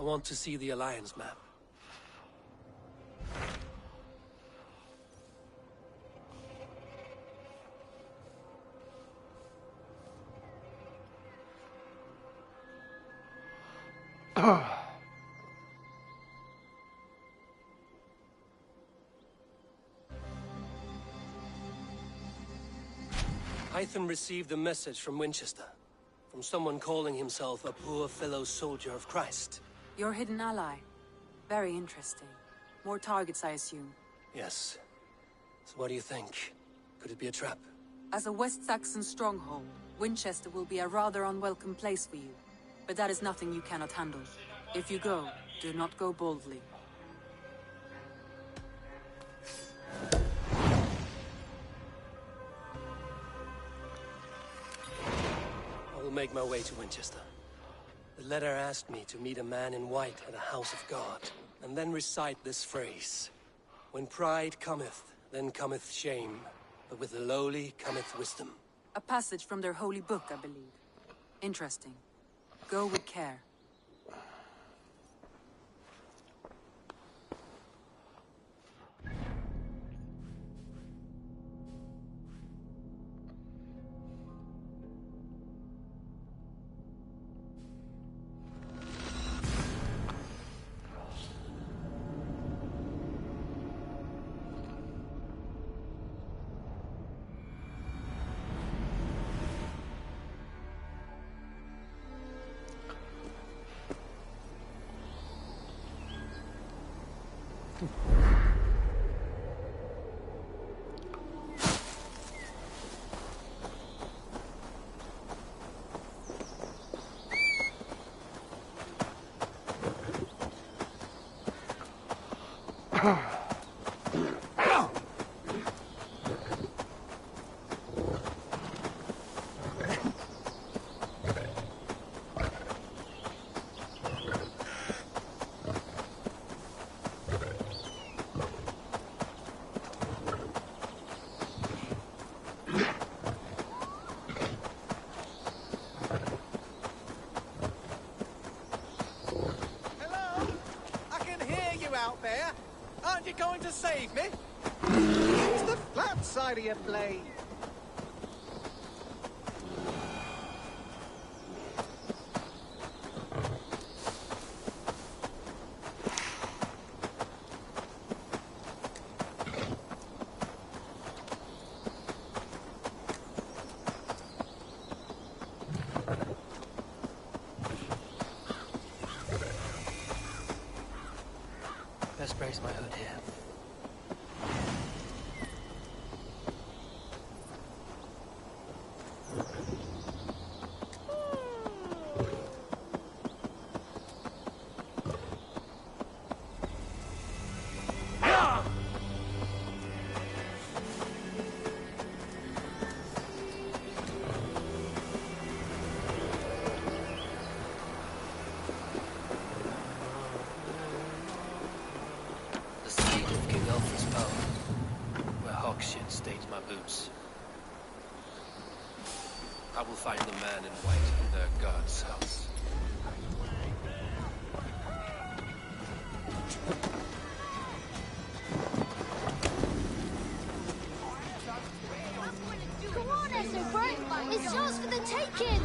want to see the Alliance map. Hytham received a message from Winchester, from someone calling himself a poor fellow soldier of Christ. Your hidden ally. Very interesting. More targets, I assume. Yes. So what do you think? Could it be a trap? As a West Saxon stronghold, Winchester will be a rather unwelcome place for you. But that is nothing you cannot handle. If you go, do not go boldly. I will make my way to Winchester. The letter asked me to meet a man in white at a house of God, and then recite this phrase. When pride cometh, then cometh shame, but with the lowly cometh wisdom. A passage from their holy book, I believe. Interesting. Go with care. Aren't you going to save me? Use the flat side of your blade. Best brace my hood here. I will find the man in white in their god's house. Go on, Ezra, it's yours for the taking!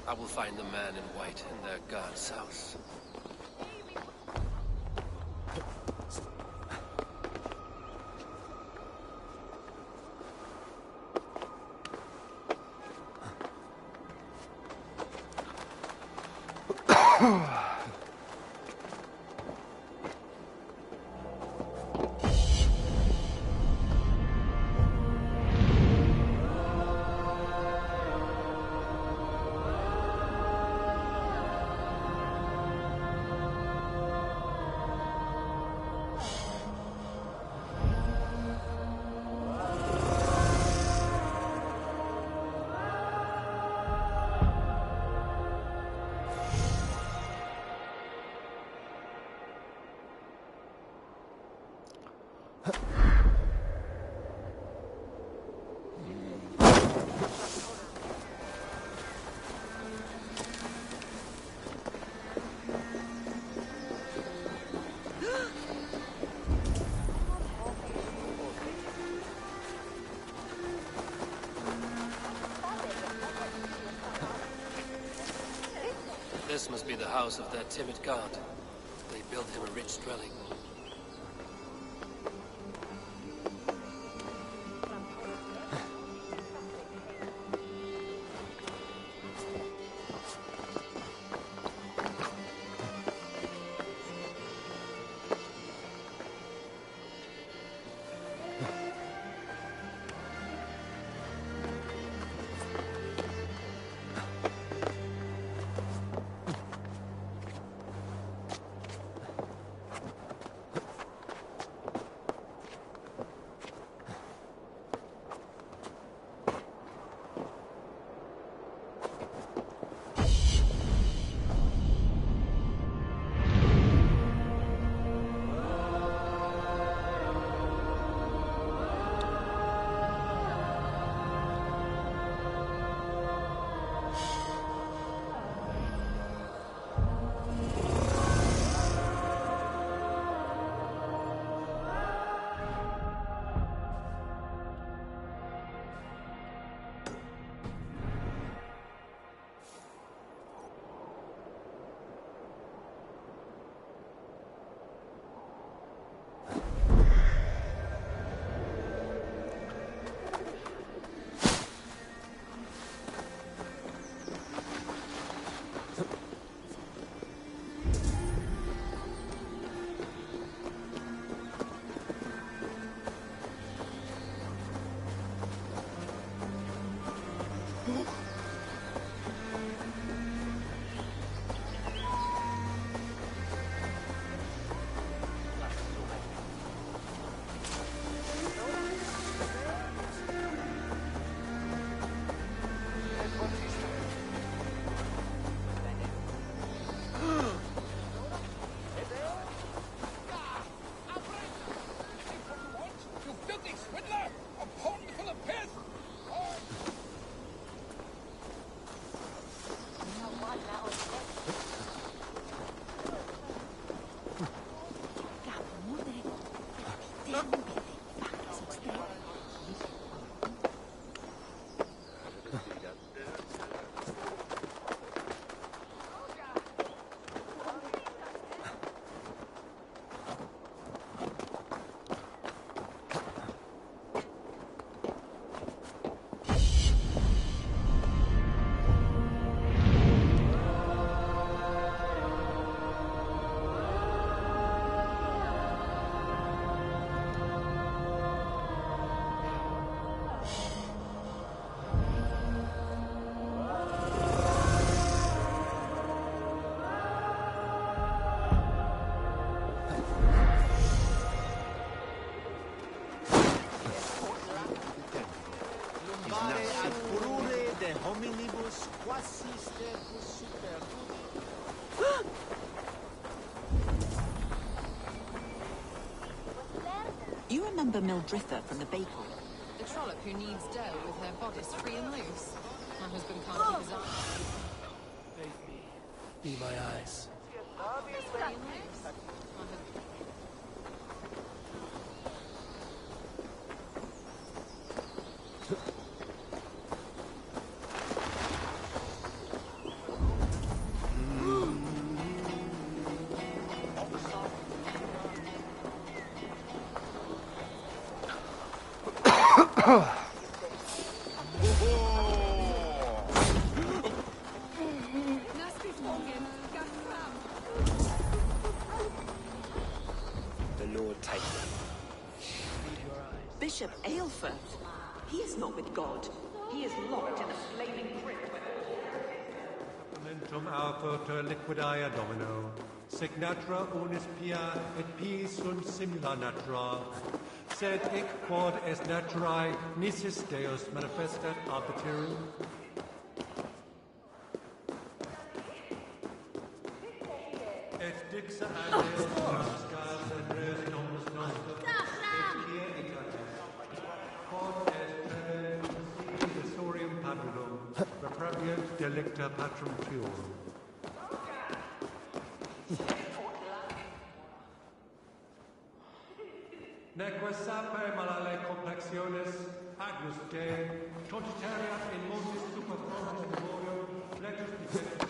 I will find the man in white in their god's house. This must be the house of that timid god. They built him a rich dwelling. You remember Mildritha from the bakery? The trollop who kneads dough with her bodice free and loose. My husband can't keep his eyes. Be my eyes. Free and loose. My husband... The Lord take them. Bishop Aelfirth. He is not with God. He is locked in a flaming crypt. Momentum autor liquidia domino. Signatra unis pia et pii sunt simula natura. Sed ec quod est naturae nisis Deus manifestat arbiterum. Et dixa andes nostras et res domus nostra et quia itatis. Quod est desorium padulum, reprabiant delicta patrum tuorum. Neque sape malale complexiones, agnus Dei, totitariat in montis super frontis memorium, flectus dicet.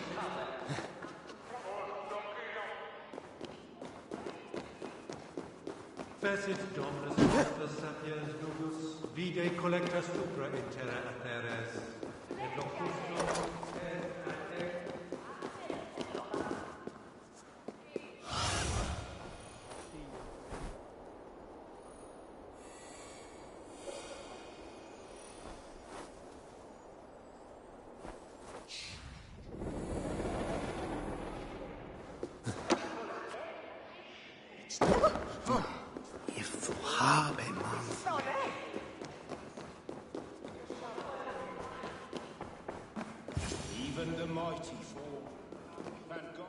Expressit Dominus nostra sapiens nubus, vide collecta supra in terra atheres, et locustum et atec. Even the mighty fall. Thank God.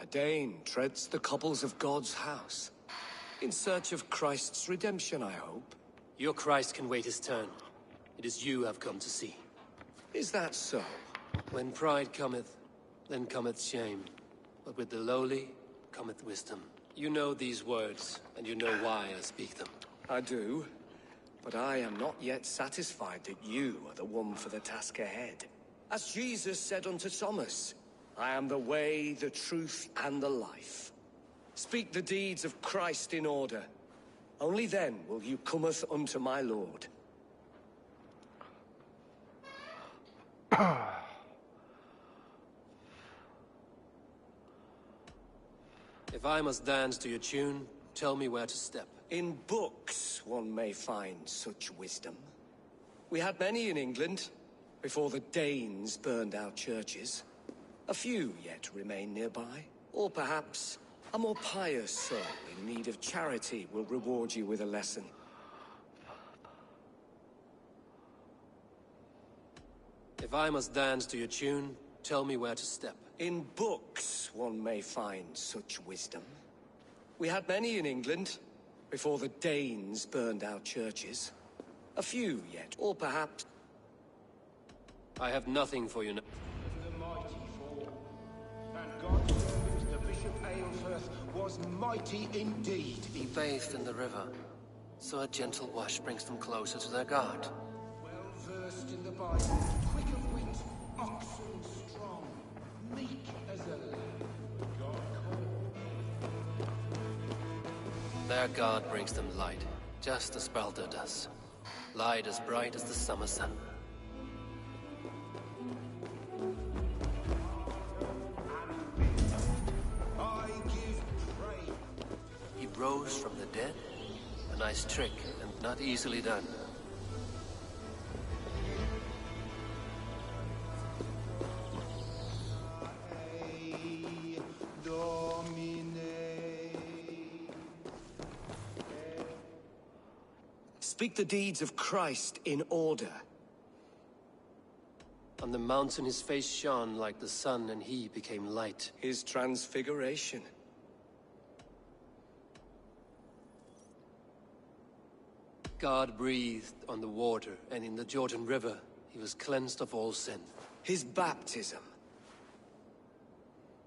A Dane treads the cobbles of God's house. In search of Christ's redemption, I hope. Your Christ can wait his turn. It is you I've come to see. Is that so? When pride cometh, then cometh shame. But with the lowly cometh wisdom. You know these words, and you know why I speak them. I do. But I am not yet satisfied that you are the one for the task ahead. As Jesus said unto Thomas, I am the way, the truth, and the life. Speak the deeds of Christ in order. Only then will you cometh unto my Lord. If I must dance to your tune, tell me where to step. In books one may find such wisdom. We had many in England, before the Danes burned our churches. A few yet remain nearby. Or perhaps a more pious soul in need of charity will reward you with a lesson. If I must dance to your tune, tell me where to step. In books one may find such wisdom. We had many in England, before the Danes burned our churches. A few yet, or perhaps... I have nothing for you now. The mighty fall. And God's servant, the Bishop Aylesworth, was mighty indeed. Be bathed in the river, so a gentle wash brings them closer to their God. Well versed in the Bible, quick of wit, oxen strong, meek as a lamb. God called. Their God brings them light, just as Baldur does. Light as bright as the summer sun. I give praise. He rose from the dead? A nice trick, and not easily done. Speak the deeds of Christ in order. On the mountain his face shone like the sun, and he became light. His transfiguration. God breathed on the water, and in the Jordan River he was cleansed of all sin. His baptism.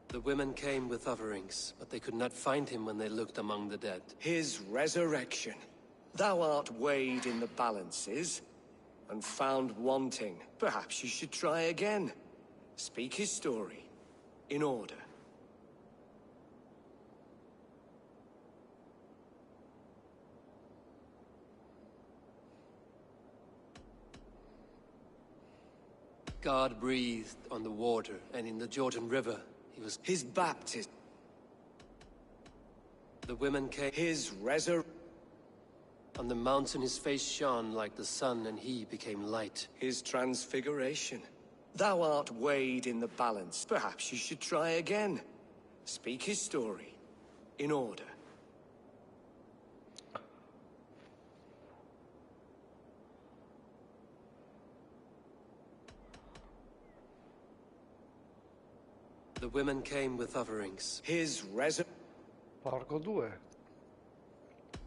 The women came with offerings, but they could not find him when they looked among the dead. His resurrection. Thou art weighed in the balances, and found wanting. Perhaps you should try again. Speak his story, in order. God breathed on the water, and in the Jordan River he was... His baptism. The women came... His resurrection. On the mountain his face shone like the sun, and he became light. His transfiguration. Thou art weighed in the balance. Perhaps you should try again. Speak his story, in order. The women came with offerings. His resurrection. Porco due.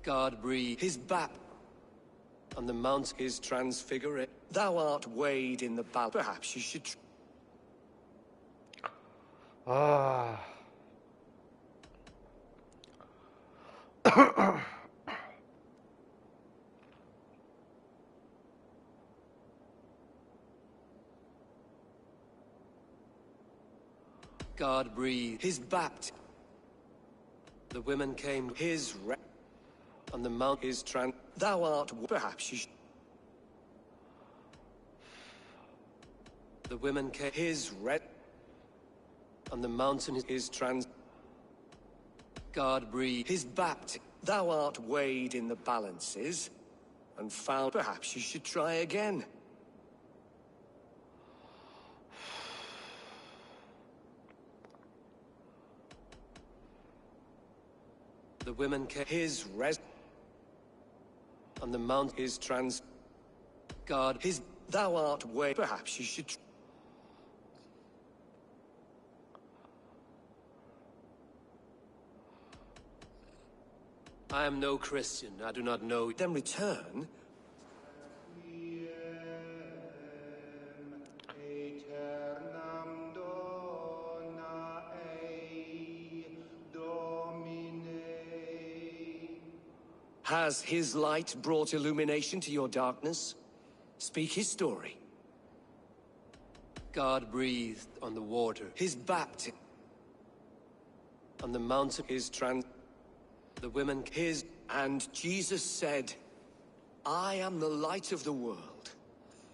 God breathed... His on the mountain... His transfiguration. Thou art weighed in the balance. Perhaps you should... Ah. God breathed... His baptism. The women came... His On the mount His Thou art... Perhaps you... The women came... His red... On the mountain His trans... God breathed... His baptism... Thou art weighed in the balances, and found... Perhaps you should try again. The women came... His On the mount... His trans... God... His... Thou art weighed... Perhaps you should... I am no Christian. I do not know... Then return... Has his light brought illumination to your darkness? Speak his story. God breathed on the water. His baptism. On the mountain... His The women... His... And Jesus said, I am the light of the world.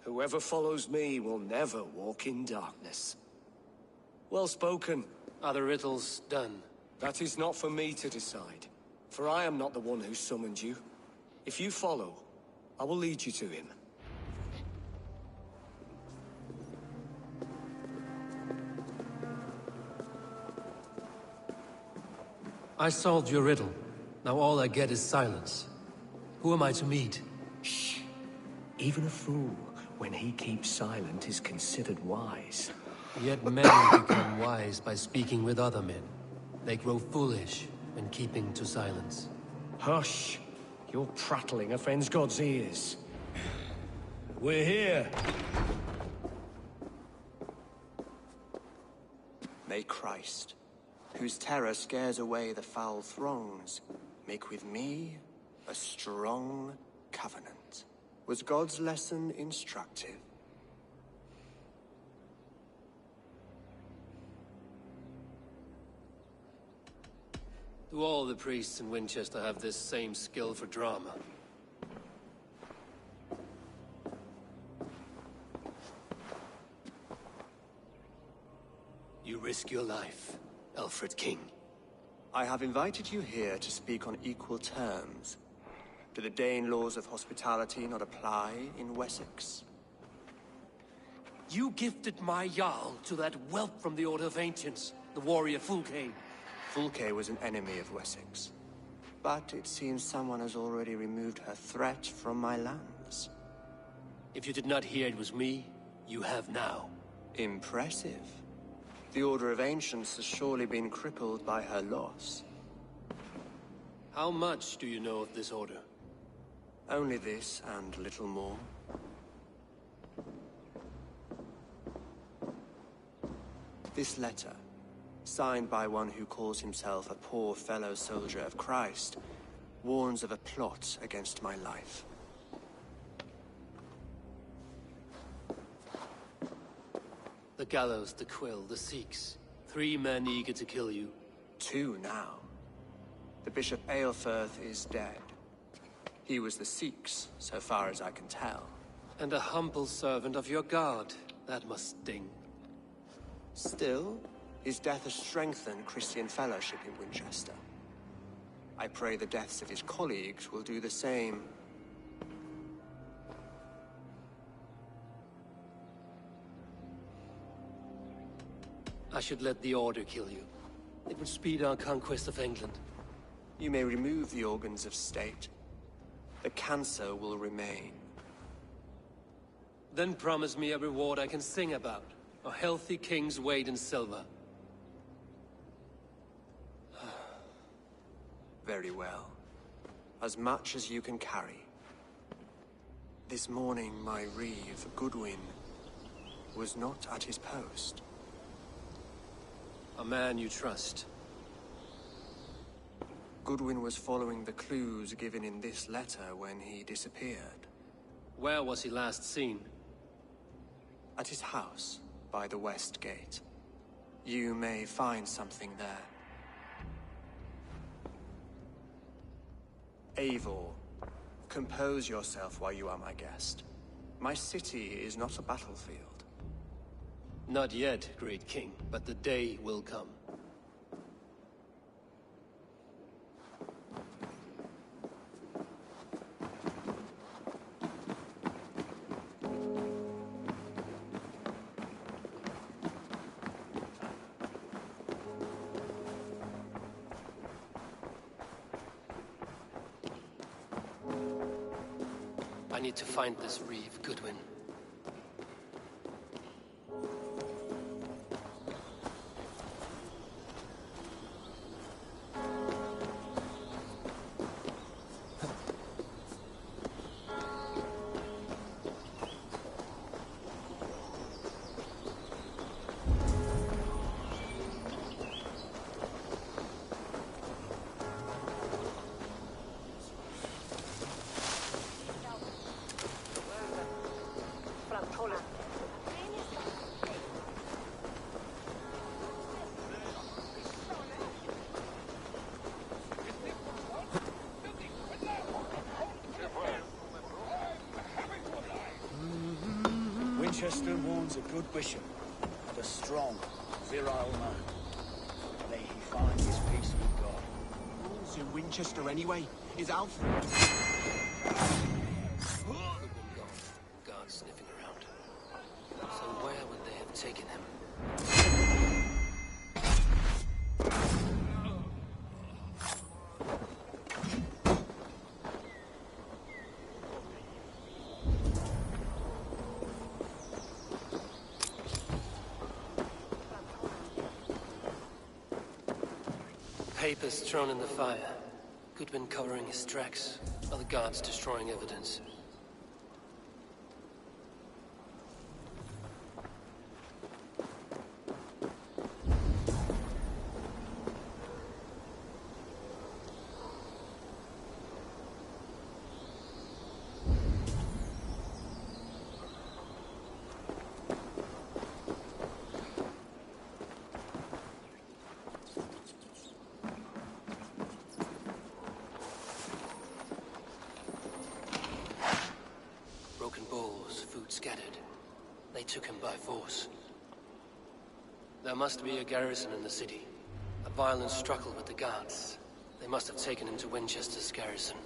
Whoever follows me will never walk in darkness. Well spoken. Are the riddles done? That is not for me to decide. For I am not the one who summoned you. If you follow, I will lead you to him. I solved your riddle. Now all I get is silence. Who am I to meet? Shh. Even a fool, when he keeps silent, is considered wise. Yet men become wise by speaking with other men. They grow foolish when keeping to silence. Hush! Your prattling offends God's ears. We're here! May Christ, whose terror scares away the foul throngs, make with me a strong covenant. Was God's lesson instructive? Do all the priests in Winchester have this same skill for drama? You risk your life, Alfred King. I have invited you here to speak on equal terms. Do the Dane laws of hospitality not apply in Wessex? You gifted my Jarl to that whelp from the Order of Ancients, the warrior Fulke. Fulke was an enemy of Wessex. But it seems someone has already removed her threat from my lands. If you did not hear it was me, you have now. Impressive. The Order of Ancients has surely been crippled by her loss. How much do you know of this order? Only this and little more. This letter, signed by one who calls himself a poor fellow soldier of Christ, warns of a plot against my life. The gallows, the quill, the Sikhs. 3 men eager to kill you. 2 now. The Bishop Aelfirth is dead. He was the Sikhs, so far as I can tell. And a humble servant of your god. That must sting. Still, his death has strengthened Christian fellowship in Winchester. I pray the deaths of his colleagues will do the same. I should let the Order kill you. It would speed our conquest of England. You may remove the organs of state. The cancer will remain. Then promise me a reward I can sing about. A healthy king's weight in silver. Very well. As much as you can carry. This morning, my reeve, Goodwin, was not at his post. A man you trust. Goodwin was following the clues given in this letter when he disappeared. Where was he last seen? At his house, by the West Gate. You may find something there. Eivor, compose yourself while you are my guest. My city is not a battlefield. Not yet, great king, but the day will come. I need to find this reeve, Goodwin. Winchester warns a good bishop and a strong, virile man. May he find his peace with God. Who's in Winchester anyway? Is Alfred? Goodwin gone. Guards sniffing around. So where would they have taken him? Papers thrown in the fire. Goodwin covering his tracks. Other guards destroying evidence. Broken bowls, food scattered. They took him by force. There must be a garrison in the city. A violent struggle with the guards. They must have taken him to Winchester's garrison.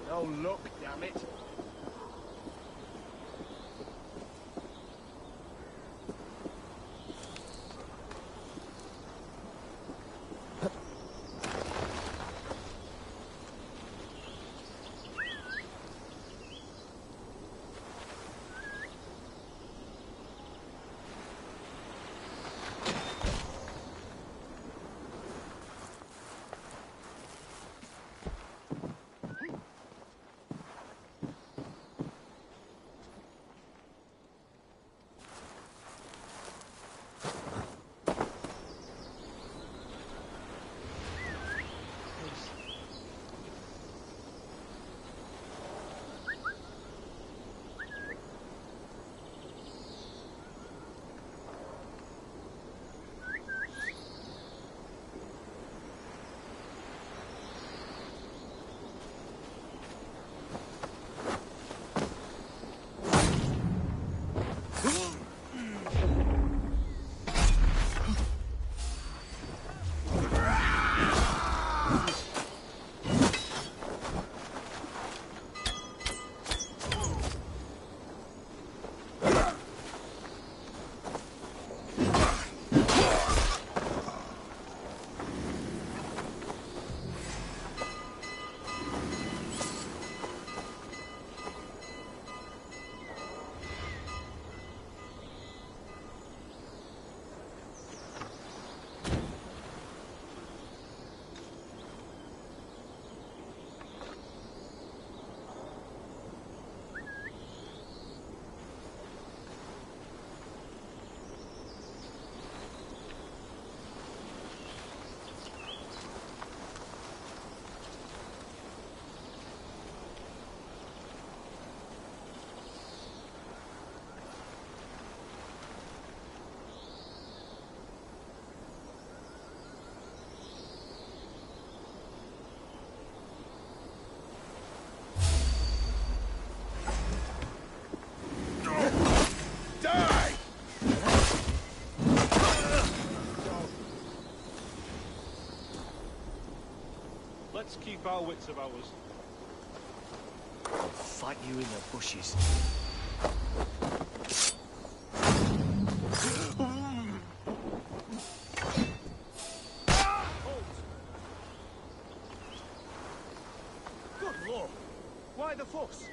Oh, look, damn it. Let's keep our wits about us. I'll fight you in the bushes. Good lord! Why the fuss?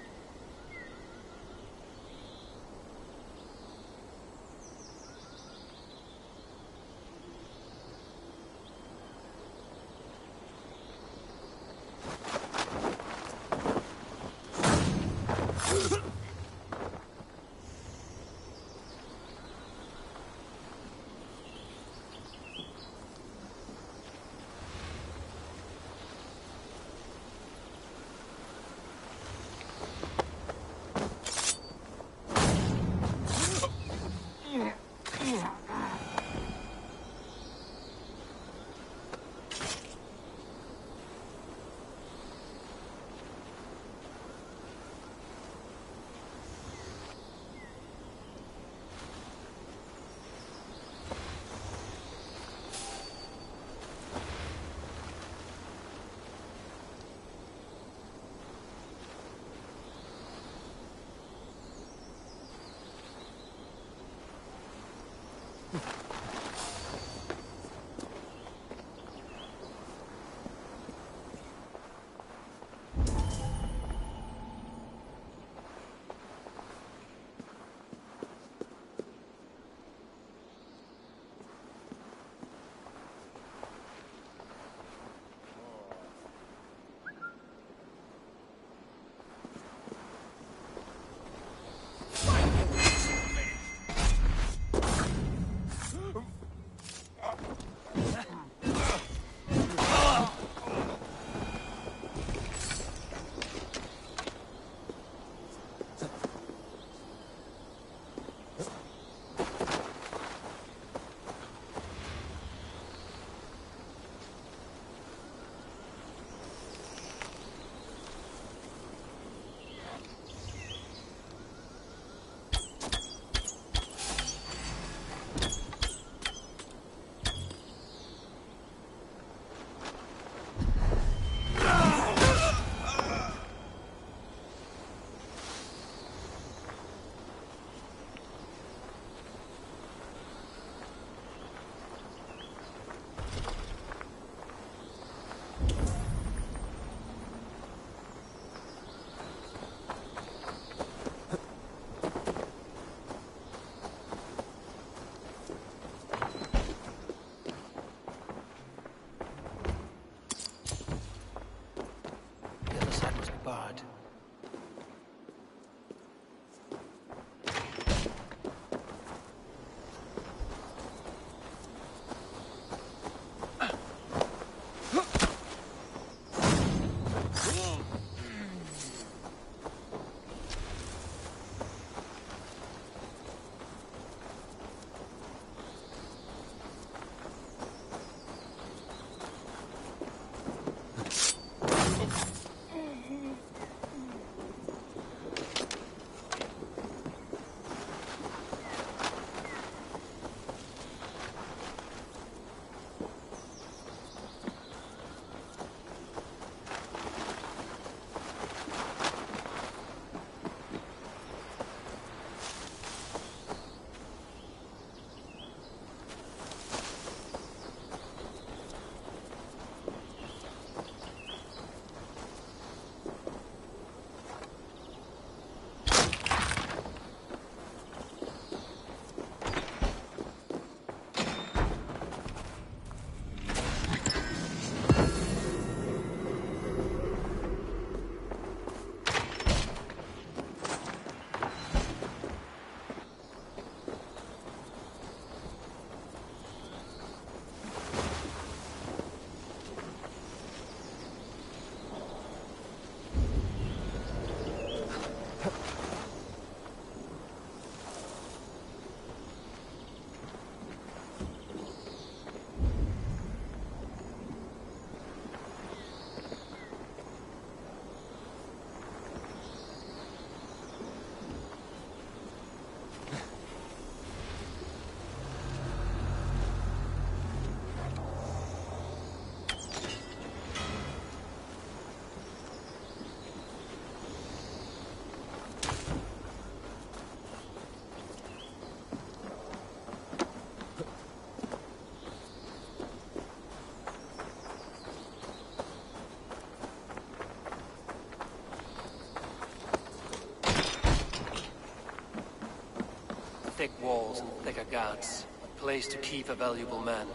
walls and thicker guards. A place to keep a valuable man.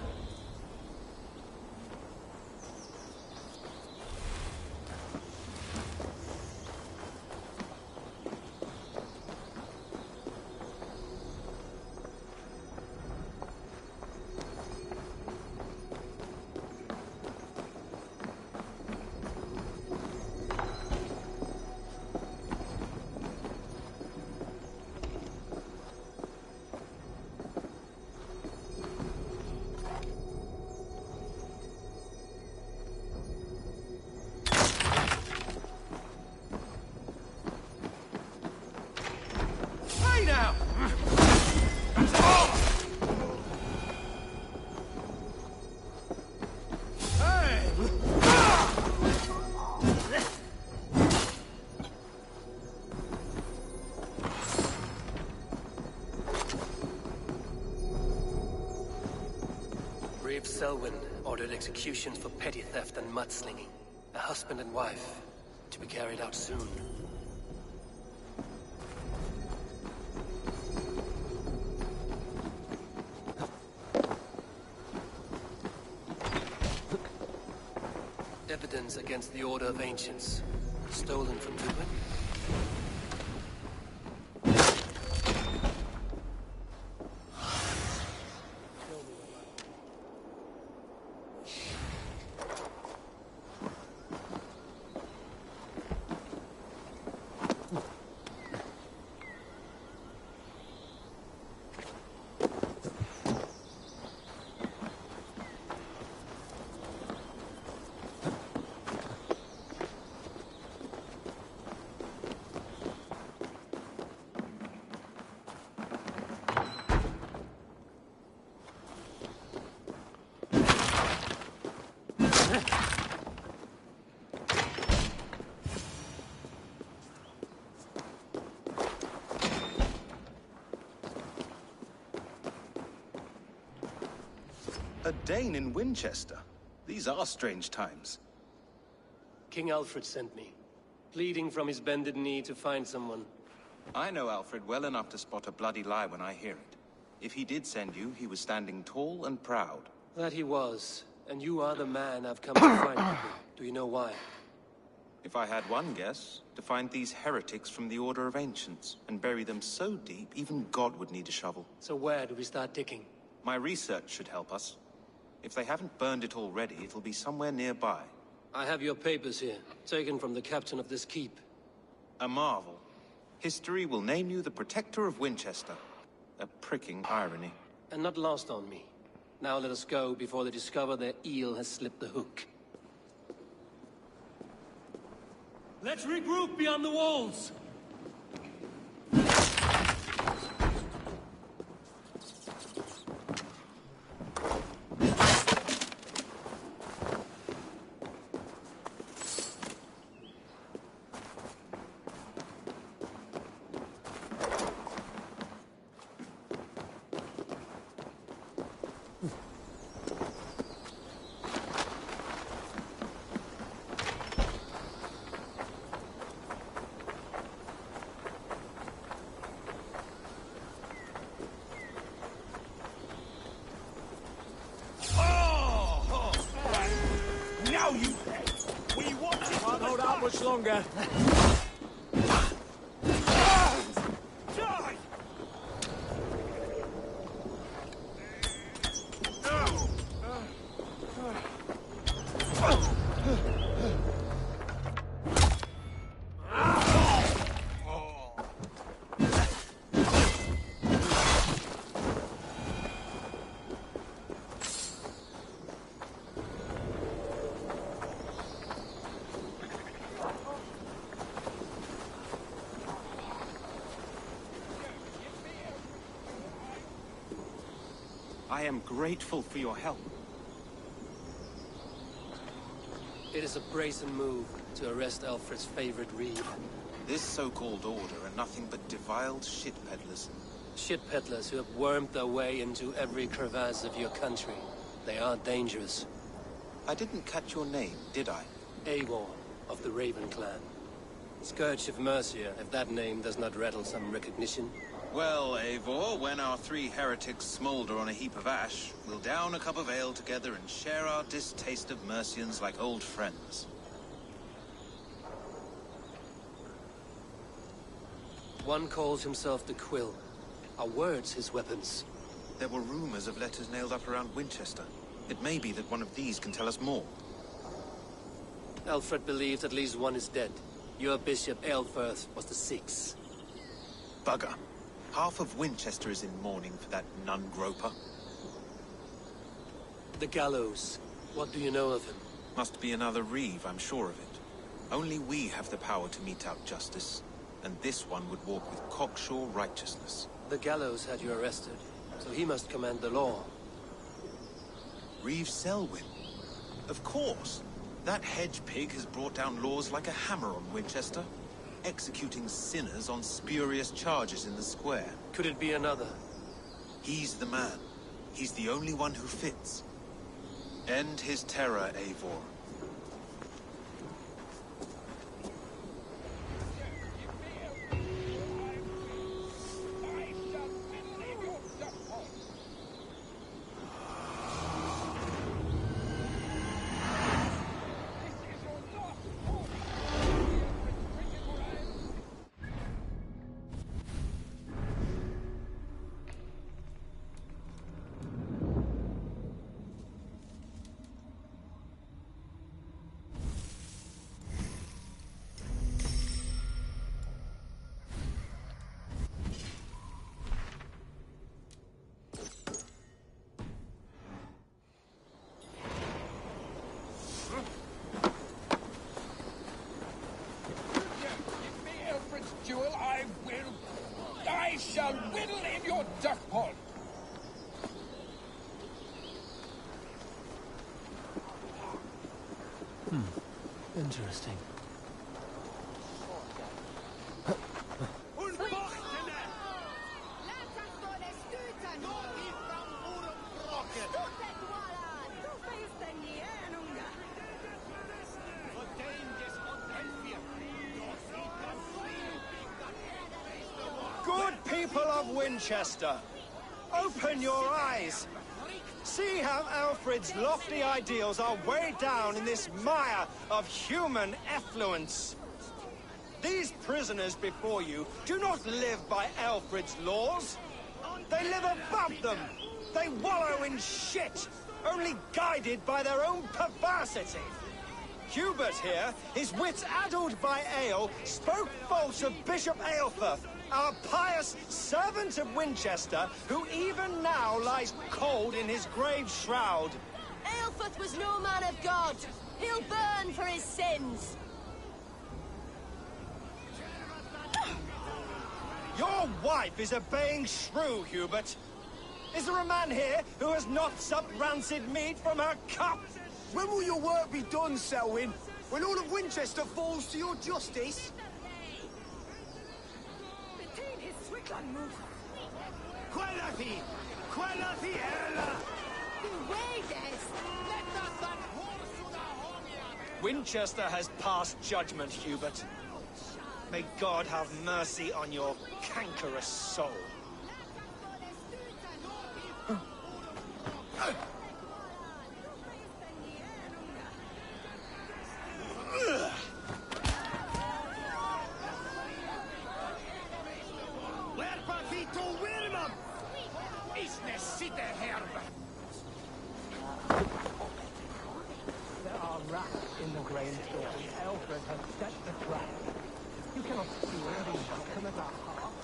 Selwyn ordered executions for petty theft and mudslinging. A husband and wife, to be carried out soon. Evidence against the Order of Ancients. Stolen from Dublin? A Dane in Winchester? These are strange times. King Alfred sent me, pleading from his bended knee to find someone. I know Alfred well enough to spot a bloody lie when I hear it. If he did send you, he was standing tall and proud. That he was, and you are the man I've come to find. Do you know why? If I had one guess, to find these heretics from the Order of Ancients, and bury them so deep, even God would need a shovel. So where do we start digging? My research should help us. If they haven't burned it already, it'll be somewhere nearby. I have your papers here, taken from the captain of this keep. A marvel. History will name you the Protector of Winchester. A pricking irony. And not lost on me. Now let us go before they discover their eel has slipped the hook. Let's regroup beyond the walls! Much longer. I am grateful for your help. It is a brazen move to arrest Alfred's favorite reed. This so-called order are nothing but defiled shit peddlers. Shit peddlers who have wormed their way into every crevasse of your country. They are dangerous. I didn't catch your name, did I? Eivor of the Raven clan. Scourge of Mercia, if that name does not rattle some recognition. Well, Eivor, when our 3 heretics smolder on a heap of ash, we'll down a cup of ale together and share our distaste of Mercians like old friends. One calls himself the Quill. Are words his weapons? There were rumors of letters nailed up around Winchester. It may be that one of these can tell us more. Alfred believes at least one is dead. Your Bishop Aelfirth was the 6th. Bugger. Half of Winchester is in mourning for that nun-groper. The gallows. What do you know of him? Must be another Reeve, I'm sure of it. Only we have the power to mete out justice, and this one would walk with cocksure righteousness. The gallows had you arrested, so he must command the law. Reeve Selwyn? Of course. That hedge pig has brought down laws like a hammer on Winchester, executing sinners on spurious charges in the square. Could it be another? He's the man. He's the only one who fits. End his terror, Eivor. I shall whittle in your duck pond. Interesting. Good people of Winchester, open your eyes. See how Alfred's lofty ideals are weighed down in this mire of human effluence. These prisoners before you do not live by Alfred's laws. They live above them. They wallow in shit, only guided by their own perversity. Hubert here, his wits addled by ale, spoke false of Bishop Aelfirth, our pious servant of Winchester, who even now lies cold in his grave shroud. Aelfirth was no man of God. He'll burn for his sins. Your wife is obeying shrew, Hubert. Is there a man here who has not supped rancid meat from her cup? When will your work be done, Selwyn? When all of Winchester falls to your justice? Winchester has passed judgment, Hubert. May God have mercy on your cankerous soul. There are rats in the grain store. Alfred has set the trap. You cannot steal and be welcome at our heart.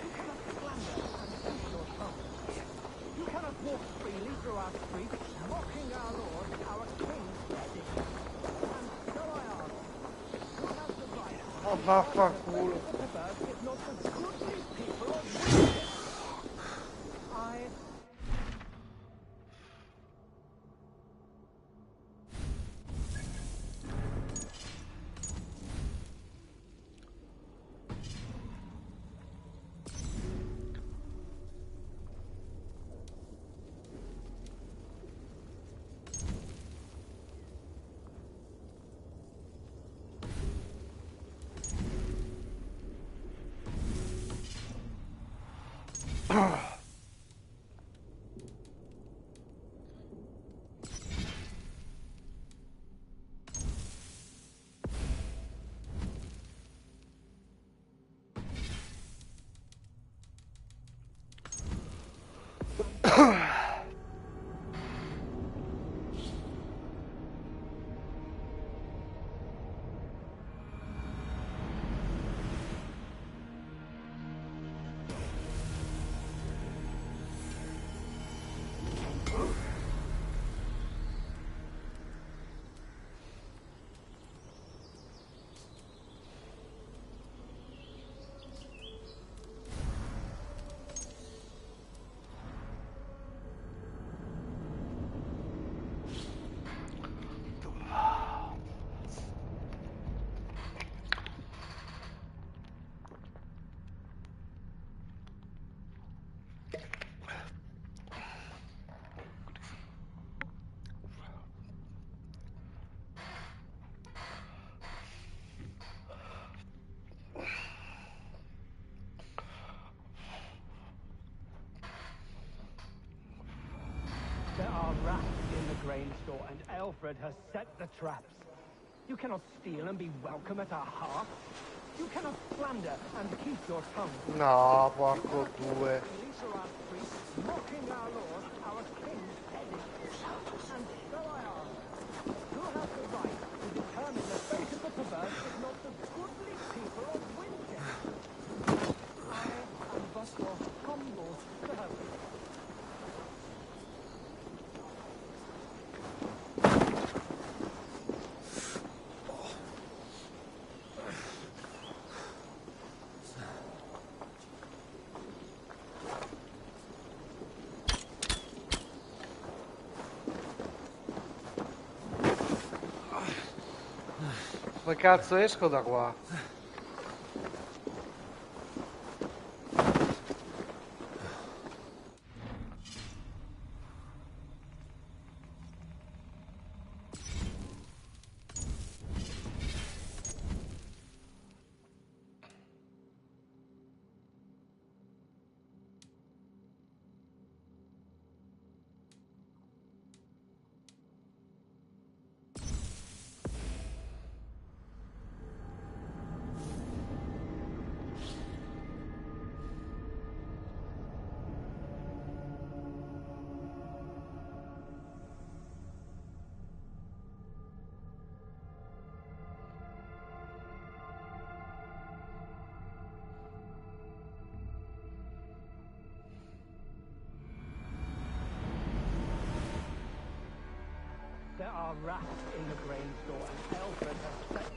You cannot slander and speak your tongue. You cannot walk freely through our streets, mocking our Lord, our King's verdict. And so I ask, who has the right to Vaffanculo. if not the goodly people of Winchester? I... There are rats in the grain store, and Alfred has set the traps. You cannot steal and be welcome at our hearth. You cannot slander and keep your tongue. No, porco due. Mocking our Lord, our King's edict. And so I ask, who has the right to determine the fate of the perverse if not the goodly people of Winchester? I am but your humble servant. Come cazzo esco da qua? There are rats in the grain store, and Alfred has set...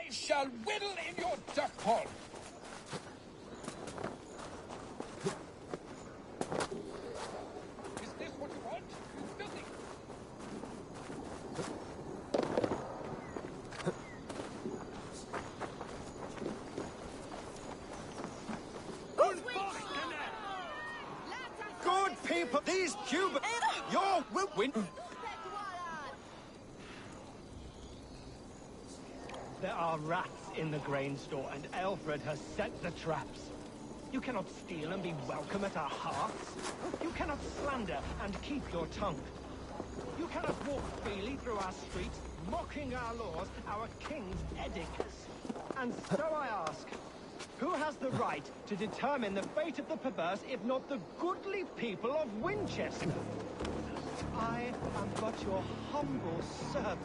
Shall whittle in your duck pond. Is this what you want? Nothing. Good people, these Cubans, your will win. There are rats in the grain store, and Alfred has set the traps. You cannot steal and be welcome at our hearths. You cannot slander and keep your tongue. You cannot walk freely through our streets, mocking our laws, our king's edicts. And so I ask, who has the right to determine the fate of the perverse if not the goodly people of Winchester? I am but your humble servant.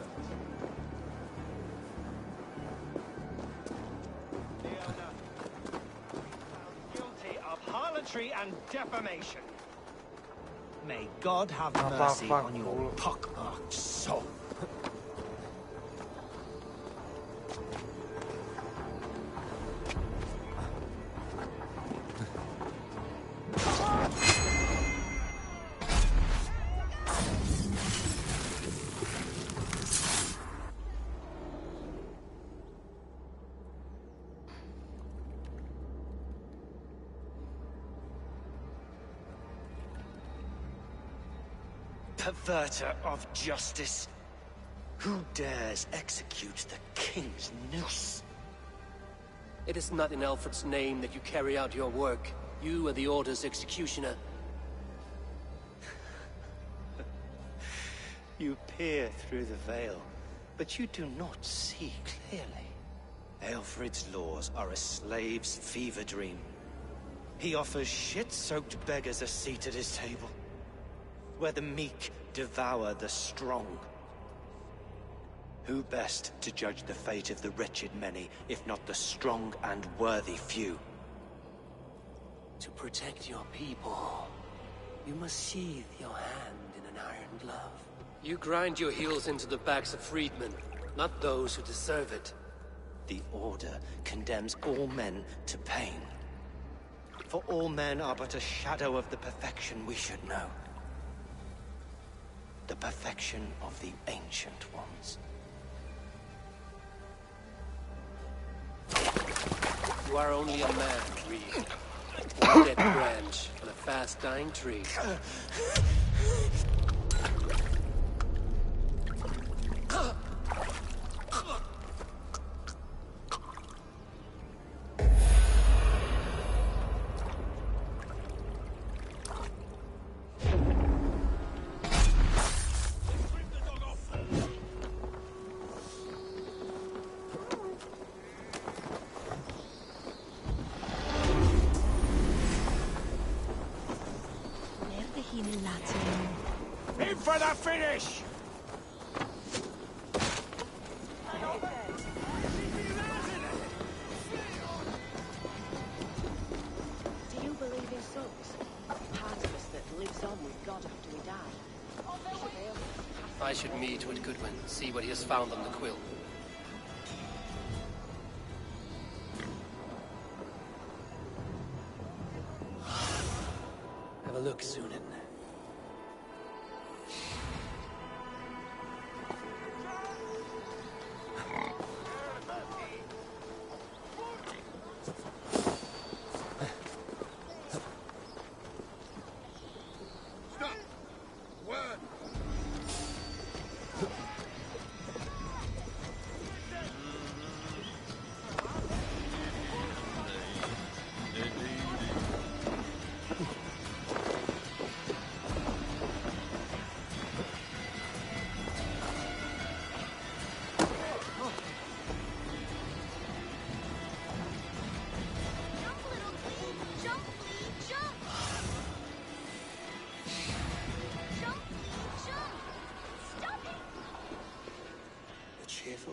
Harlotry and defamation. May God have mercy on your pockmarked soul. perverter of justice. Who dares execute the king's noose? It is not in Alfred's name that you carry out your work. You are the Order's executioner. You peer through the veil, but you do not see clearly. Alfred's laws are a slave's fever dream. He offers shit-soaked beggars a seat at his table, where the meek devour the strong. Who best to judge the fate of the wretched many, if not the strong and worthy few? To protect your people, you must sheathe your hand in an iron glove. You grind your heels into the backs of freedmen, not those who deserve it. The Order condemns all men to pain. For all men are but a shadow of the perfection we should know. The perfection of the Ancient Ones. You are only a man, Reed. One dead branch on a fast-dying tree. In for the finish! Do you believe in souls? Part of us that lives on with God after we die. I should meet with Goodwin, see what he has found on the quill. Have a look, Sunan.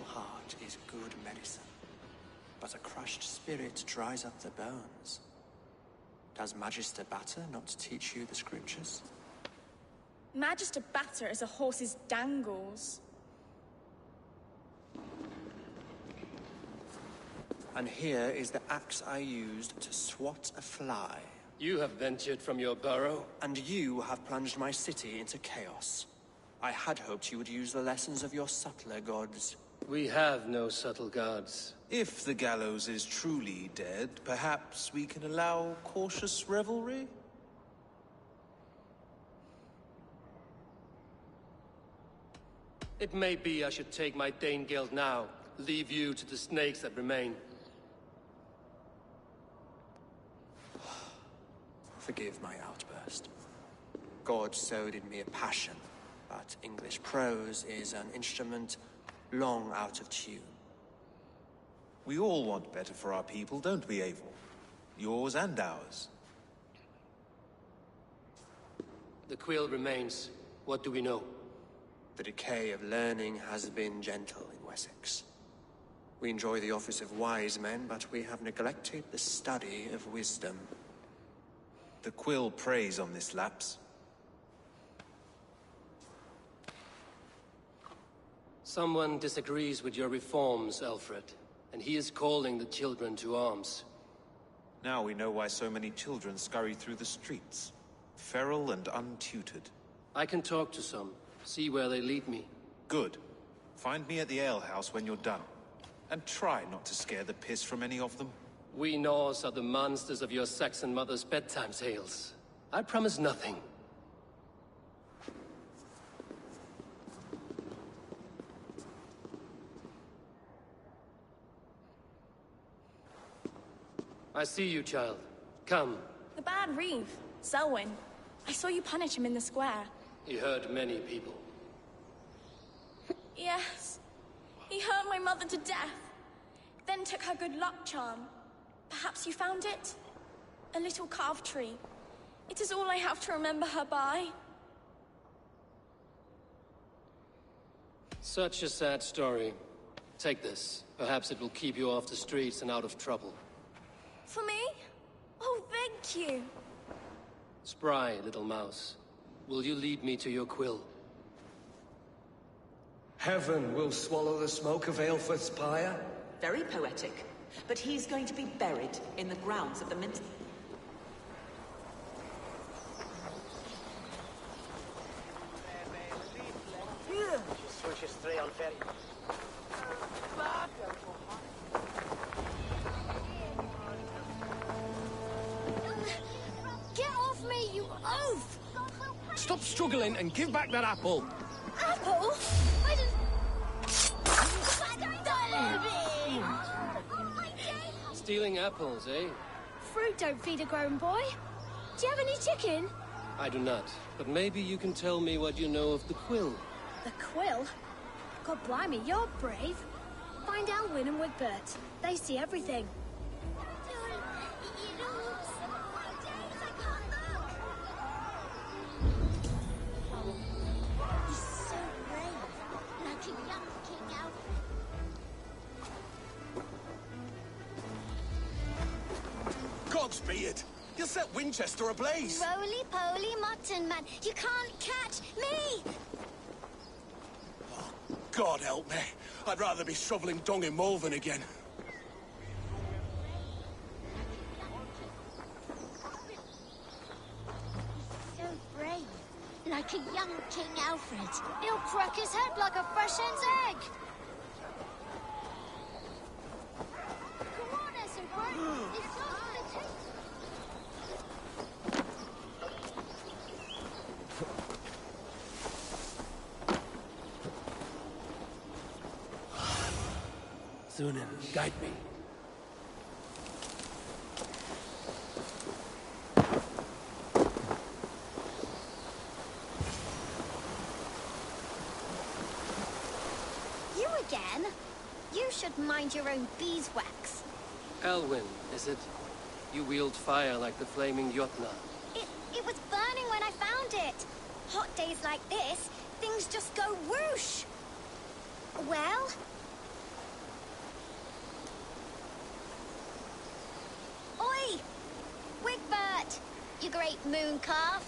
Heart is good medicine, but a crushed spirit dries up the bones. Does Magister Batter not teach you the scriptures? Magister Batter is a horse's dangles. And here is the axe I used to swat a fly. You have ventured from your burrow. And you have plunged my city into chaos. I had hoped you would use the lessons of your subtler gods. We have no subtle gods. If the gallows is truly dead, perhaps we can allow cautious revelry? It may be I should take my Danegeld now, leave you to the snakes that remain. Forgive my outburst. God sowed in me a passion, but English prose is an instrument long out of tune. We all want better for our people, don't we, Eivor? Yours and ours. The quill remains. What do we know? The decay of learning has been gentle in Wessex. We enjoy the office of wise men, but we have neglected the study of wisdom. The quill preys on this lapse. Someone disagrees with your reforms, Alfred, and he is calling the children to arms. Now we know why so many children scurry through the streets, feral and untutored. I can talk to some, see where they lead me. Good. Find me at the alehouse when you're done. And try not to scare the piss from any of them. We Norse are the monsters of your Saxon mother's bedtime tales. I promise nothing. I see you, child. Come. The bad Reeve, Selwyn. I saw you punish him in the square. He hurt many people. Yes. He hurt my mother to death. Then took her good luck charm. Perhaps you found it? A little carved tree. It is all I have to remember her by. Such a sad story. Take this. Perhaps it will keep you off the streets and out of trouble. For me? Oh, thank you. Spry, little mouse. Will you lead me to your quill? Heaven will swallow the smoke of Aelfred's pyre? Very poetic. But he's going to be buried in the grounds of the Mint. Switches 3 on ferry. Get off me, you oaf! Stop struggling and give back that apple. Apple? I didn't... Stealing apples, eh? Fruit don't feed a grown boy. Do you have any chicken? I do not. But maybe you can tell me what you know of the quill. The quill? God blimey, you're brave. Find Alwyn and Wigbert. They see everything. He's so brave, like a young King Alfred. Godspeed! You'll set Winchester ablaze. Roly-poly mutton man, you can't catch me! God help me. I'd rather be shoveling dung in Malvern again. So brave, like a young King Alfred. He'll crack his head like a fresh hen's egg. Come on, Esselbert. It's not gonna take... Sunan, guide me. You again? You should mind your own beeswax. Elwyn, is it? You wield fire like the flaming Jotna. It was burning when I found it. Hot days like this, things just go whoosh. Well? Oi! Wigbert! You great moon calf.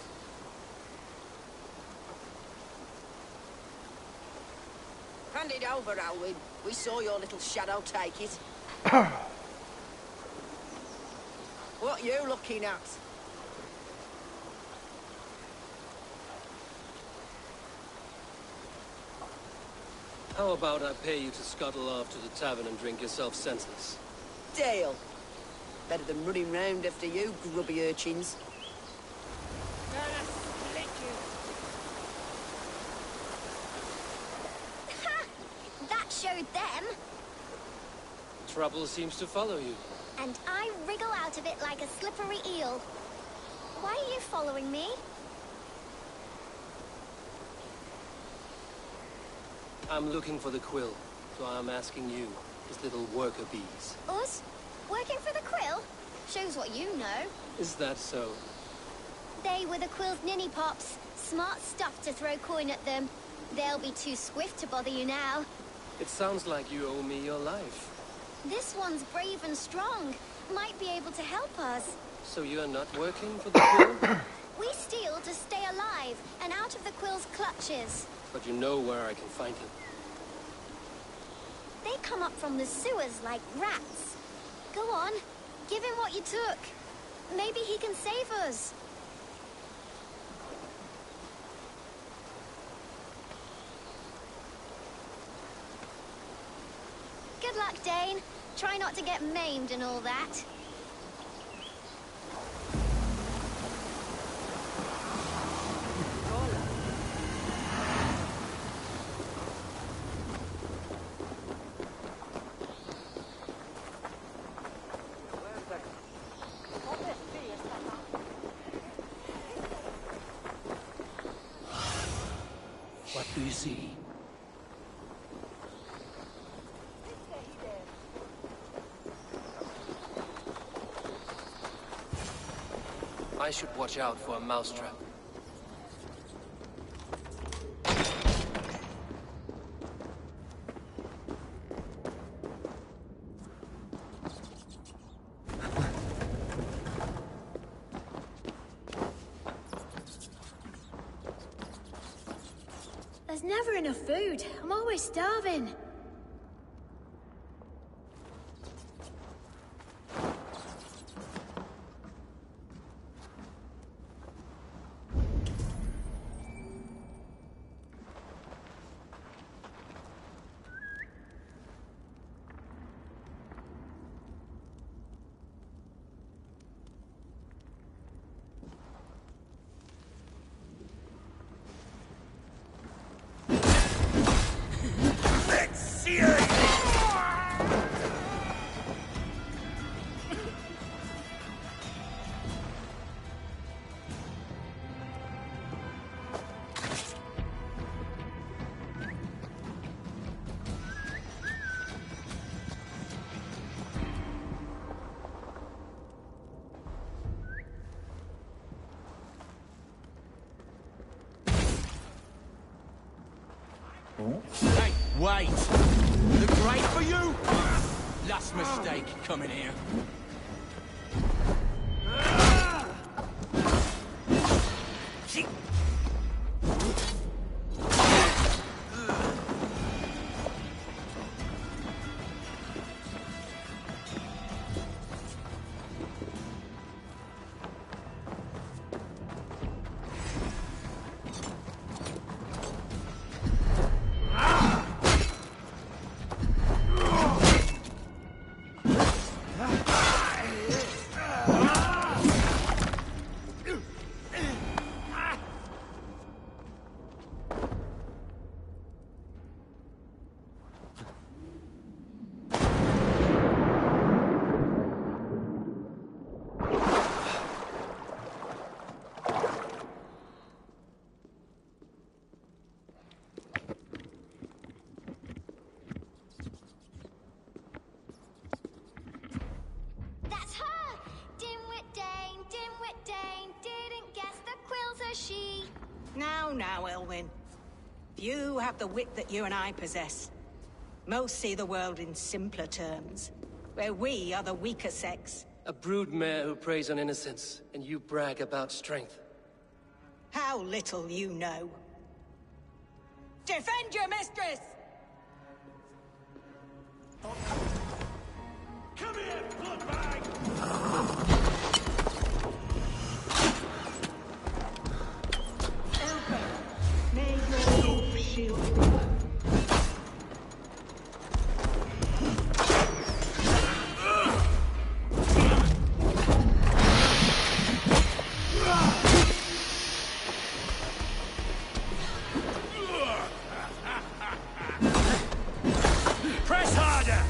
Hand it over, Alwyn. We saw your little shadow take it. What you looking at? How about I pay you to scuttle off to the tavern and drink yourself senseless? Deal. Better than running round after you, grubby urchins. That showed them. Trouble seems to follow you. And I wriggle out of it like a slippery eel. Why are you following me? I'm looking for the quill, so I'm asking you, his little worker bees. Us? Working for the quill? Shows what you know. Is that so? They were the quill's ninny pops. Smart stuff to throw coin at them. They'll be too swift to bother you now. It sounds like you owe me your life. This one's brave and strong. Might be able to help us. So you're not working for the quill? We steal to stay alive and out of the quill's clutches. But you know where I can find him. They come up from the sewers like rats. Go on, give him what you took. Maybe he can save us. Good luck, Dane. Try not to get maimed and all that. you see? I should watch out for a mousetrap. There's never enough food. I'm always starving. Hey, wait! The grate for you? Last mistake coming here. Now, Elwyn. You have the wit that you and I possess. Most see the world in simpler terms, where we are the weaker sex. A broodmare who preys on innocence, and you brag about strength. How little you know. Defend your mistress! Come here, bloodbag! May your shield be Press harder!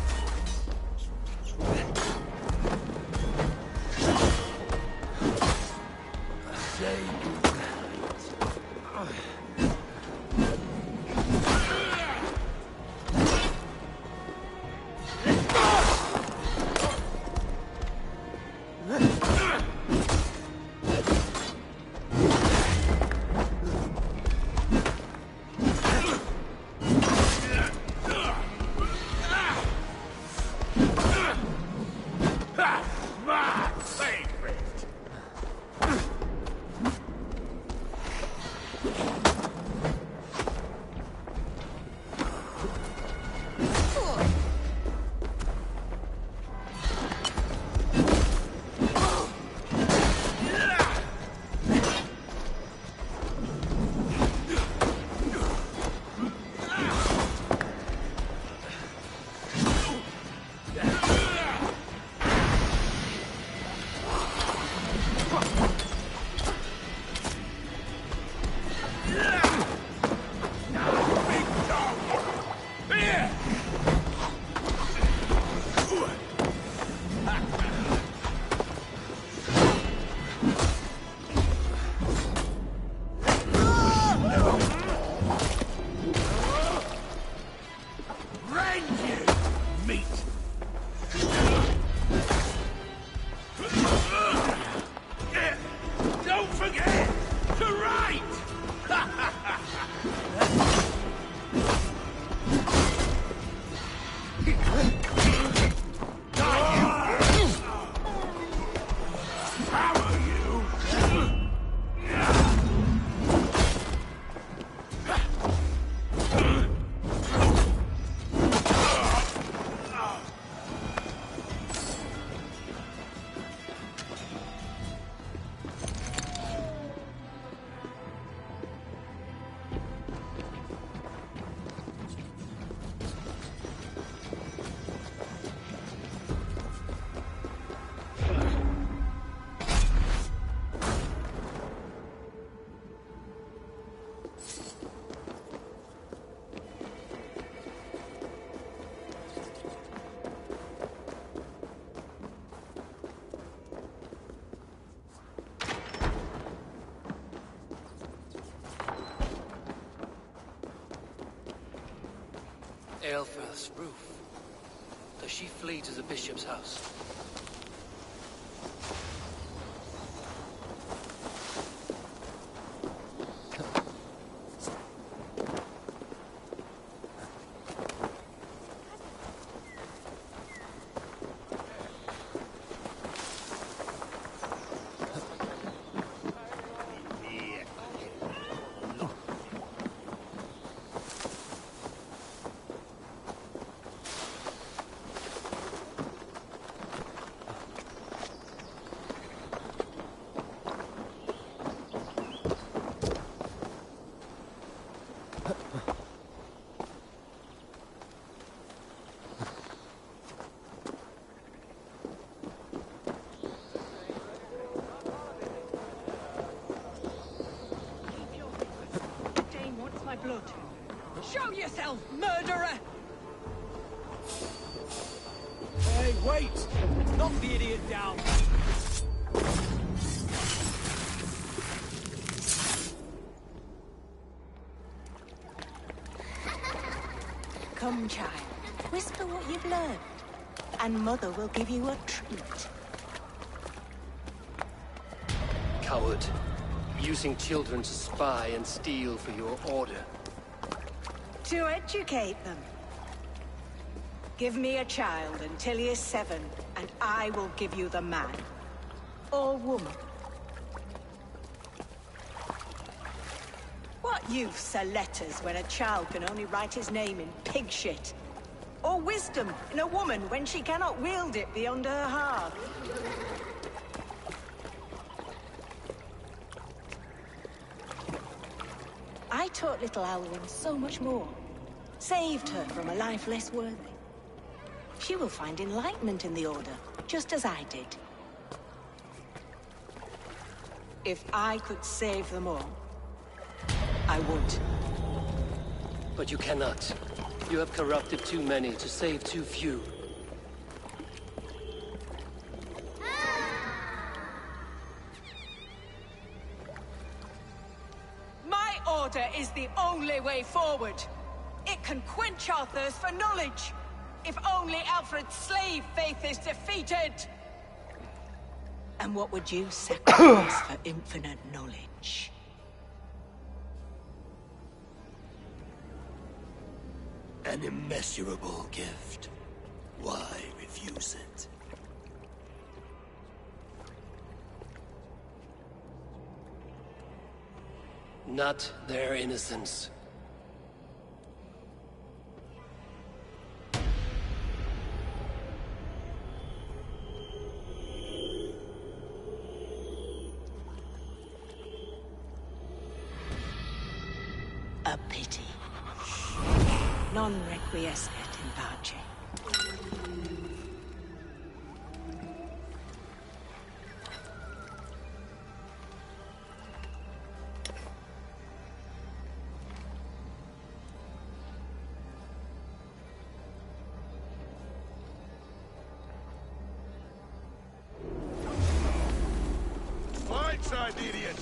Aelfrith's roof. Does she flee to the bishop's house? Blood. Show yourself, murderer! Hey, wait! Knock the idiot down! Come, child. Whisper what you've learned, and Mother will give you a treat. Coward. Using children to spy and steal for your order. To educate them. Give me a child until he is 7, and I will give you the man. Or woman. What use are letters when a child can only write his name in pig shit? Or wisdom in a woman when she cannot wield it beyond her heart? I taught little Alwyn so much more. Saved her from a life less worthy. She will find enlightenment in the Order, just as I did. If I could save them all, I would. But you cannot. You have corrupted too many to save too few. My order is the only way forward. It can quench our thirst for knowledge. If only Alfred's slave faith is defeated. And what would you sacrifice for infinite knowledge? An immeasurable gift. Why refuse it? Not their innocence. A pity. Non requiescat in pace. Blindside the idiot!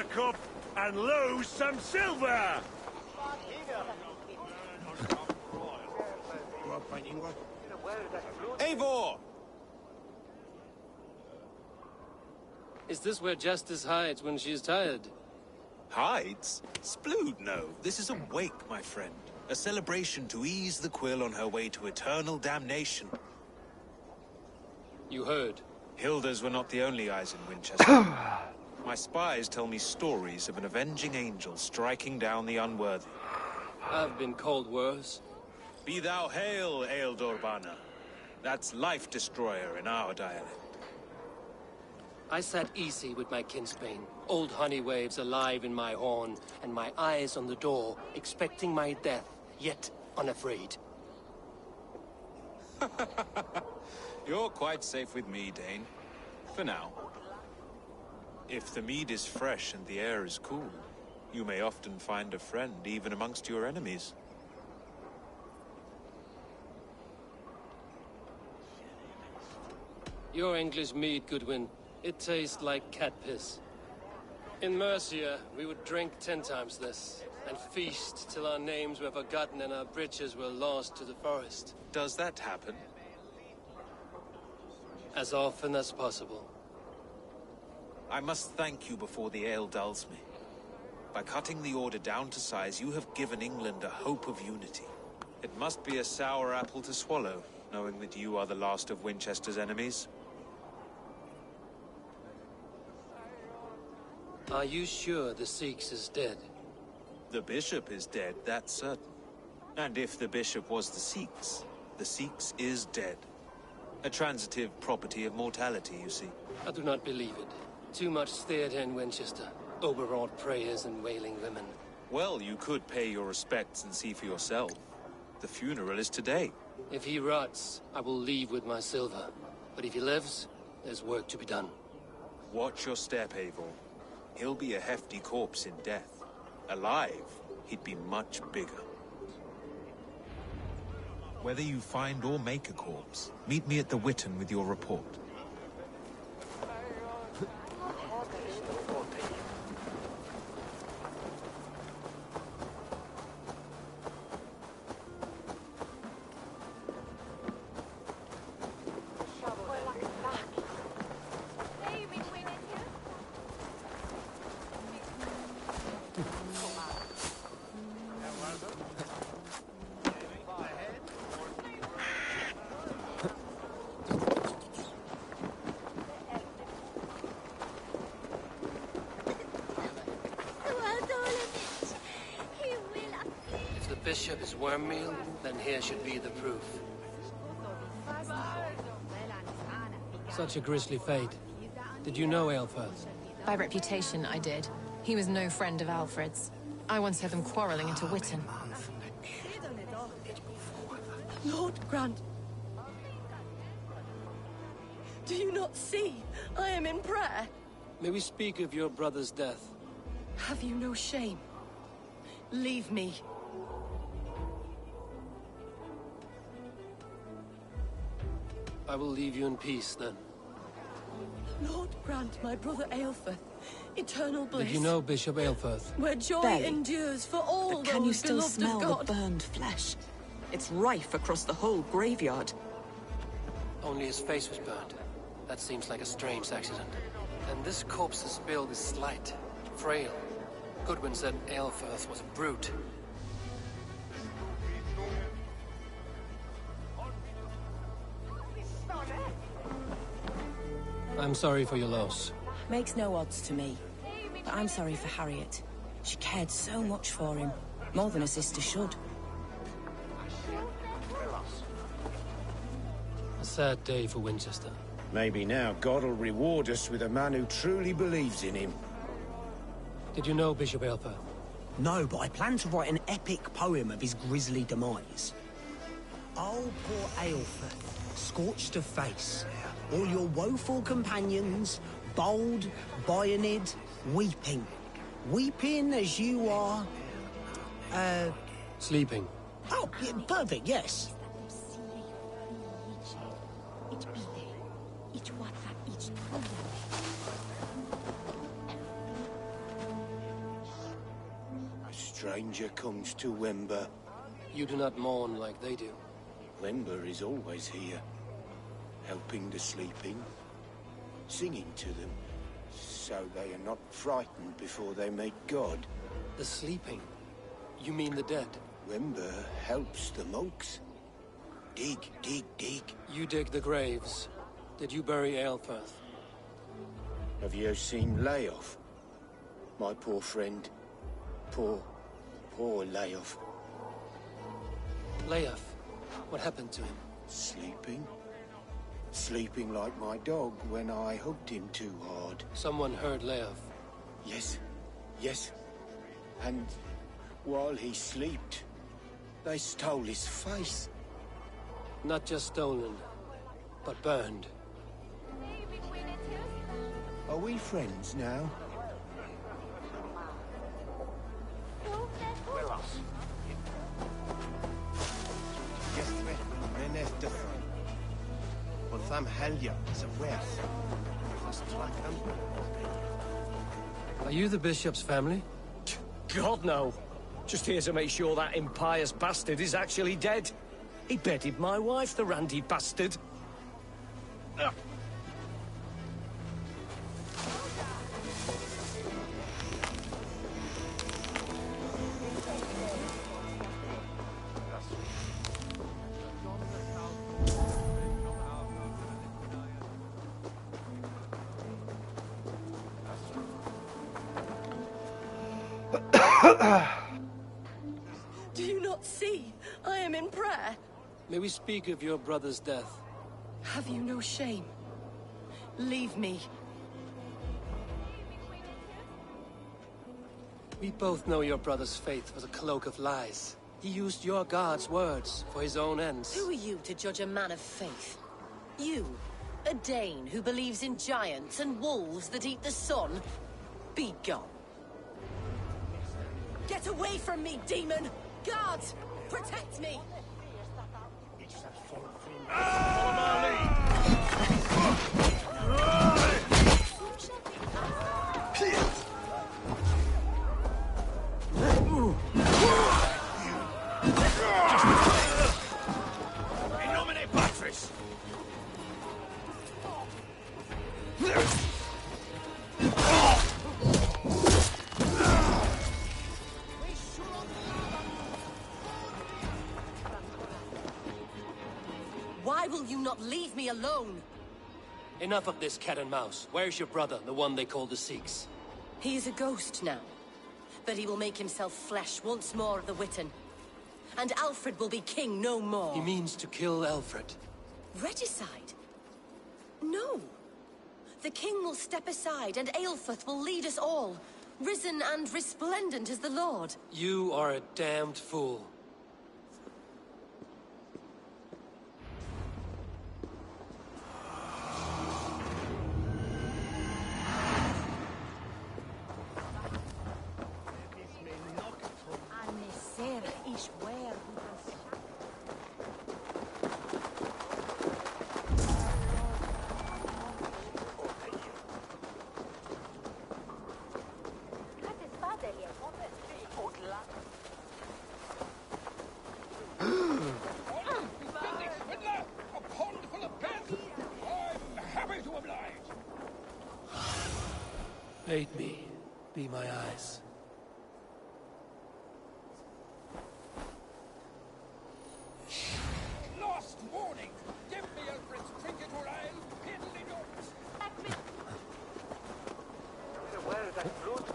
a cup and lose some silver! Eivor! Is this where Justice hides when she is tired? Hides? Splood, no. This is a wake, my friend. A celebration to ease the quill on her way to eternal damnation. You heard. Hilda's were not the only eyes in Winchester. My spies tell me stories of an avenging angel striking down the unworthy. I've been called worse. Be thou hail, Ealdorbanna. That's Life Destroyer in our dialect. I sat easy with my kinsbane, old honey waves alive in my horn, and my eyes on the door, expecting my death, yet unafraid. You're quite safe with me, Dane. For now. If the mead is fresh and the air is cool, you may often find a friend even amongst your enemies. Your English mead, Goodwin. It tastes like cat piss. In Mercia, we would drink 10 times this, and feast till our names were forgotten and our britches were lost to the forest. Does that happen? As often as possible. I must thank you before the ale dulls me. By cutting the order down to size, you have given England a hope of unity. It must be a sour apple to swallow, knowing that you are the last of Winchester's enemies. Are you sure the Sikhs is dead? The bishop is dead, that's certain. And if the bishop was the Sikhs is dead. A transitive property of mortality, you see. I do not believe it. Too much theatre in Winchester. Overwrought prayers and wailing women. Well, you could pay your respects and see for yourself. The funeral is today. If he rots, I will leave with my silver. But if he lives, there's work to be done. Watch your step, Eivor. He'll be a hefty corpse in death. Alive, he'd be much bigger. Whether you find or make a corpse, meet me at the Witten with your report. If the bishop is worm meal, then here should be the proof. Such a grisly fate. Did you know Aelfirth? By reputation, I did. He was no friend of Alfred's. I once heard them quarreling at a Witten. Lord Grant, do you not see? I am in prayer. May we speak of your brother's death? Have you no shame? Leave me. I will leave you in peace, then. Lord grant my brother Aelfirth eternal bliss. Did you know Bishop Aelfirth? Where joy Barely. endures for all But can you those still beloved smell of the God. burned flesh? It's rife across the whole graveyard. Only his face was burned. That seems like a strange accident. And this corpse's build is slight, frail. Goodwin said Aelfirth was a brute. I'm sorry for your loss. Makes no odds to me. But I'm sorry for Harriet. She cared so much for him. More than a sister should. A sad day for Winchester. Maybe now God will reward us with a man who truly believes in him. Did you know Bishop Aelfirth? No, but I plan to write an epic poem of his grisly demise. Oh, poor Aelfirth, scorched of face. All your woeful companions, bold, bayoneted, weeping. Weeping as you are... Sleeping. Oh, yeah, perfect, yes. stranger comes to Wember. You do not mourn like they do. Wember is always here, helping the sleeping, singing to them, so they are not frightened before they meet God. The sleeping? You mean the dead? Wember helps the monks. Dig, dig, dig. You dig the graves. Did you bury Aelfirth? Have you seen Leof? My poor friend. Poor Leof. Leof? What happened to him? Sleeping. Sleeping like my dog when I hugged him too hard. Someone heard Leof. Yes. Yes. And while he slept, they stole his face. Not just stolen, but burned. Are we friends now? Are you the bishop's family? God, no. Just here to make sure that impious bastard is actually dead. He bedded my wife, the randy bastard. Ugh. Do you not see? I am in prayer. May we speak of your brother's death? Have you no shame? Leave me. We both know your brother's faith was a cloak of lies. He used your God's words for his own ends. Who are you to judge a man of faith? You, a Dane who believes in giants and wolves that eat the sun? Be gone. Get away from me, demon! Guards, protect me! Why will you not leave me alone? Enough of this cat and mouse. Where's your brother, the one they call the Sikhs? He is a ghost now, but he will make himself flesh once more of the Witten. And Alfred will be king no more. He means to kill Alfred. Regicide? No. The king will step aside and Aelfirth will lead us all, risen and resplendent as the Lord. You are a damned fool. Aid me. Be my eyes. Last warning! Give me Alfred's trinket or I'll piddly dogs! Where is that brute?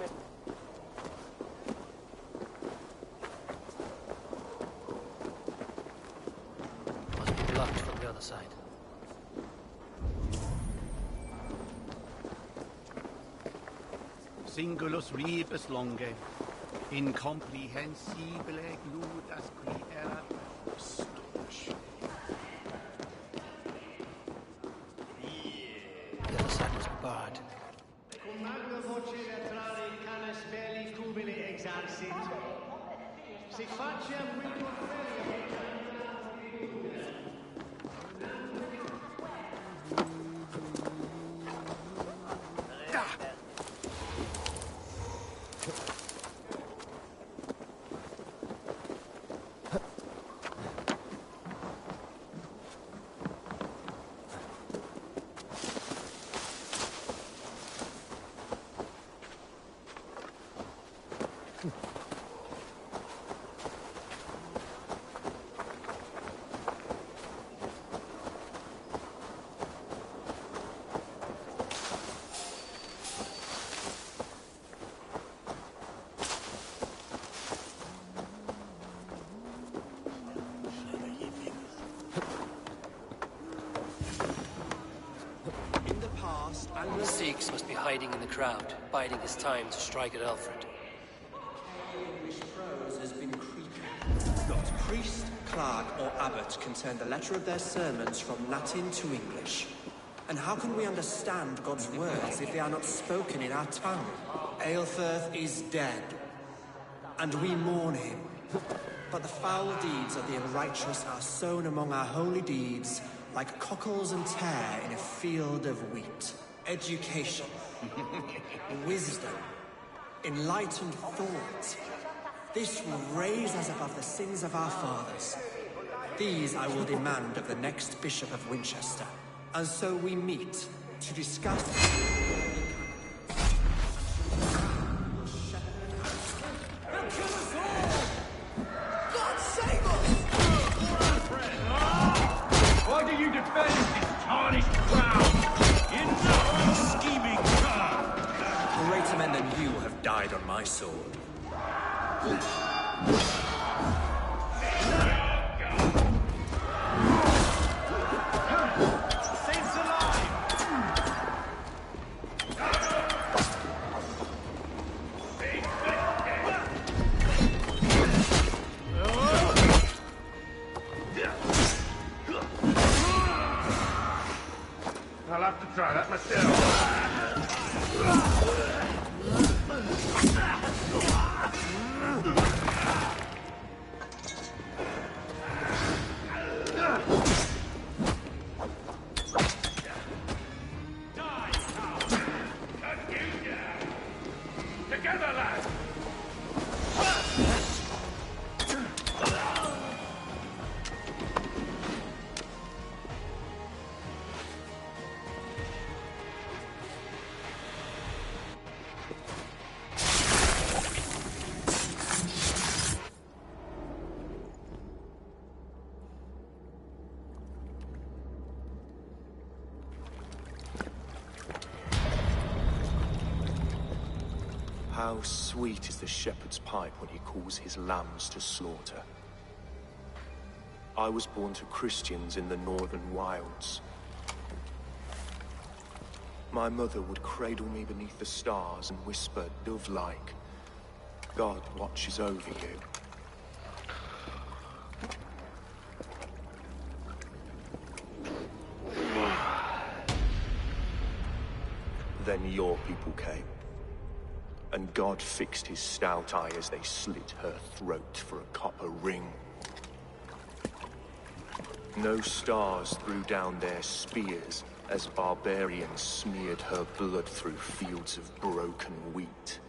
Must be blocked from the other side. Singulus rebus longe, incomprehensibile gludas qui erat stulch. The other side was barred. Cum magna voce latrare canes belli cubili exarsit. Sic faciem wilcur The Sikhs must be hiding in the crowd, biding his time to strike at Alfred. English prose has been creeping. Not priest, clerk, or abbot can turn the letter of their sermons from Latin to English. And how can we understand God's words if they are not spoken in our tongue? Aelfirth is dead, and we mourn him. But the foul deeds of the unrighteous are sown among our holy deeds, like cockles and tare in a field of wheat. Education, wisdom, enlightened thought. This will raise us above the sins of our fathers. These I will demand of the next Bishop of Winchester. And so we meet to discuss... Why do you defend this tarnished crown? Enough, scheming cur! Greater men than you have died on my sword. Saints alive! I'll have to try that myself. Together, lads! How sweet is the shepherd's pipe when he calls his lambs to slaughter. I was born to Christians in the northern wilds. My mother would cradle me beneath the stars and whisper, dove-like, God watches over you. Then your people came. And God fixed his stout eye as they slit her throat for a copper ring. No stars threw down their spears as barbarians smeared her blood through fields of broken wheat.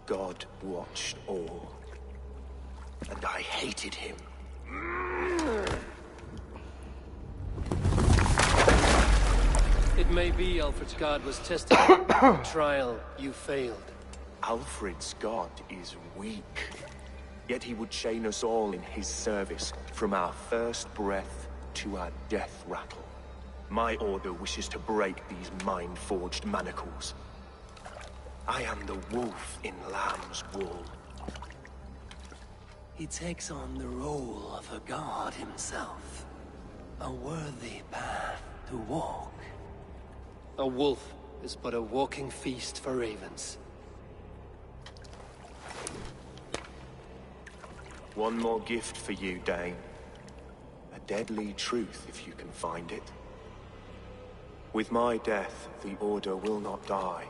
God watched all, and I hated him. It may be Alfred's god was tested. The trial, you failed. Alfred's god is weak. Yet he would chain us all in his service, from our first breath to our death rattle. My order wishes to break these mind-forged manacles. I am the wolf in lamb's wool. He takes on the role of a god himself. A worthy path to walk. A wolf is but a walking feast for ravens. One more gift for you, Dane. A deadly truth, if you can find it. With my death, the Order will not die.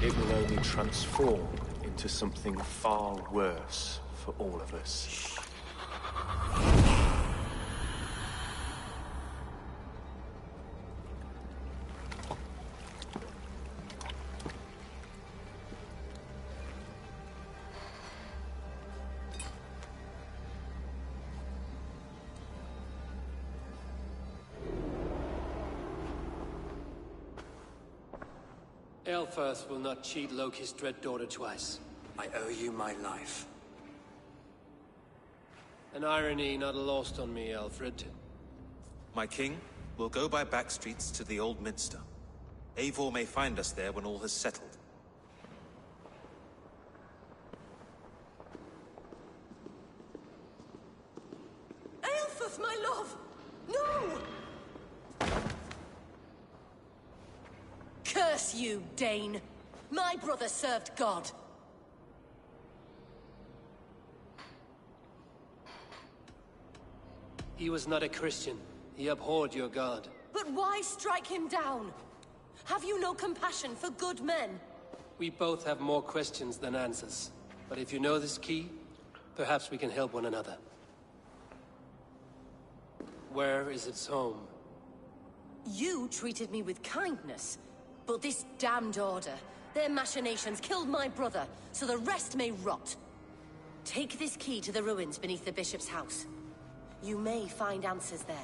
It will only transform into something far worse for all of us. Aelfirth will not cheat Loki's dread daughter twice. I owe you my life. An irony not lost on me, Alfred. My king, we'll go by back streets to the Old Minster. Eivor may find us there when all has settled. Aelfrith, my love! No! Curse you, Dane! My brother served God. He was not a Christian. He abhorred your God. But why strike him down? Have you no compassion for good men? We both have more questions than answers. But if you know this key, perhaps we can help one another. Where is its home? You treated me with kindness, but this damned order, their machinations killed my brother, so the rest may rot. Take this key to the ruins beneath the bishop's house. You may find answers there.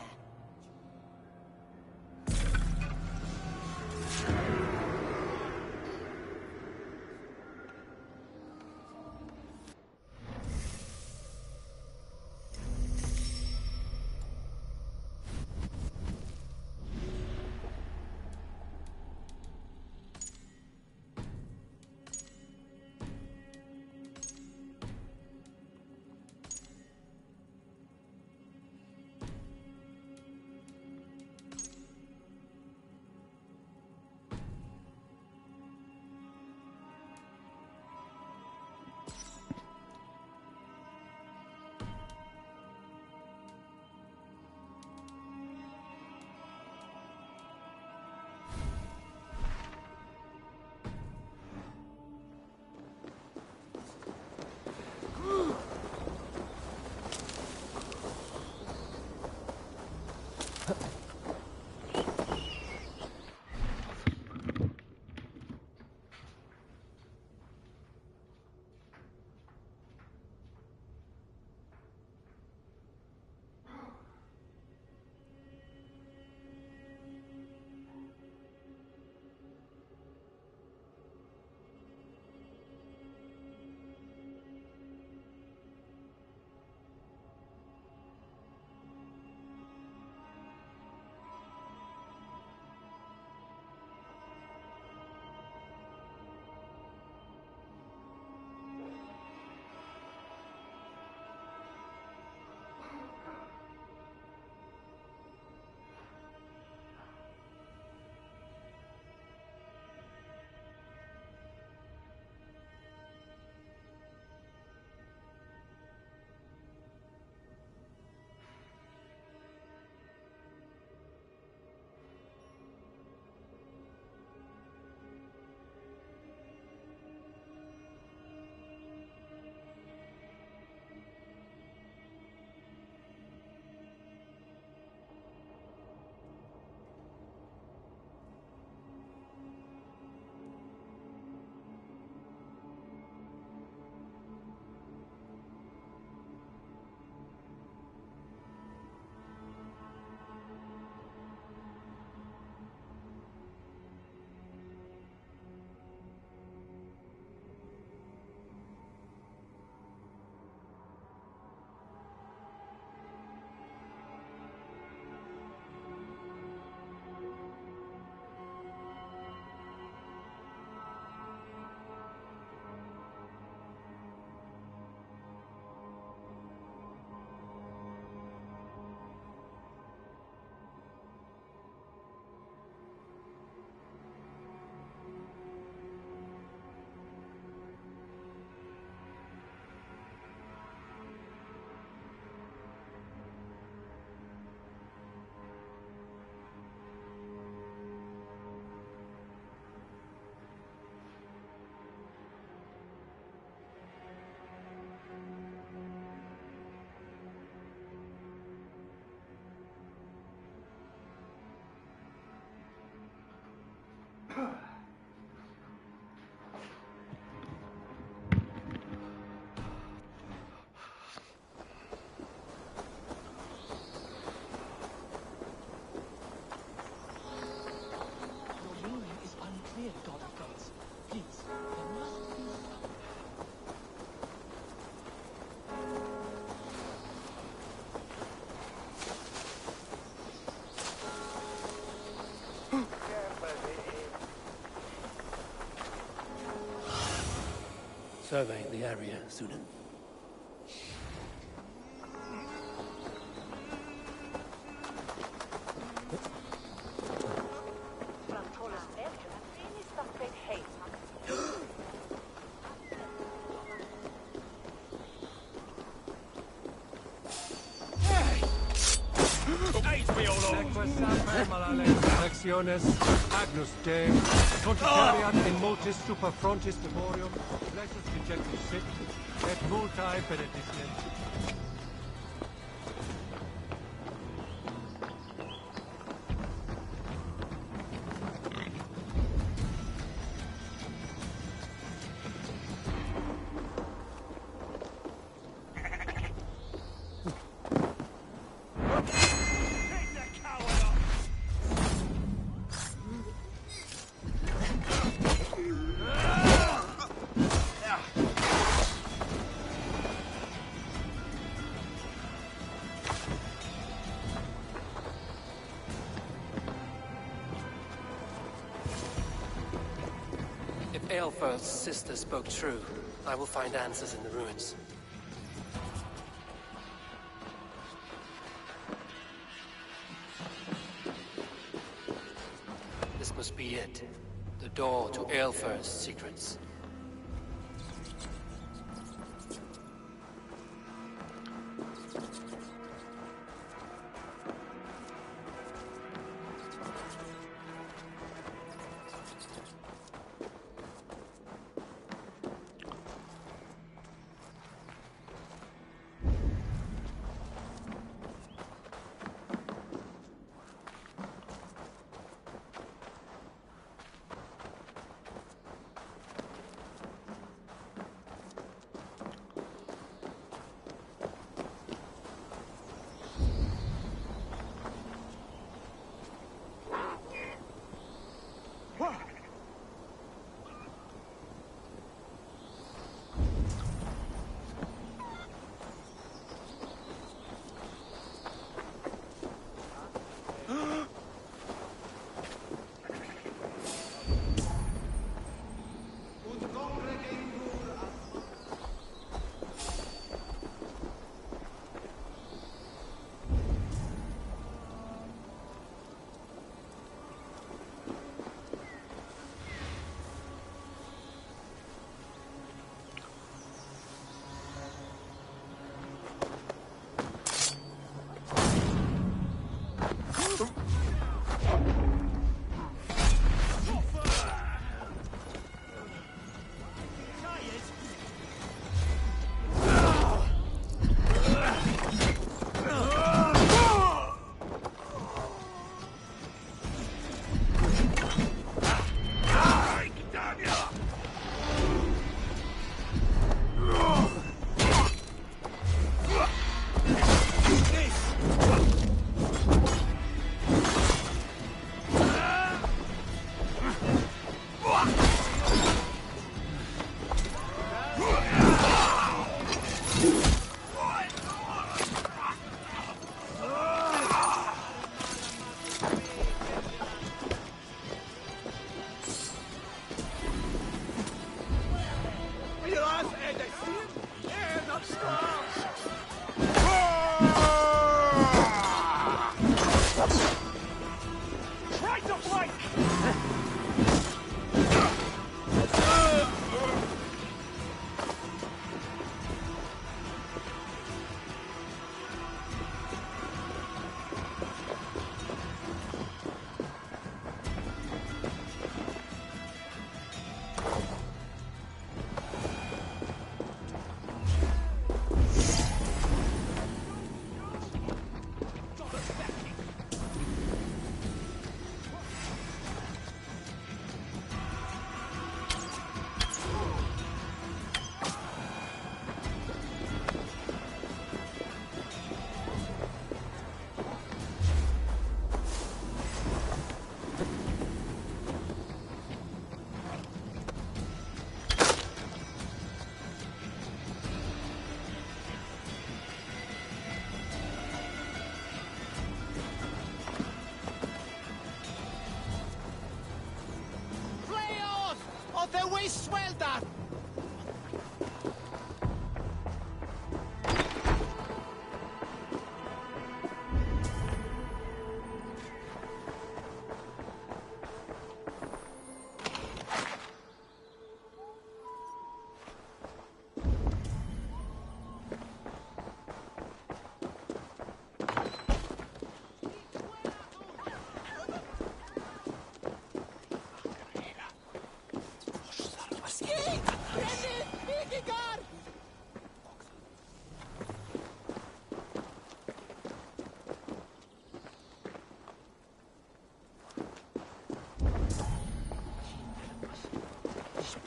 Survey the area, Sunan. Agnus Dei, Conticariat in multis super frontis memoriam, blessus dejectus sic, et multae benedicient. Aelfir's sister spoke true. I will find answers in the ruins. This must be it. The door to Aelfir's secrets.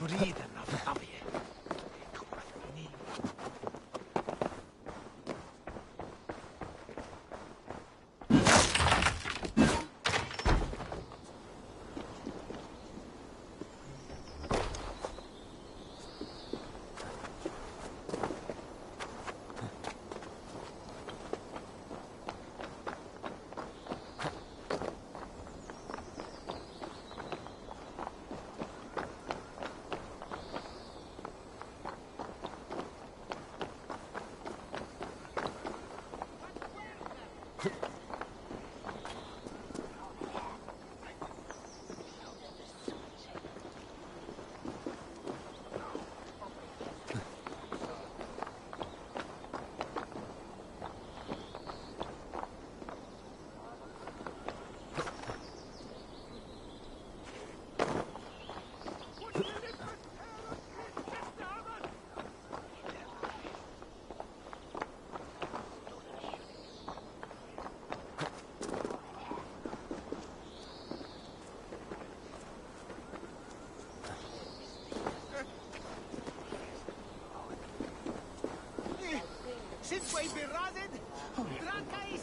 Friden av Sverige. Since we've been running, Drankais!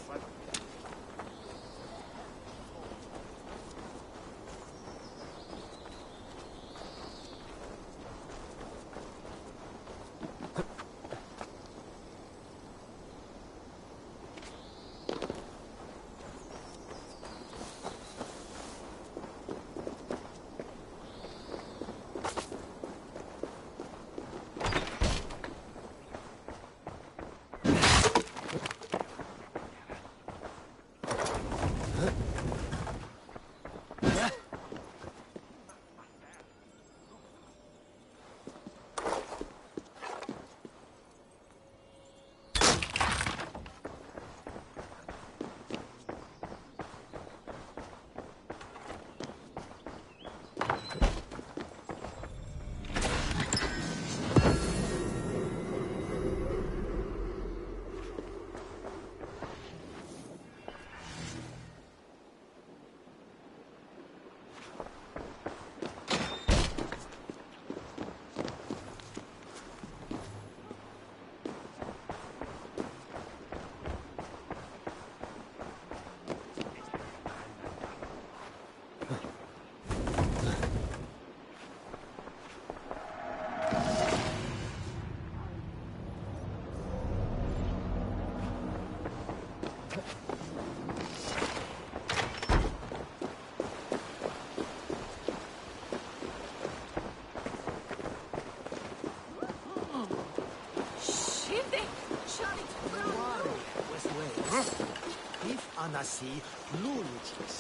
Anasi, lunatic.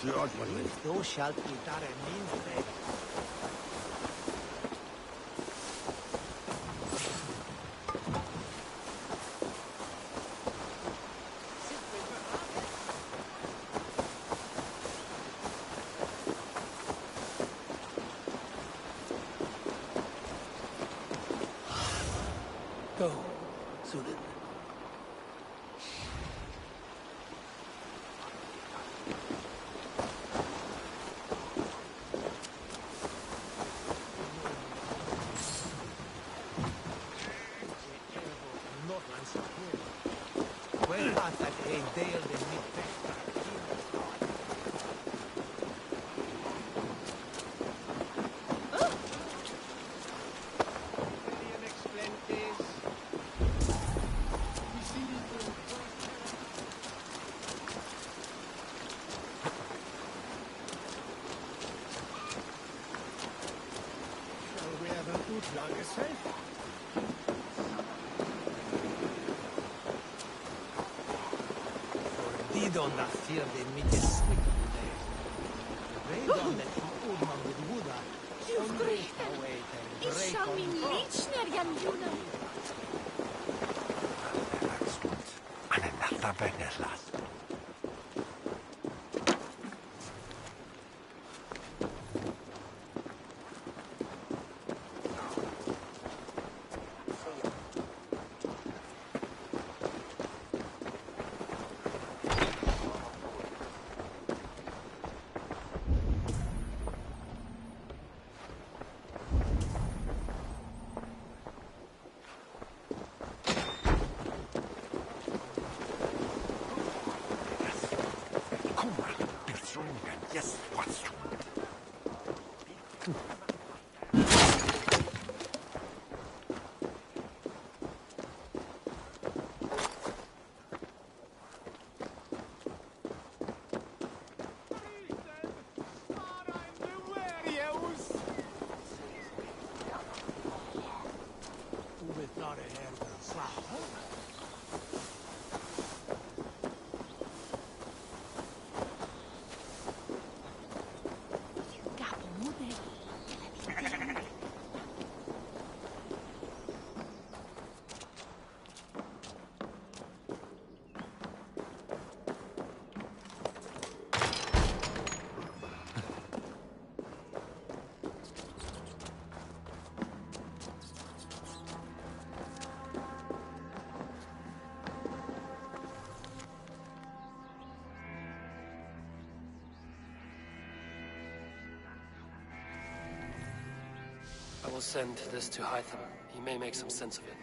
If thou shalt be that a mean thing. Go, Sudan. Didon nacier de mittelsnick. Redan den ordman with Wuda. Isha min liczner Janjuna. Anenata Beneslas. I will send this to Hytham. He may make some sense of it.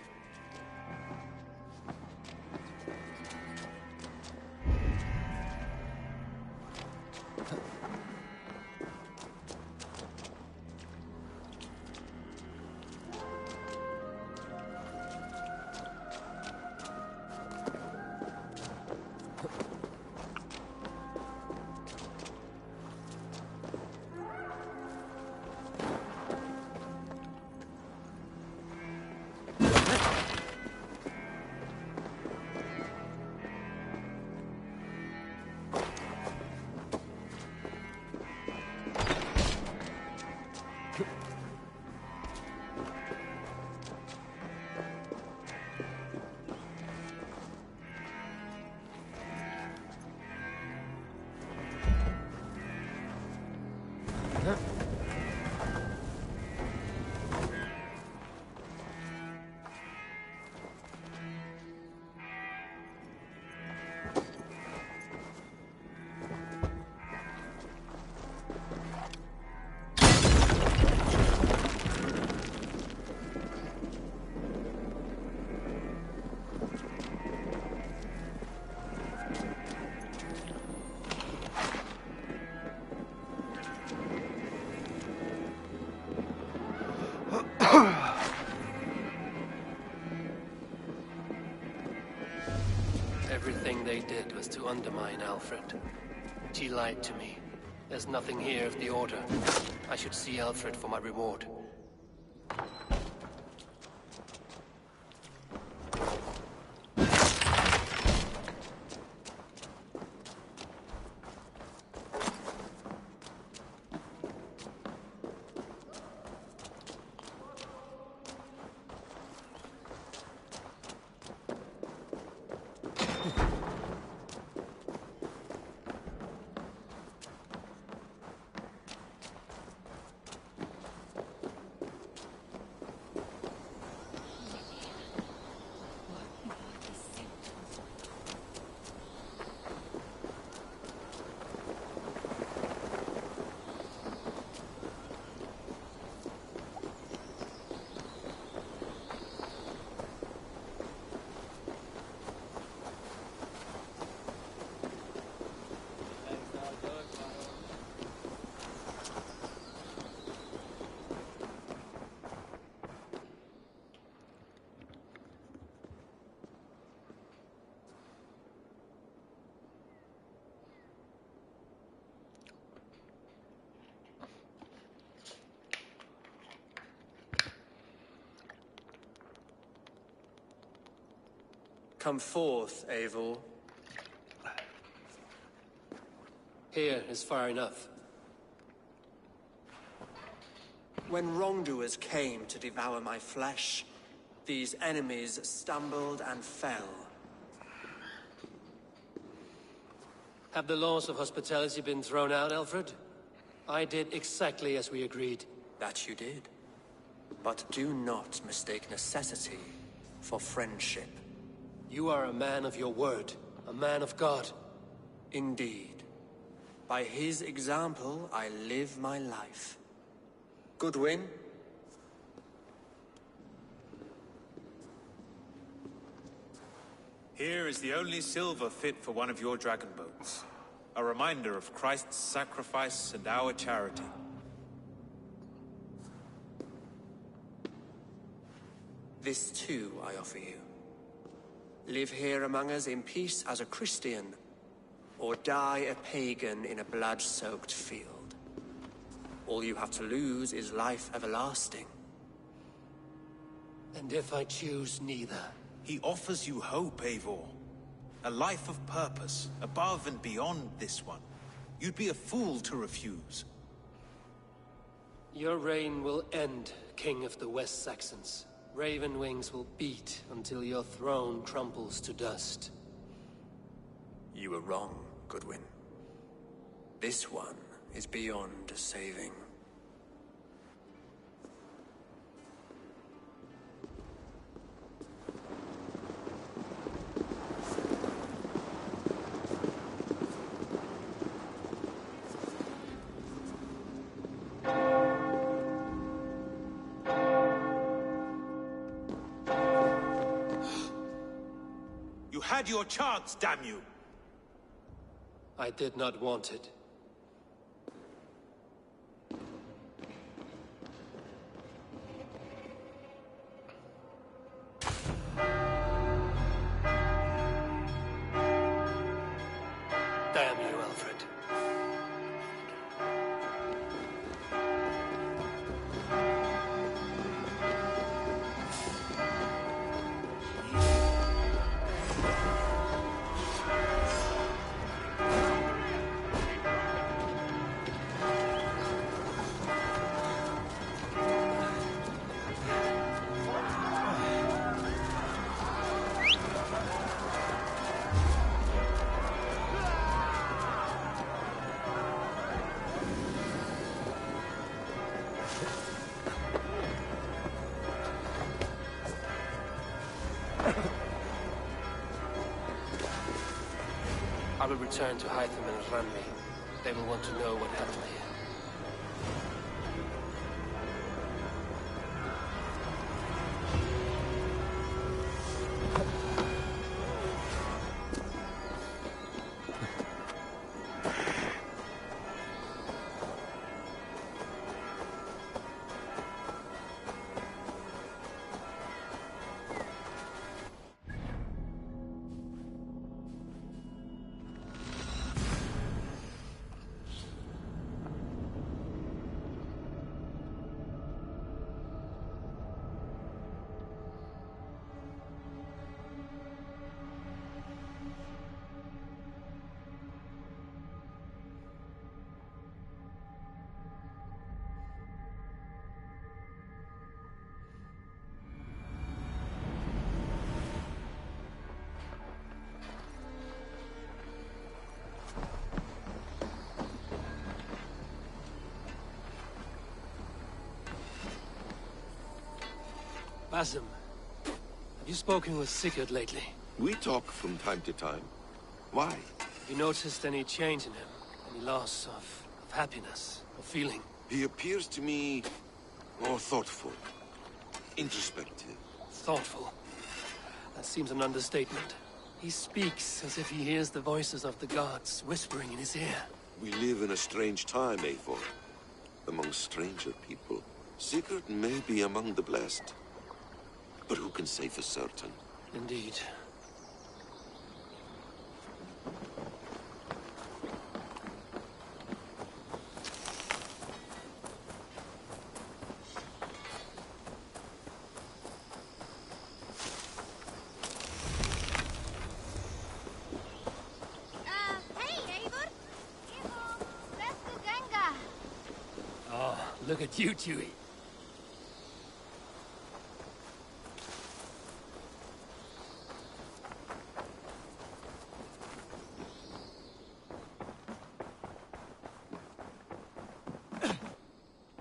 Everything they did was to undermine Alfred. She lied to me. There's nothing here of the Order. I should see Alfred for my reward. Come forth, Eivor. Here is far enough. When wrongdoers came to devour my flesh, these enemies stumbled and fell. Have the laws of hospitality been thrown out, Alfred? I did exactly as we agreed. That you did. But do not mistake necessity for friendship. You are a man of your word, a man of God. Indeed. By his example, I live my life. Goodwin? Here is the only silver fit for one of your dragon boats. A reminder of Christ's sacrifice and our charity. This too I offer you. Live here among us in peace as a Christian, or die a pagan in a blood-soaked field. All you have to lose is life everlasting. And if I choose neither? He offers you hope, Eivor. A life of purpose, above and beyond this one. You'd be a fool to refuse. Your reign will end, King of the West Saxons. Raven wings will beat until your throne crumbles to dust. You were wrong, Goodwin. This one is beyond saving. You had your chance, damn you! I did not want it. Damn you, Alfred. I will return to Hytham and Randvi. They will want to know what happened here. Basim, have you spoken with Sigurd lately? We talk from time to time. Why? Have you noticed any change in him? Any loss of happiness, or feeling? He appears to me more thoughtful, introspective. Thoughtful? That seems an understatement. He speaks as if he hears the voices of the gods whispering in his ear. We live in a strange time, Eivor. Among stranger people. Sigurd may be among the blessed. But who can say for certain? Indeed. Hey, Eivor! Eivor, let's go Ganga. Oh, look at you, Chewie.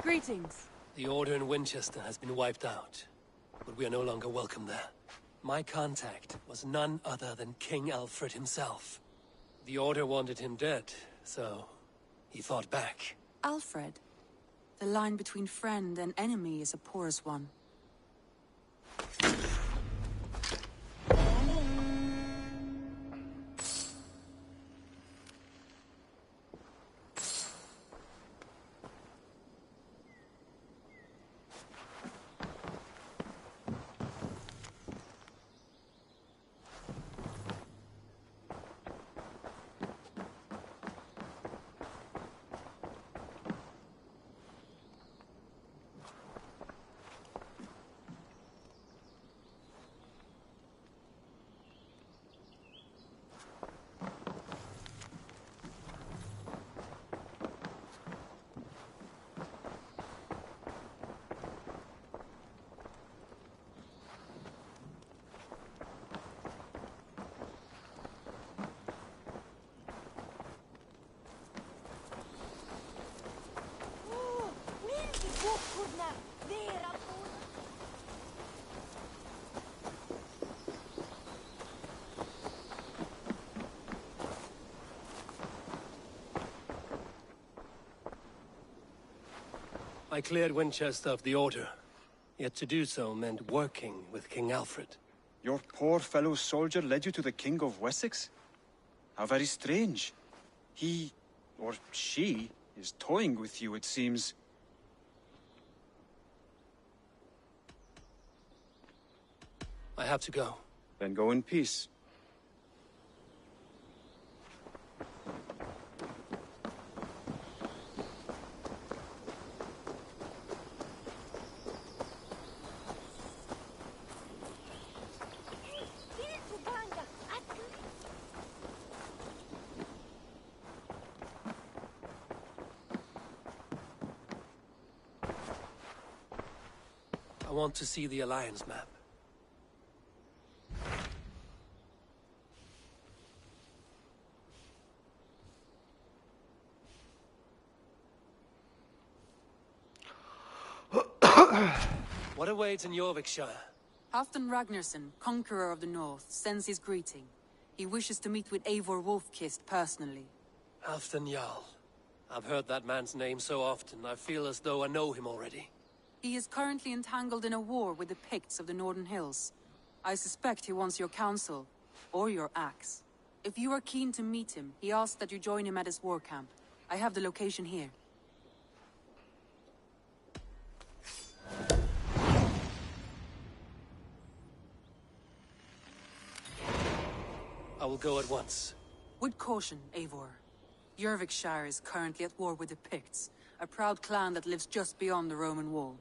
Greetings. The Order in Winchester has been wiped out, but we are no longer welcome there. My contact was none other than King Alfred himself. The Order wanted him dead, so he fought back. Alfred. The line between friend and enemy is a porous one. I cleared Winchester of the Order. Yet to do so meant working with King Alfred. Your poor fellow soldier led you to the King of Wessex? How very strange. He, or she, is toying with you, it seems. I have to go. Then go in peace. I want to see the Alliance map. What awaits in Yorkshire? Halfdan Ragnarsson, conqueror of the north, sends his greeting. He wishes to meet with Eivor Wolfkist personally. Halfdan Jarl. I've heard that man's name so often, I feel as though I know him already. He is currently entangled in a war with the Picts of the Northern Hills. I suspect he wants your counsel, or your axe. If you are keen to meet him, he asks that you join him at his war camp. I have the location here. I will go at once. With caution, Eivor. Jorvikshire is currently at war with the Picts, a proud clan that lives just beyond the Roman wall.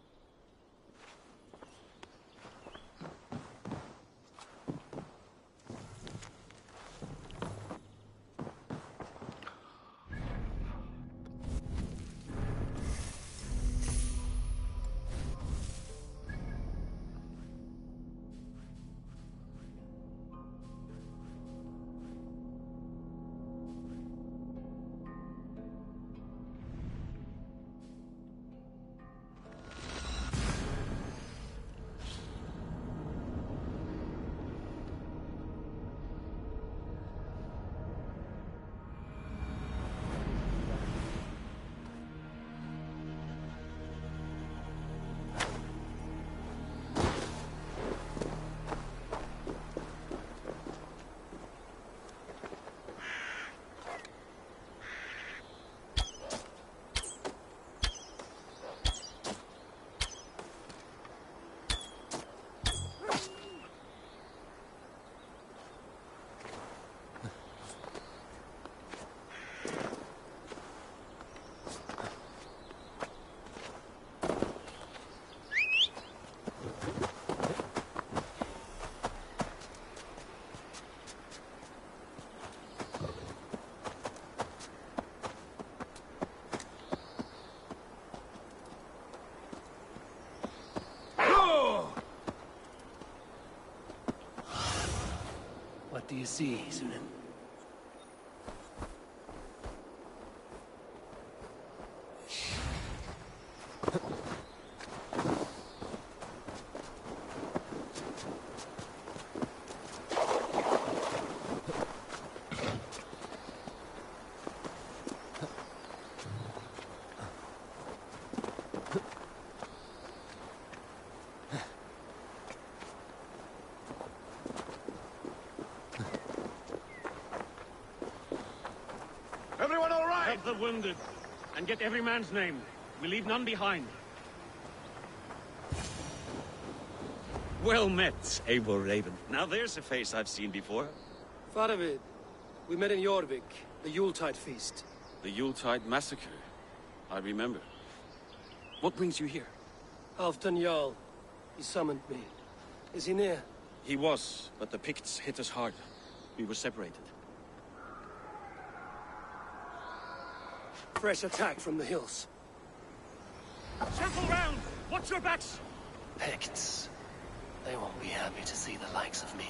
What do you see, Sunan? Everyone all right? Help the wounded, and get every man's name. We leave none behind. Well met, Eivor Raven. Now there's a face I've seen before. Faravid, we met in Jorvik, the Yuletide feast. The Yuletide massacre. I remember. What brings you here? Halfdan Jarl. He summoned me. Is he near? He was, but the Picts hit us hard. We were separated. Fresh attack from the hills. Circle round! Watch your backs! Picts. They won't be happy to see the likes of me.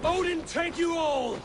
Odin take you all!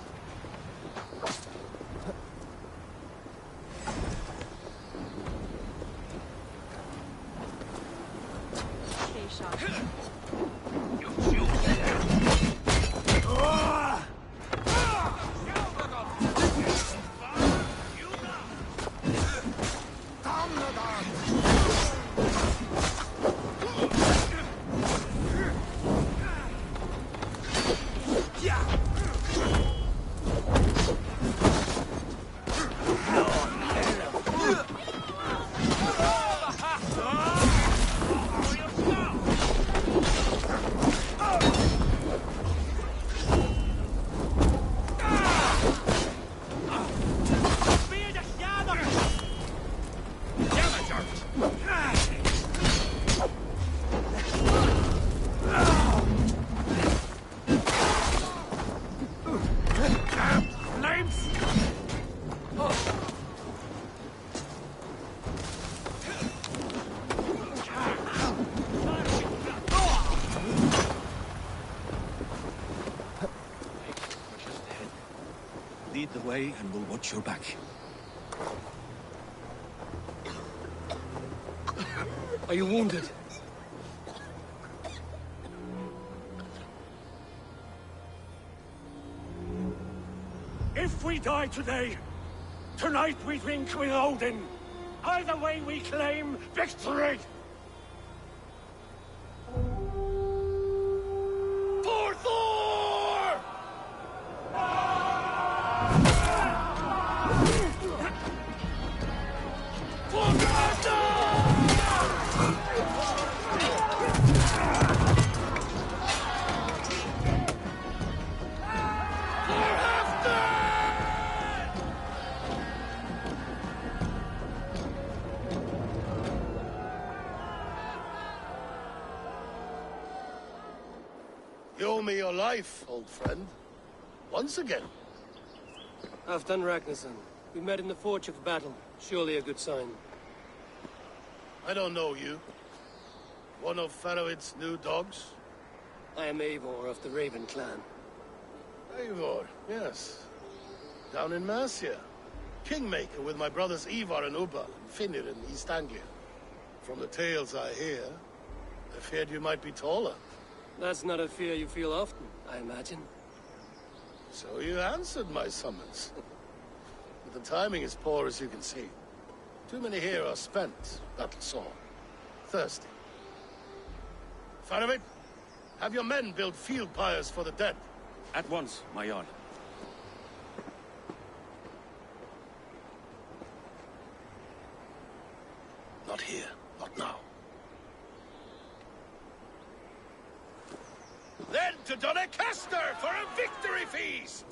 Lead the way, and we'll watch your back. Are you wounded? If we die today, tonight we drink with Odin. Either way we claim victory! For Thor! For You owe me your life, old friend. Once again. Halfdan Ragnarsson. We met in the Forge of Battle. Surely a good sign. I don't know you. One of Faroid's new dogs? I am Eivor of the Raven clan. Eivor, yes. Down in Mercia. Kingmaker with my brothers Ivar and Ubal and Finnr in East Anglia. From the tales I hear, I feared you might be taller. That's not a fear you feel often, I imagine. So you answered my summons. But the timing is poor, as you can see. Too many here are spent, battle-sore, thirsty. Faramir, have your men build field pyres for the dead. At once, my Jarl. Not here, not now. Then to Doncaster for a victory feast!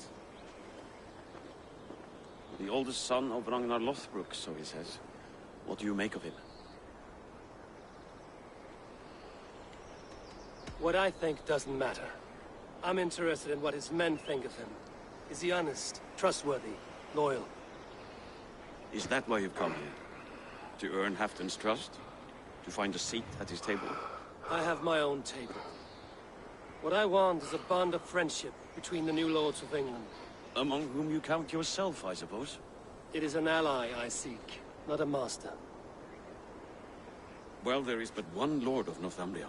The oldest son of Ragnar Lothbrok, so he says. What do you make of him? What I think doesn't matter. I'm interested in what his men think of him. Is he honest, trustworthy, loyal? Is that why you've come here? To earn Halfdan's trust? To find a seat at his table? I have my own table. What I want is a bond of friendship between the new lords of England. Among whom you count yourself, I suppose? It is an ally I seek, not a master. Well, there is but one lord of Northumbria.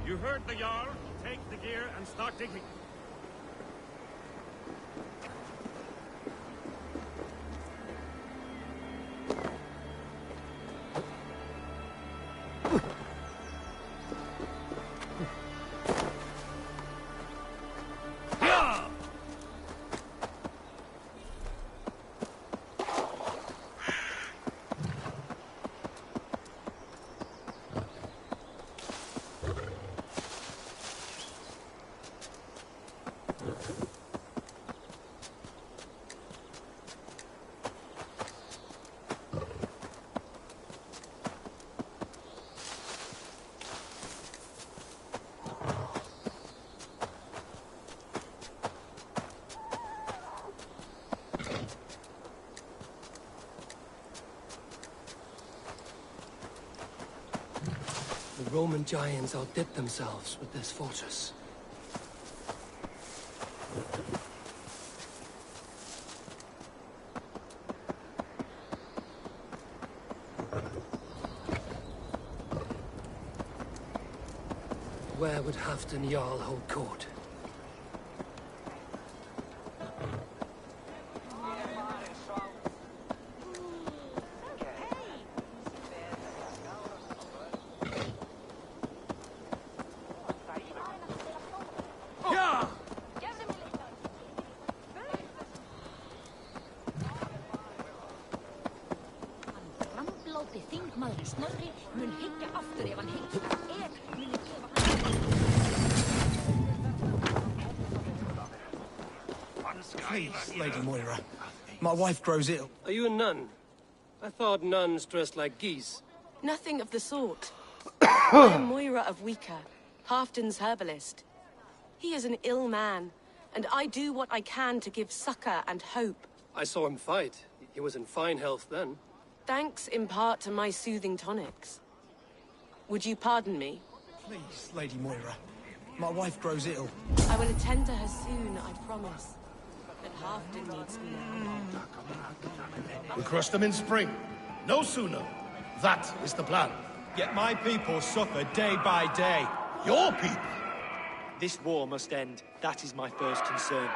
You heard the Jarl. Take the gear and start digging. Roman giants outdid themselves with this fortress. Where would Halfdan Jarl hold court? Please, Lady Moira. My wife grows ill. Are you a nun? I thought nuns dressed like geese. Nothing of the sort. I am Moira of Wika, Halfdan's herbalist. He is an ill man, and I do what I can to give succor and hope. I saw him fight. He was in fine health then. Thanks in part to my soothing tonics. Would you pardon me? Please, Lady Moira. My wife grows ill. I will attend to her soon, I promise. But Halfdan needs me now. We crush them in spring. No sooner. That is the plan. Yet my people suffer day by day. Your people? This war must end. That is my first concern.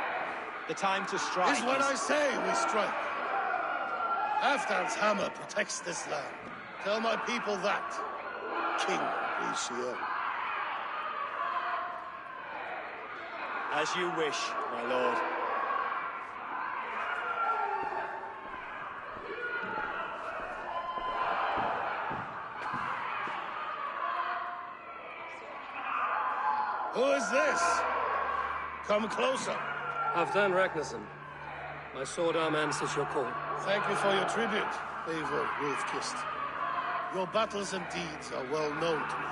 The time to strike is when I say we strike. Halfdan's hammer protects this land. Tell my people that, King Rishiel. As you wish, my lord. Who is this? Come closer. Halfdan Ragnarsson. My sword-arm answers your call. Thank you for your tribute, Eivor Wolf-Kissed. Your battles and deeds are well known to me.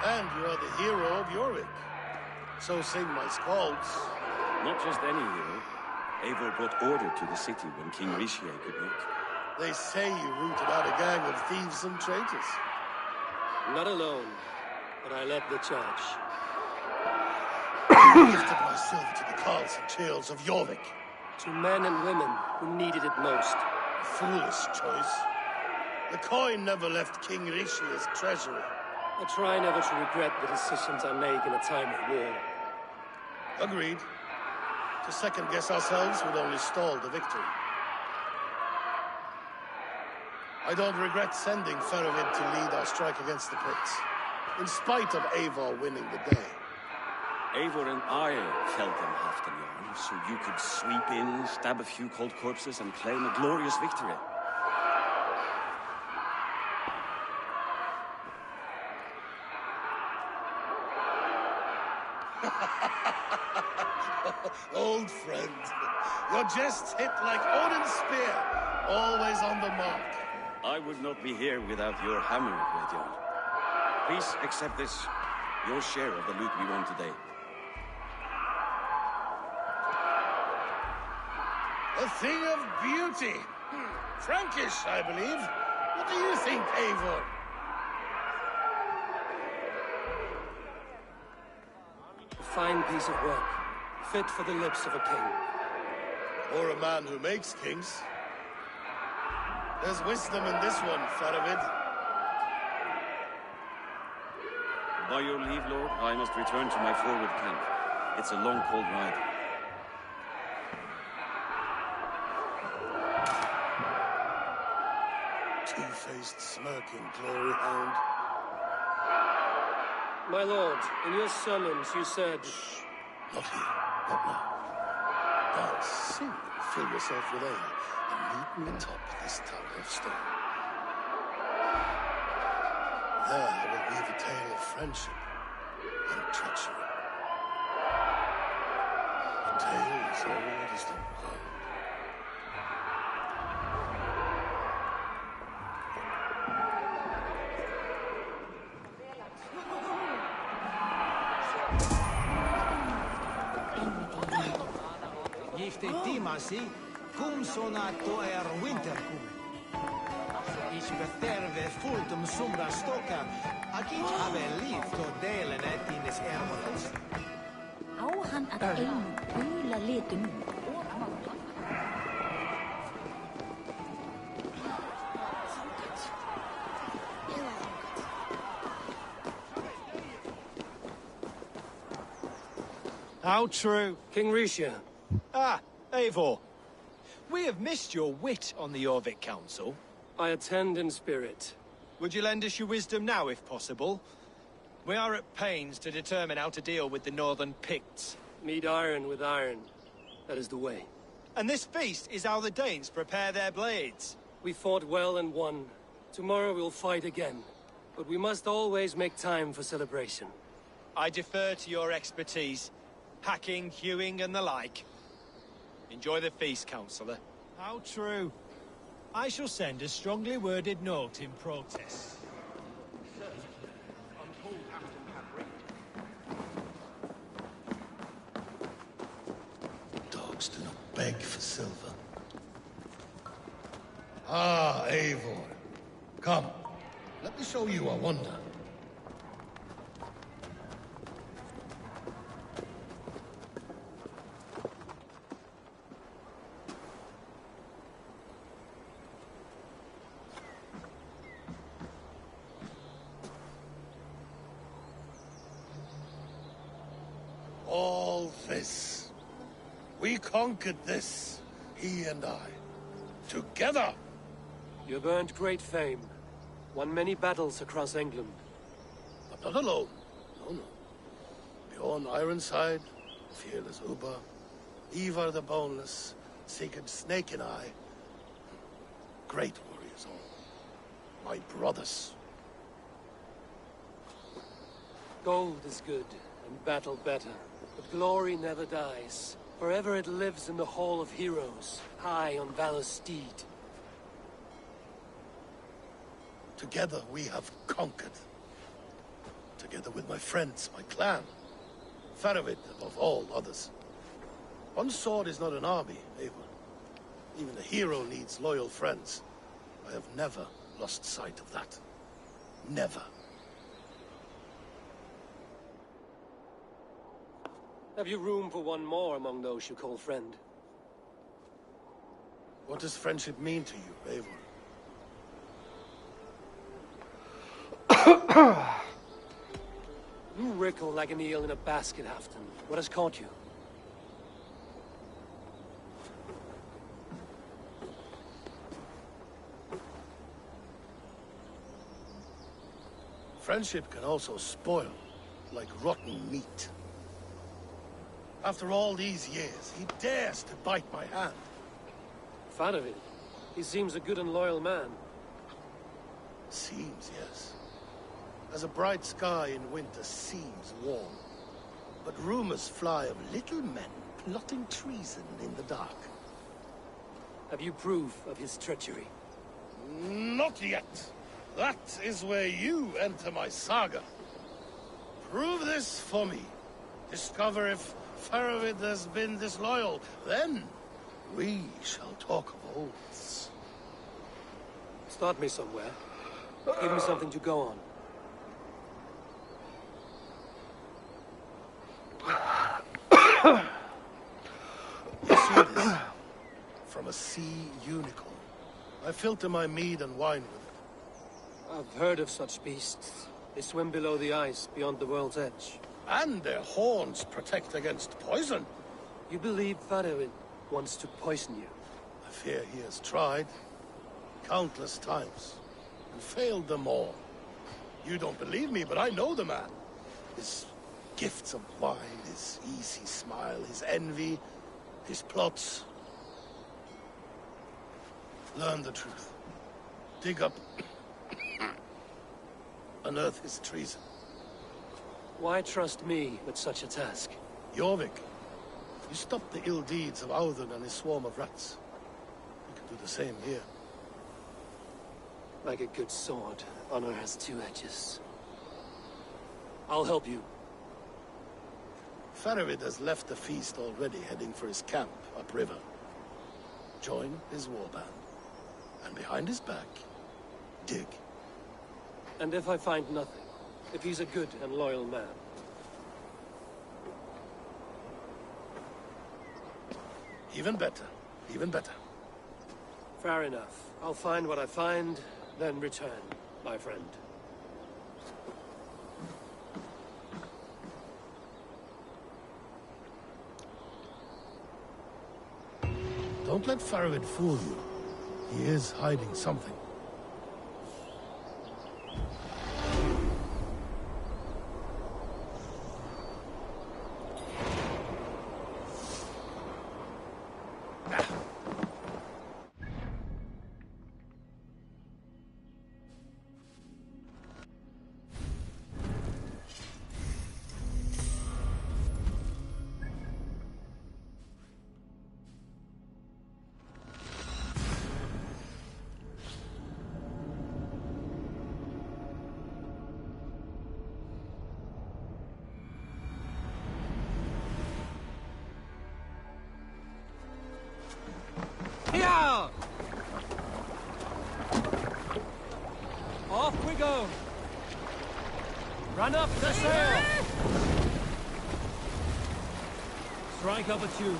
And you are the hero of Jorvik. So sing my skalds. Not just any hero. Eivor brought order to the city when King Rishiel could not. They say you rooted out a gang of thieves and traitors. Not alone, but I led the charge. Gifted my silver to the carls and churls of Jorvik. To men and women who needed it most. A foolish choice. The coin never left King Rishiel's treasury. I try never to regret the decisions I make in a time of war. Agreed. To second-guess ourselves would only stall the victory. I don't regret sending Feravid to lead our strike against the Picts, in spite of Eivor winning the day. Eivor and I felled them Halfdan Jarl, so you could sweep in, stab a few cold corpses, and claim a glorious victory. Old friend, your jests hit like Odin's spear, always on the mark. I would not be here without your hammer, Great Jarl. Please accept this, your share of the loot we won today. A thing of beauty. Frankish, I believe. What do you think, Eivor? A fine piece of work, fit for the lips of a king. Or a man who makes kings. There's wisdom in this one, Faravid. By your leave, Lord, I must return to my forward camp. It's a long, cold ride. Two-faced, smirking glory hound. My lord, in your summons you said... Not here, not now. Dance, sing, and fill yourself with ale, and meet me atop this tower of stone. There I will weave a tale of friendship and treachery. A tale as old as the world. Gifte timasi, cum sonato wintercume. Ilchies beterve fultum sumbra stoka, agit habe lift og delen etines ermotels. Auhan at ein pula letun. How true. King Risha. Ah, Eivor. We have missed your wit on the Jorvik Council. I attend in spirit. Would you lend us your wisdom now, if possible? We are at pains to determine how to deal with the northern Picts. Meet iron with iron. That is the way. And this feast is how the Danes prepare their blades. We fought well and won. Tomorrow we'll fight again. But we must always make time for celebration. I defer to your expertise. Hacking, hewing, and the like. Enjoy the feast, Councillor. How true. I shall send a strongly worded note in protest. Dogs do not beg for silver. Ah, Eivor. Come, let me show you a wonder. All this. We conquered this, he and I. Together! You have earned great fame. Won many battles across England. I'm not alone. No, no. Bjorn Ironside, fearless Uber, Ivar the Boneless, Sigurd Snake and I. Great warriors all. My brothers. Gold is good, and battle better. But glory never dies. Forever it lives in the Hall of Heroes, high on Valor's steed. Together we have conquered. Together with my friends, my clan. Faravid above all others. One sword is not an army, Eivor. Even a hero needs loyal friends. I have never lost sight of that. Never. Have you room for one more among those you call friend? What does friendship mean to you, Eivor? You wrinkle like an eel in a basket, Halfton. What has caught you? Friendship can also spoil, like rotten meat. After all these years, he dares to bite my hand. Faravid. He seems a good and loyal man. Seems, yes. As a bright sky in winter seems warm. But rumors fly of little men plotting treason in the dark. Have you proof of his treachery? Not yet. That is where you enter my saga. Prove this for me. Discover if Faravid has been disloyal. Then we shall talk of oaths. Start me somewhere. Give me something to go on. You see this? From a sea unicorn. I filter my mead and wine with it. I've heard of such beasts. They swim below the ice, beyond the world's edge. And their horns protect against poison. You believe Faravid wants to poison you? I fear he has tried. Countless times. And failed them all. You don't believe me, but I know the man. His gifts of wine, his easy smile, his envy, his plots. Learn the truth. Dig up. Unearth his treason. Why trust me with such a task? Jorvik, you stopped the ill deeds of Audun and his swarm of rats. You can do the same here. Like a good sword, honor has two edges. I'll help you. Faravid has left the feast already, heading for his camp upriver. Join his warband. And behind his back, Dig. And if I find nothing? If he's a good and loyal man? Even better. Even better. Fair enough. I'll find what I find, then return, my friend. Don't let Faravid fool you. He is hiding something. Here! Off we go! Run up the sail! Strike up a tune.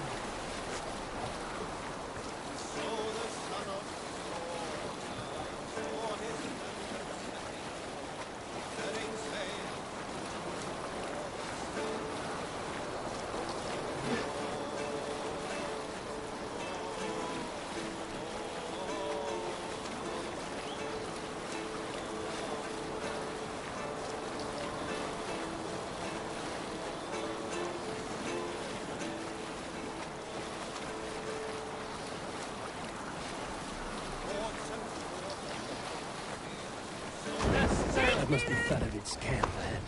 That must be Faravid's camp ahead.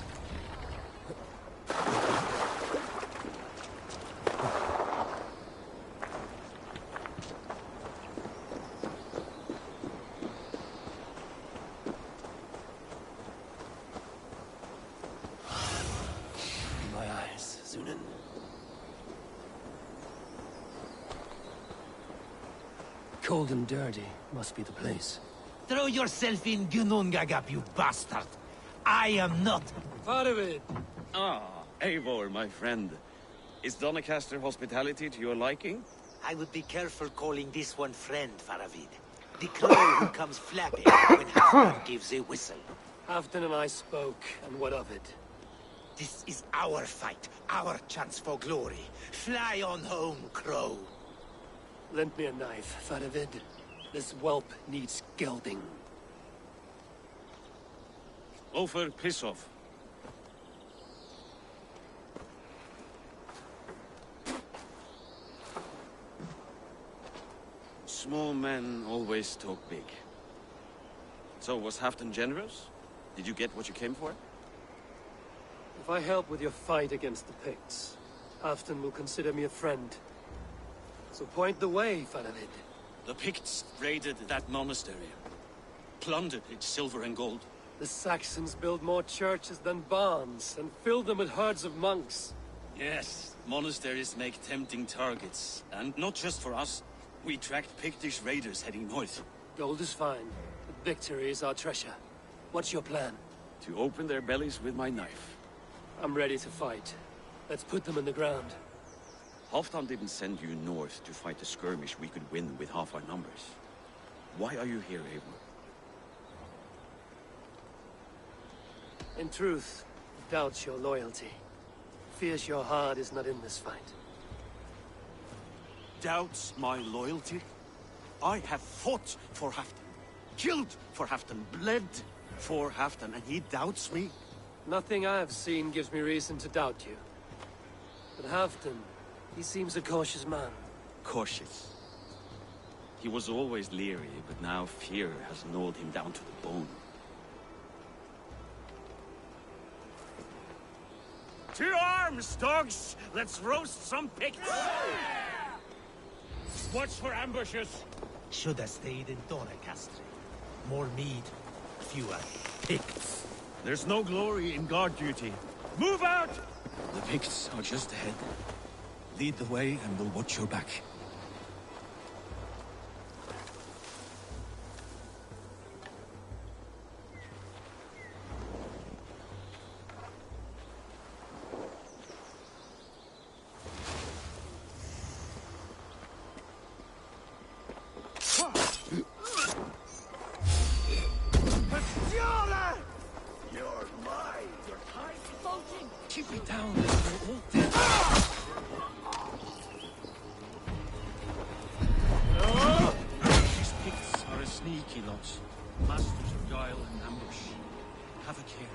My eyes, Zunin. Cold and dirty must be the place. Throw yourself in Gunungagap, you bastard! I am not... Faravid! Ah, Eivor, my friend. Is Doncaster hospitality to your liking? I would be careful calling this one friend, Faravid. The crow who comes flapping when Halfdan gives a whistle. Halfdan and I spoke, and what of it? This is our fight, our chance for glory. Fly on home, crow. Lend me a knife, Faravid. This whelp needs gelding. Over, piss off. Small men always talk big. So, was Halfdan generous? Did you get what you came for? If I help with your fight against the Picts, Halfdan will consider me a friend. So point the way, Faravid. The Picts raided that monastery. Plundered its silver and gold. The Saxons built more churches than barns, and filled them with herds of monks. Yes, monasteries make tempting targets. And not just for us. We tracked Pictish raiders heading north. Gold is fine, but victory is our treasure. What's your plan? To open their bellies with my knife. I'm ready to fight. Let's put them in the ground. Halfdan didn't send you north to fight a skirmish we could win with half our numbers. Why are you here, Eivor? In truth, doubts your loyalty. Fears your heart is not in this fight. Doubts my loyalty? I have fought for Halfdan, killed for Halfdan, bled for Halfdan, and he doubts me? Nothing I have seen gives me reason to doubt you. But Halfdan, he seems a cautious man. Cautious? He was always leery, but now fear has gnawed him down to the bone. To arms, dogs! Let's roast some Picts! Watch for ambushes! Should have stayed in Doncaster. More mead, fewer Picts. There's no glory in guard duty. Move out! The Picts are just ahead. Lead the way and we'll watch your back. Keep me down, or we're all dead. These Picts are a sneaky lot. Masters of guile and ambush. Have a care.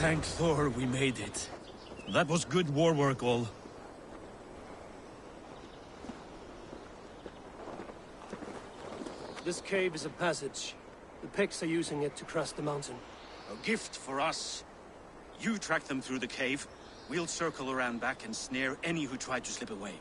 Thank Thor we made it. That was good war work, all. This cave is a passage. The Picts are using it to cross the mountain. A gift for us. You track them through the cave. We'll circle around back and snare any who try to slip away.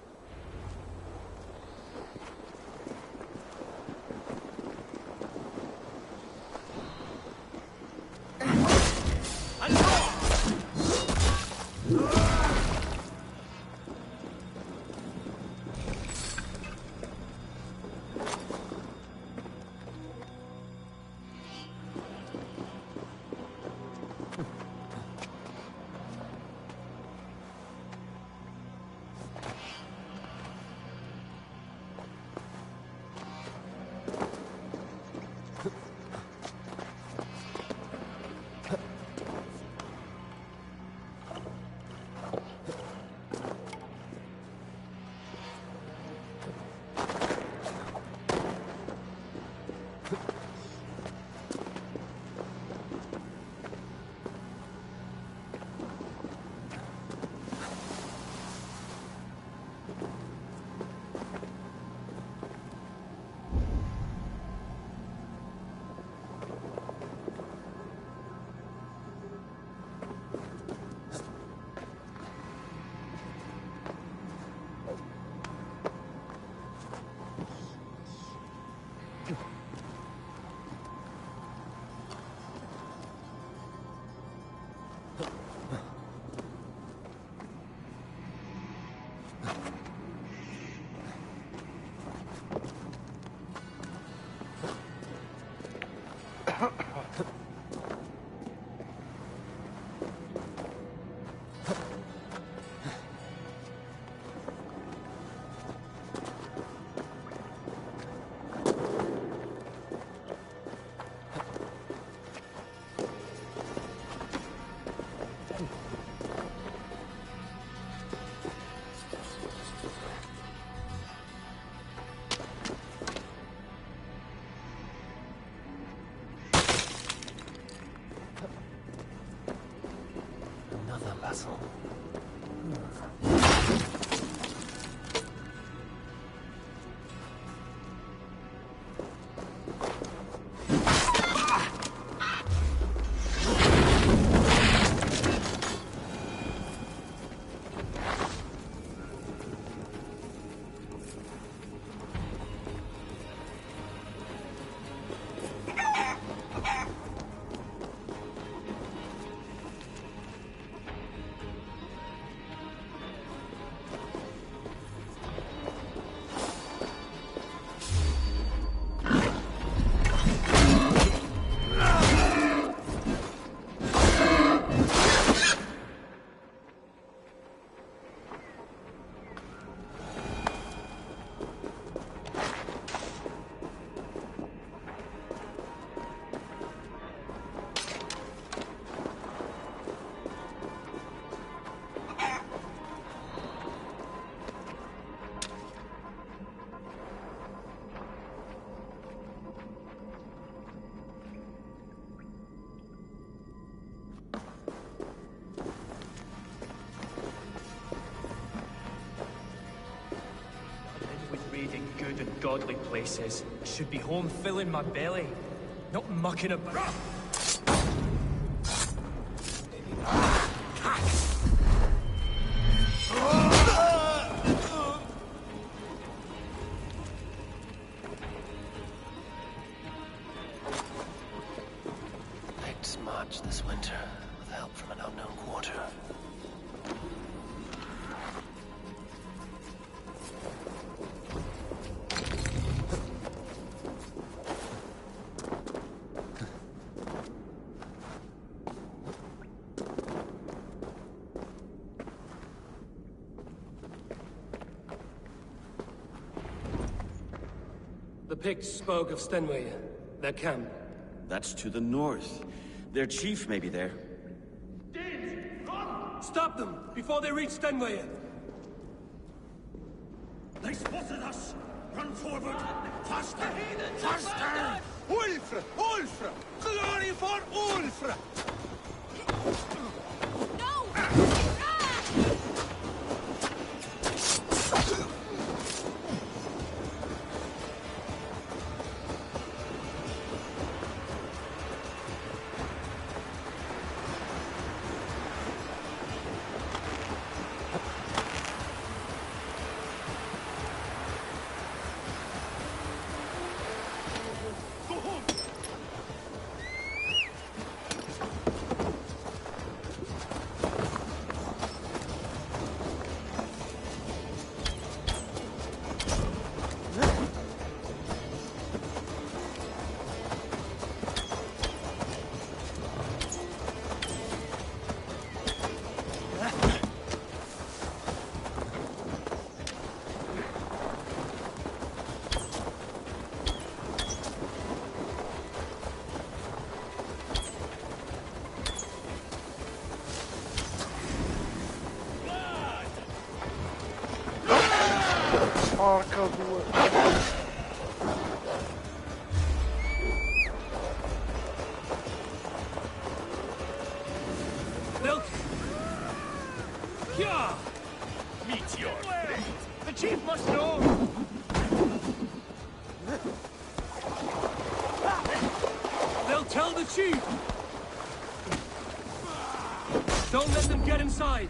around in godly places. I should be home filling my belly, not mucking about. Picts march this winter with help from an unknown quarter. The Picts spoke of Stenway, their camp. That's to the north. Their chief may be there. Stop them before they reach Stenway. They spotted us! Run forward! Faster! Faster! Ulfra! Ulfra! Glory for Ulfra! Porca due. Yeah! Meteor! The chief must know! They'll tell the chief! Don't let them get inside!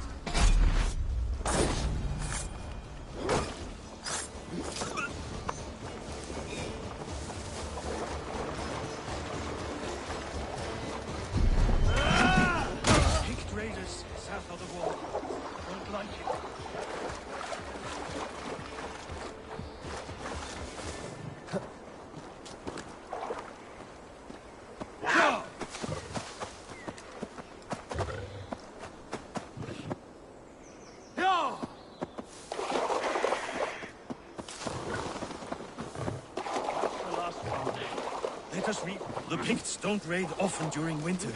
Picked raiders south of the wall. Don't like it. Let us read. The Picts don't raid often during winter.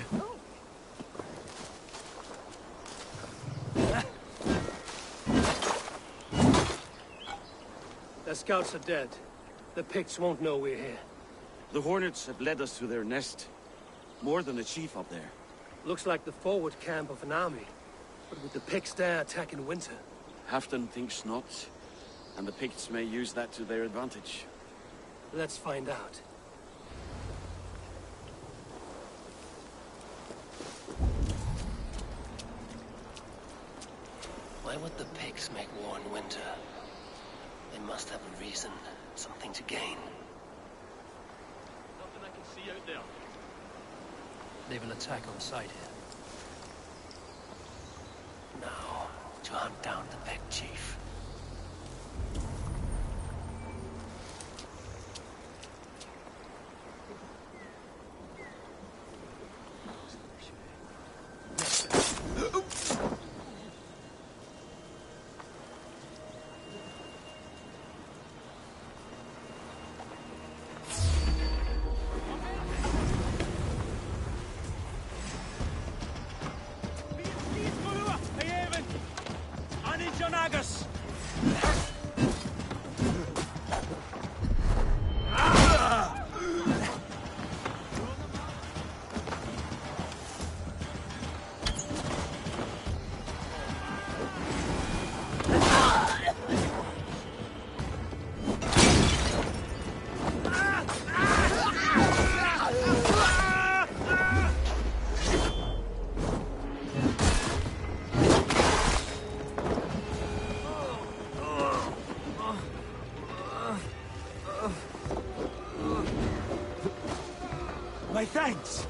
Their scouts are dead. The Picts won't know we're here. The Hornets have led us to their nest. More than a chief up there. Looks like the forward camp of an army. But with the Picts there attack in winter. Halfdan thinks not, and the Picts may use that to their advantage. Let's find out. Why would the Picts make war in winter? They must have a reason, something to gain. Nothing I can see out there. They will attack on sight here. Now, to hunt down the Pict chief. My thanks!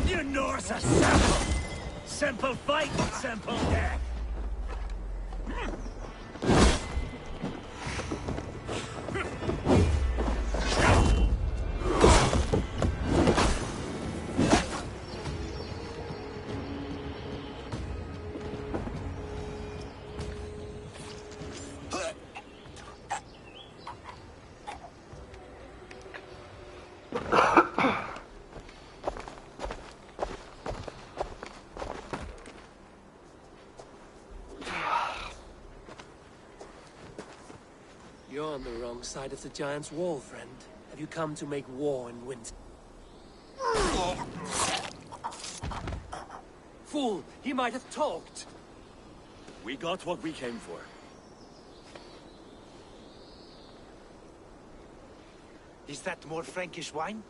You Norse are simple! Simple fight, simple death! You're on the wrong side of the Giant's wall, friend. Have you come to make war in winter? Fool! He might have talked! We got what we came for. Is that more Frankish wine?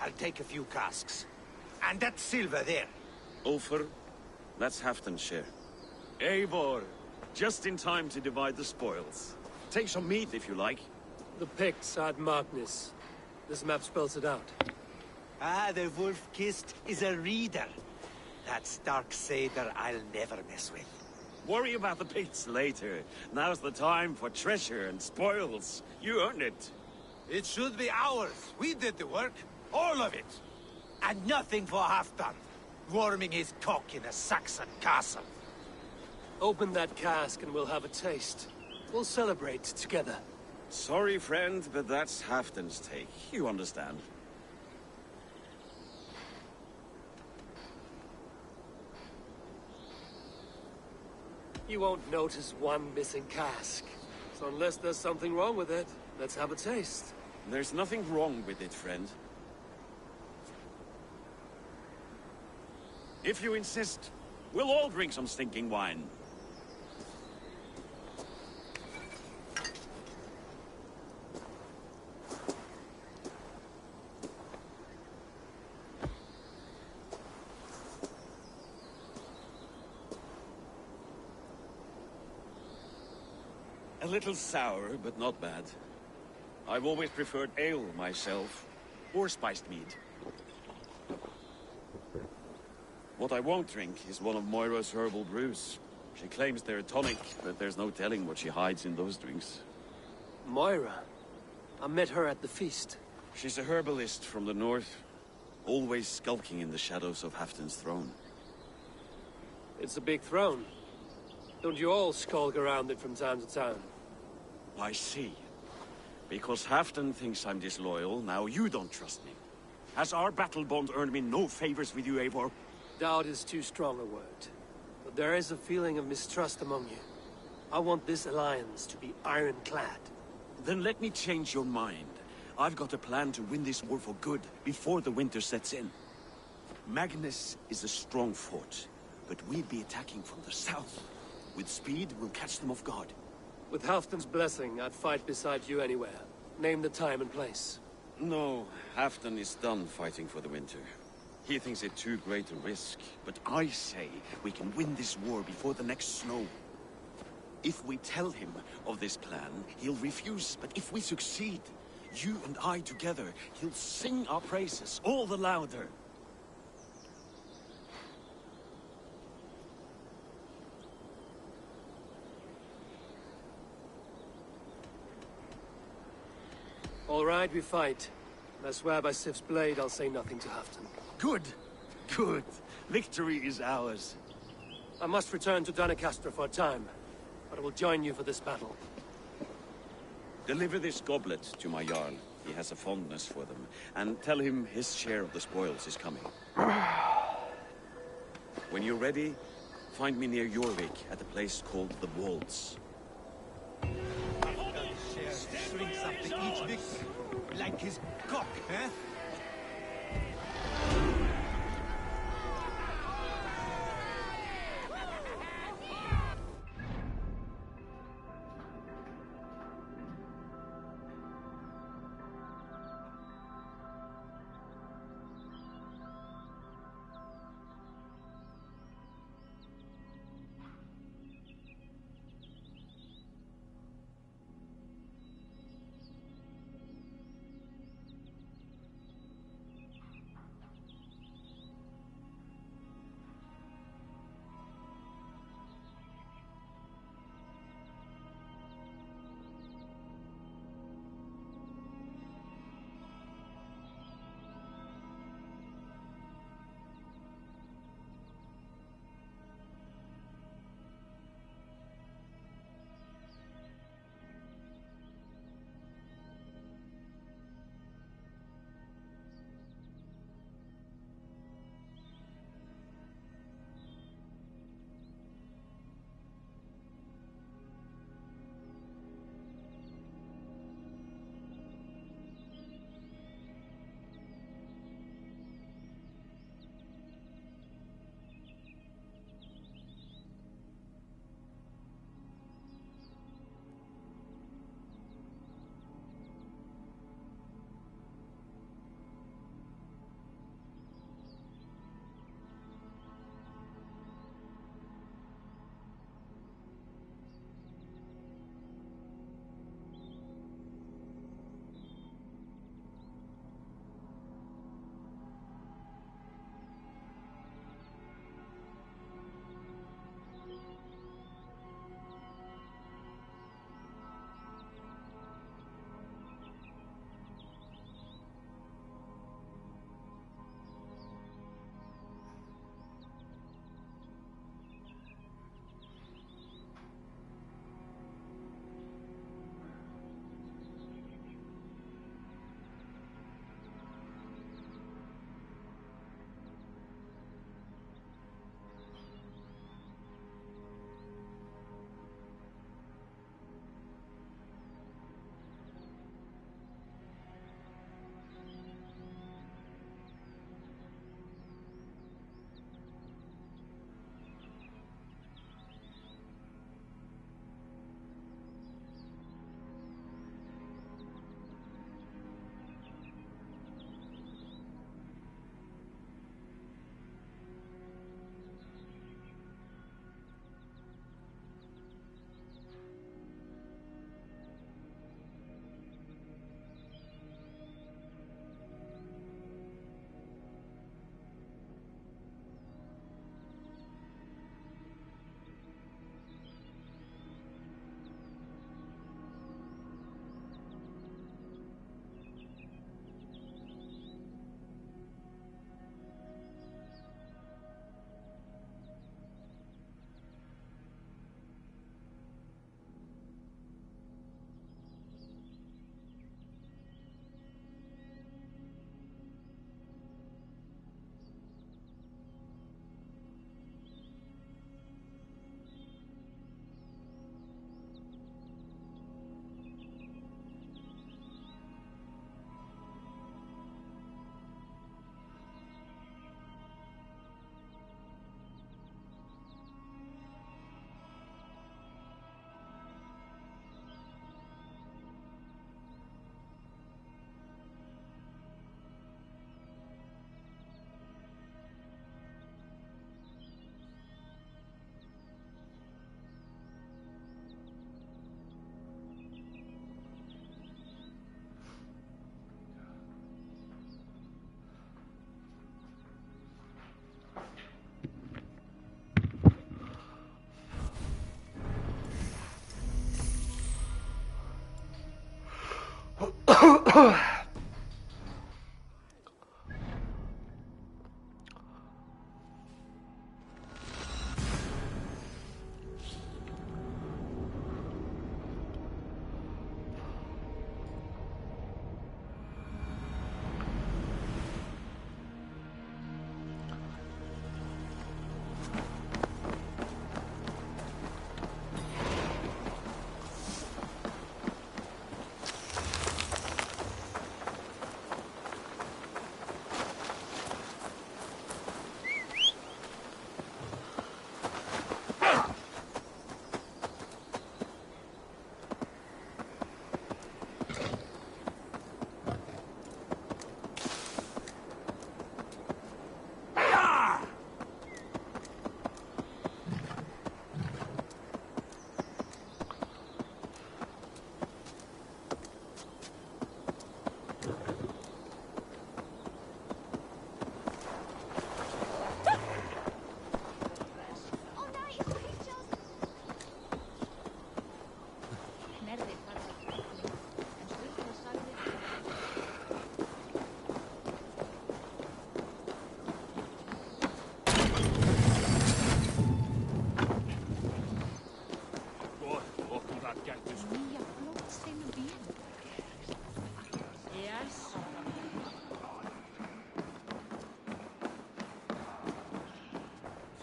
I'll take a few casks. And that silver there. Ulfr, let's Halfdan share. Eivor, just in time to divide the spoils. Take some meat if you like. The Picts had Magnus. This map spells it out. Ah, the wolf-kissed is a reader. That stark satyr I'll never mess with. Worry about the Picts later. Now's the time for treasure and spoils. You earned it. It should be ours. We did the work. All of it. And nothing for Halfdan. Warming his cock in a Saxon castle. Open that cask and we'll have a taste. We'll celebrate together. Sorry, friend, but that's Halfdan's take. You understand. You won't notice one missing cask. So unless there's something wrong with it, let's have a taste. There's nothing wrong with it, friend. If you insist, we'll all drink some stinking wine. A little sour, but not bad. I've always preferred ale myself, or spiced mead. What I won't drink is one of Moira's herbal brews. She claims they're a tonic, but there's no telling what she hides in those drinks. Moira? I met her at the feast. She's a herbalist from the north, always skulking in the shadows of Halfdan's throne. It's a big throne. Don't you all skulk around it from time to time? I see. Because Halfdan thinks I'm disloyal, now you don't trust me. Has our battle bond earned me no favors with you, Eivor? Doubt is too strong a word. But there is a feeling of mistrust among you. I want this alliance to be ironclad. Then let me change your mind. I've got a plan to win this war for good, before the winter sets in. Magnus is a strong fort, but we'd be attacking from the south. With speed, we'll catch them off guard. With Halfdan's blessing, I'd fight beside you anywhere. Name the time and place. No, Halfdan is done fighting for the winter. He thinks it too great a risk, but I say we can win this war before the next snow. If we tell him of this plan, he'll refuse, but if we succeed, you and I together, he'll sing our praises all the louder. All right, we fight. I swear by Sif's blade, I'll say nothing to Halfdan. Good. Good. Victory is ours. I must return to Doncaster for a time, but I will join you for this battle. Deliver this goblet to my Jarl. He has a fondness for them. And tell him his share of the spoils is coming. When you're ready, find me near Jorvik at a place called the Walls. Shrinks after each victory, like his cock, eh?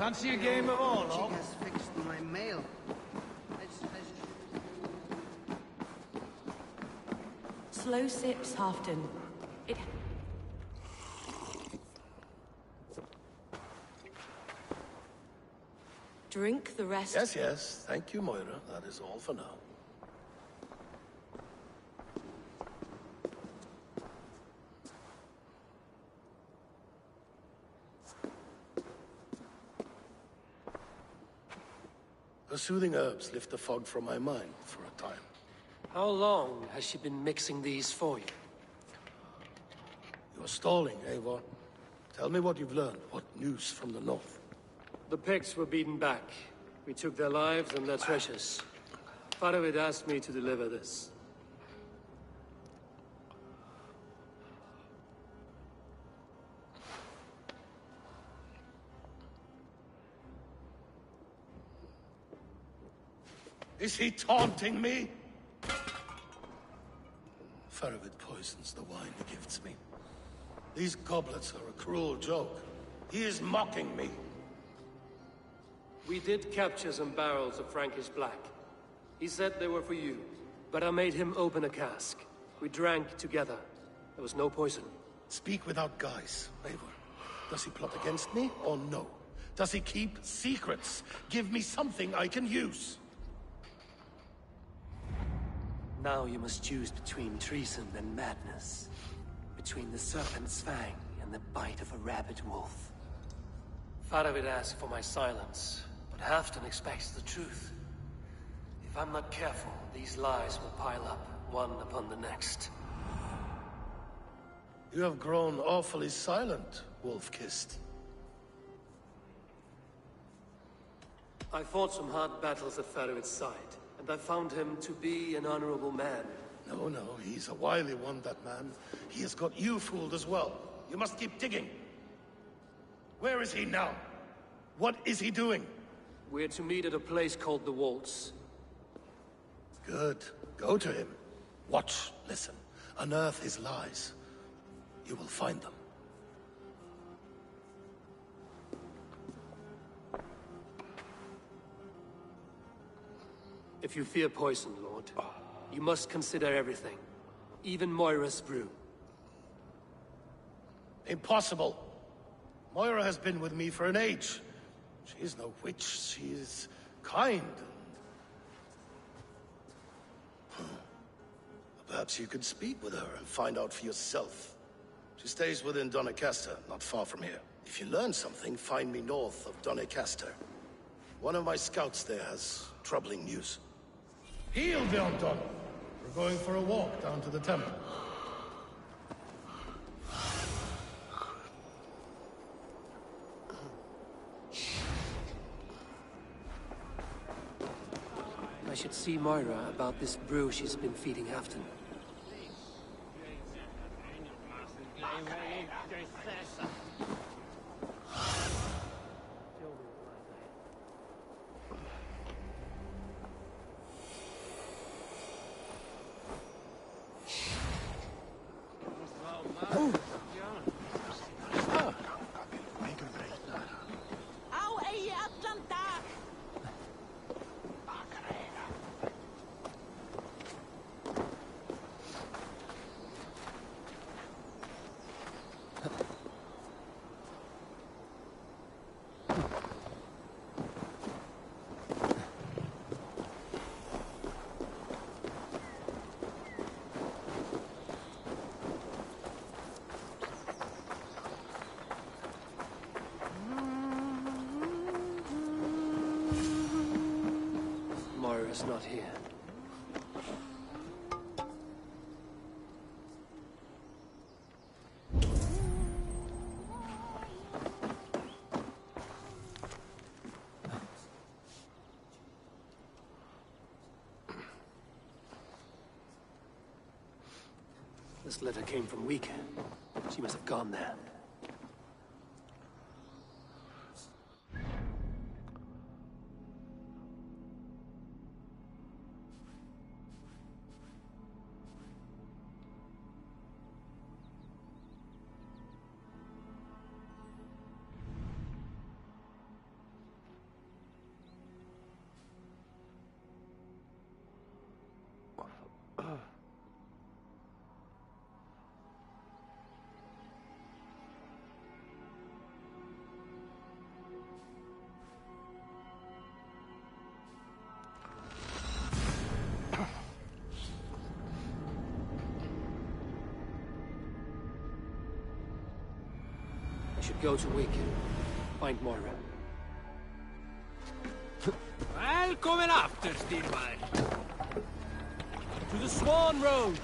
Fancy a game of all, She has fixed my mail. Slow sips, Halfton. It... Drink the rest. Yes, yes. Thank you, Moira. That is all for now. The soothing herbs lift the fog from my mind for a time. How long has she been mixing these for you? You're stalling, Eivor. Tell me what you've learned. What news from the north? The Picts were beaten back. We took their lives and their treasures. Faravid asked me to deliver this. Is he taunting me? Faravid poisons the wine he gifts me. These goblets are a cruel joke. He is mocking me. We did capture some barrels of Frankish black. He said they were for you, but I made him open a cask. We drank together. There was no poison. Speak without guise, Eivor. Does he plot against me or no? Does he keep secrets? Give me something I can use. Now you must choose between treason and madness. Between the serpent's fang and the bite of a rabid wolf. Faravid asked for my silence, but Halfton expects the truth. If I'm not careful, these lies will pile up, one upon the next. You have grown awfully silent, Wolf-Kissed. I fought some hard battles at Faravid's side. And I found him to be an honorable man. No, he's a wily one, that man. He has got you fooled as well. You must keep digging. Where is he now? What is he doing? We're to meet at a place called the Waltz. Good. Go to him. Watch, listen. Unearth his lies. You will find them. If you fear poison, Lord, you must consider everything. Even Moira's brew. Impossible. Moira has been with me for an age. She is no witch. She is kind. Perhaps you could speak with her and find out for yourself. She stays within Doncaster, not far from here. If you learn something, find me north of Doncaster. One of my scouts there has troubling news. Heal, Bjorn. We're going for a walk down to the temple. I should see Moira about this brew she's been feeding Halfton. is not here. This letter came from Week. She must have gone there. I should go to Week. Find Moira. Välkommen after, Stilmar. To the Swan Road!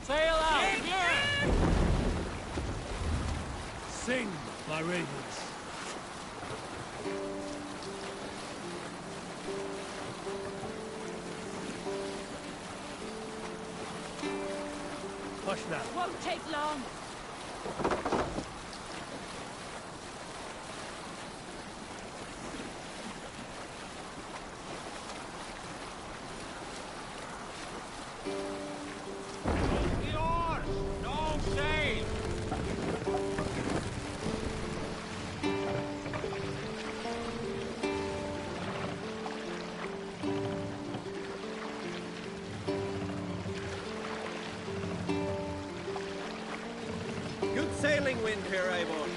Sail out! Yeah. Sing, my ravens. Hush now. Won't take long. The oars! No sail! Good sailing wind here, Eivor.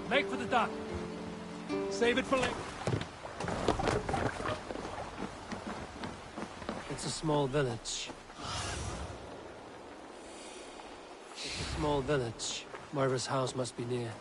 Make for the dock. Save it for later. It's a small village. It's a small village. Moira's house must be near.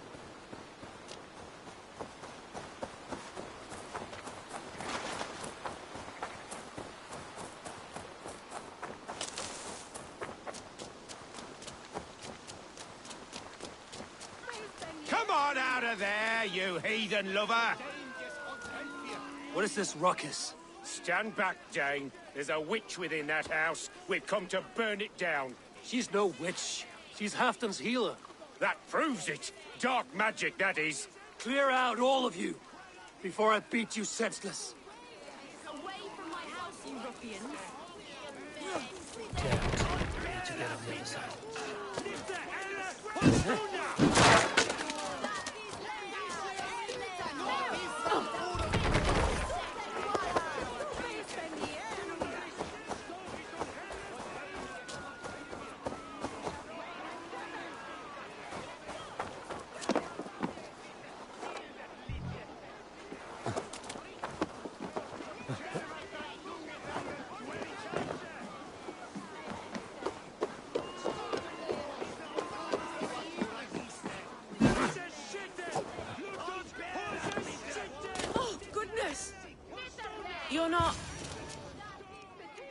Come on out of there, you heathen lover! What is this ruckus? Stand back, Jane. There's a witch within that house. We've come to burn it down. She's no witch. She's Halfdan's healer. That proves it. Dark magic, that is. Clear out, all of you, before I beat you senseless. Away from my house, you ruffians. Damn it. I need to get on the other side. You're not...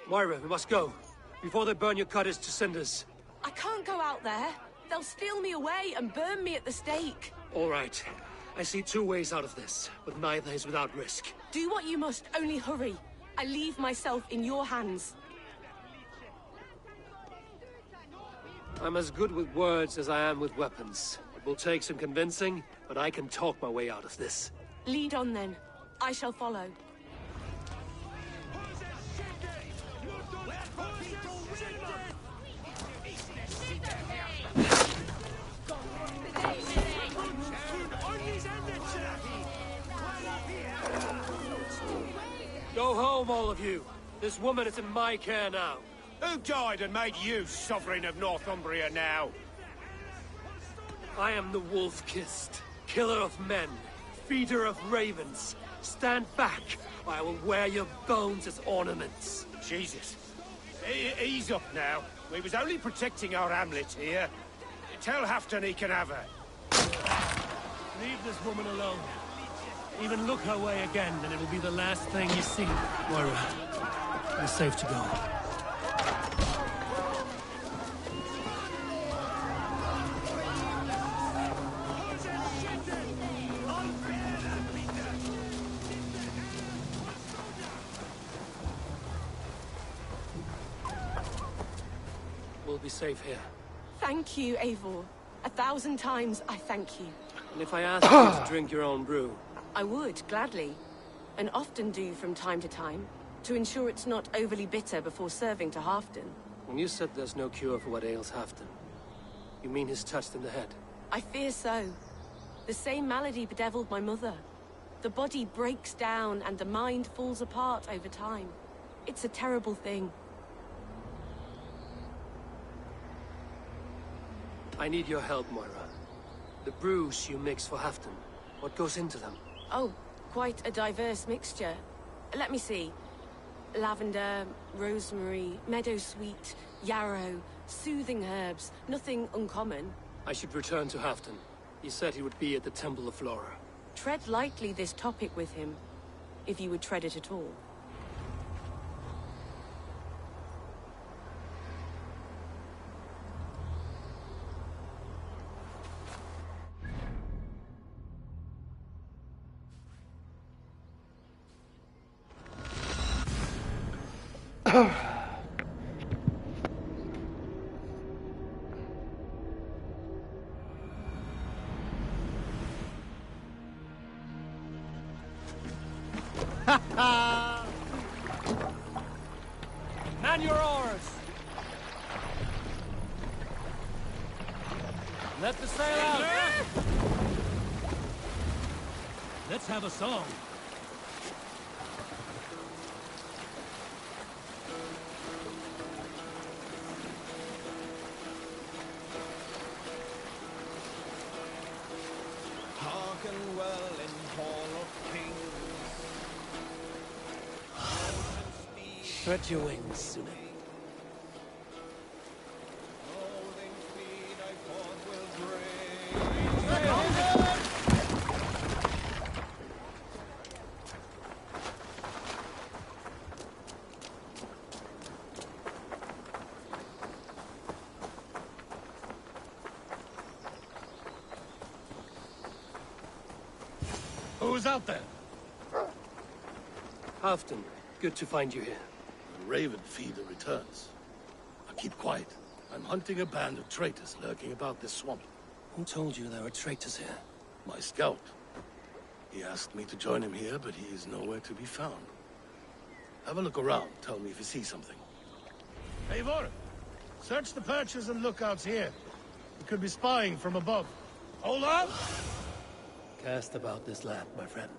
Moira, we must go, before they burn your cutters to cinders. I can't go out there. They'll steal me away and burn me at the stake. All right. I see two ways out of this, but neither is without risk. Do what you must, only hurry. I leave myself in your hands. I'm as good with words as I am with weapons. It will take some convincing, but I can talk my way out of this. Lead on then. I shall follow. Go home, all of you. This woman is in my care now. Who died and made you sovereign of Northumbria now? I am the wolf-kissed, killer of men, feeder of ravens. Stand back, or I will wear your bones as ornaments. Jesus. Ease up now. We was only protecting our hamlet here. Tell Halfdan he can have her. Leave this woman alone. Even look her way again, and it'll be the last thing you see. Moira, you're safe to go. We'll be safe here. Thank you, Eivor. 1,000 times I thank you. And if I asked you to drink your own brew? I would, gladly. And often do from time to time, to ensure it's not overly bitter before serving to Halfdan. When you said there's no cure for what ails Halfdan, you mean he's touched in the head? I fear so. The same malady bedeviled my mother. The body breaks down and the mind falls apart over time. It's a terrible thing. I need your help, Moira. The brews you mix for Halfdan, what goes into them? Oh, quite a diverse mixture. Let me see. Lavender, rosemary, meadowsweet, yarrow, soothing herbs, nothing uncommon. I should return to Halfdan. He said he would be at the Temple of Flora. Tread lightly this topic with him, if you would tread it at all. Man your oars! Let the sail out! Let's have a song. Hearken well in Hall of Kings. Spread your wings, Sune. Who's out there? Halfdan, good to find you here. The raven feeder returns. Now keep quiet. I'm hunting a band of traitors lurking about this swamp. Who told you there were traitors here? My scout. He asked me to join him here, but he is nowhere to be found. Have a look around. Tell me if you see something. Eivor, search the perches and lookouts here. He could be spying from above. Hold on! Cast about this land, my friend.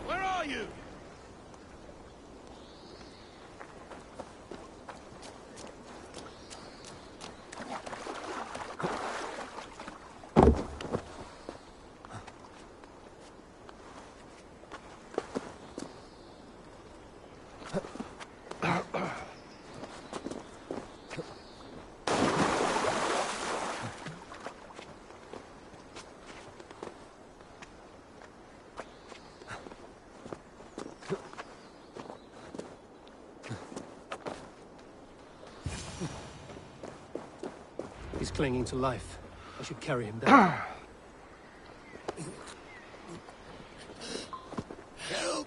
Where are you? He's clinging to life. I should carry him down. Help!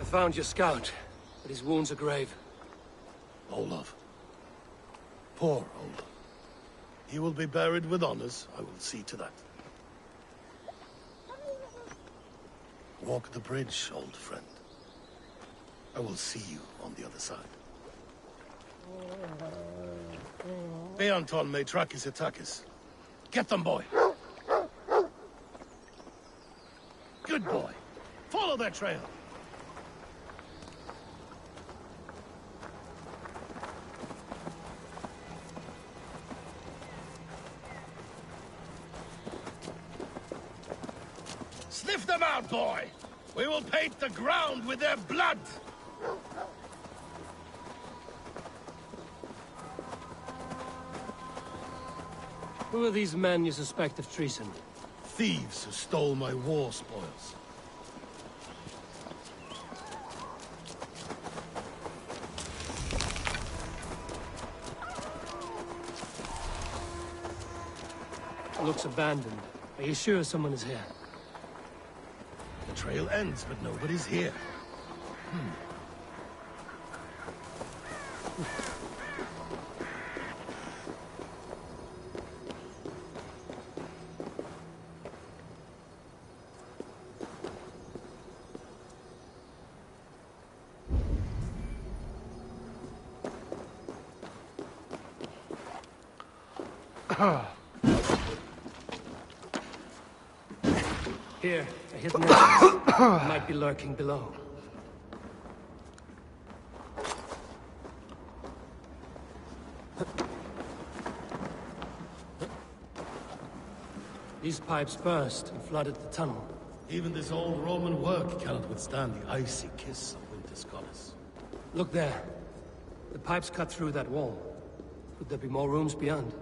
found your scout, but his wounds are grave. Olaf. Poor Olaf. He will be buried with honors. I will see to that. Walk the bridge, old friend. I will see you on the other side. Beanton may Trakis Atakis. Get them, boy! Good boy. Follow their trail. Sniff them out, boy! We will paint the ground with their blood! Who are these men you suspect of treason? Thieves who stole my war spoils. Looks abandoned. Are you sure someone is here? The trail ends, but nobody's here. Here, a hidden entrance. Might be lurking below. These pipes burst and flooded the tunnel. Even this old Roman work cannot withstand the icy kiss of winter's goddess. Look there. The pipes cut through that wall. Could there be more rooms beyond?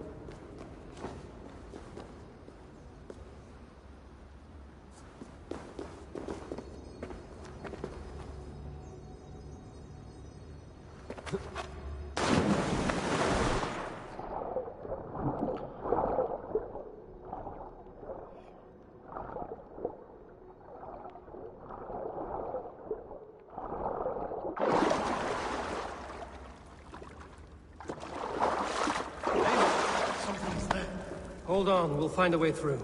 Hold on, we'll find a way through.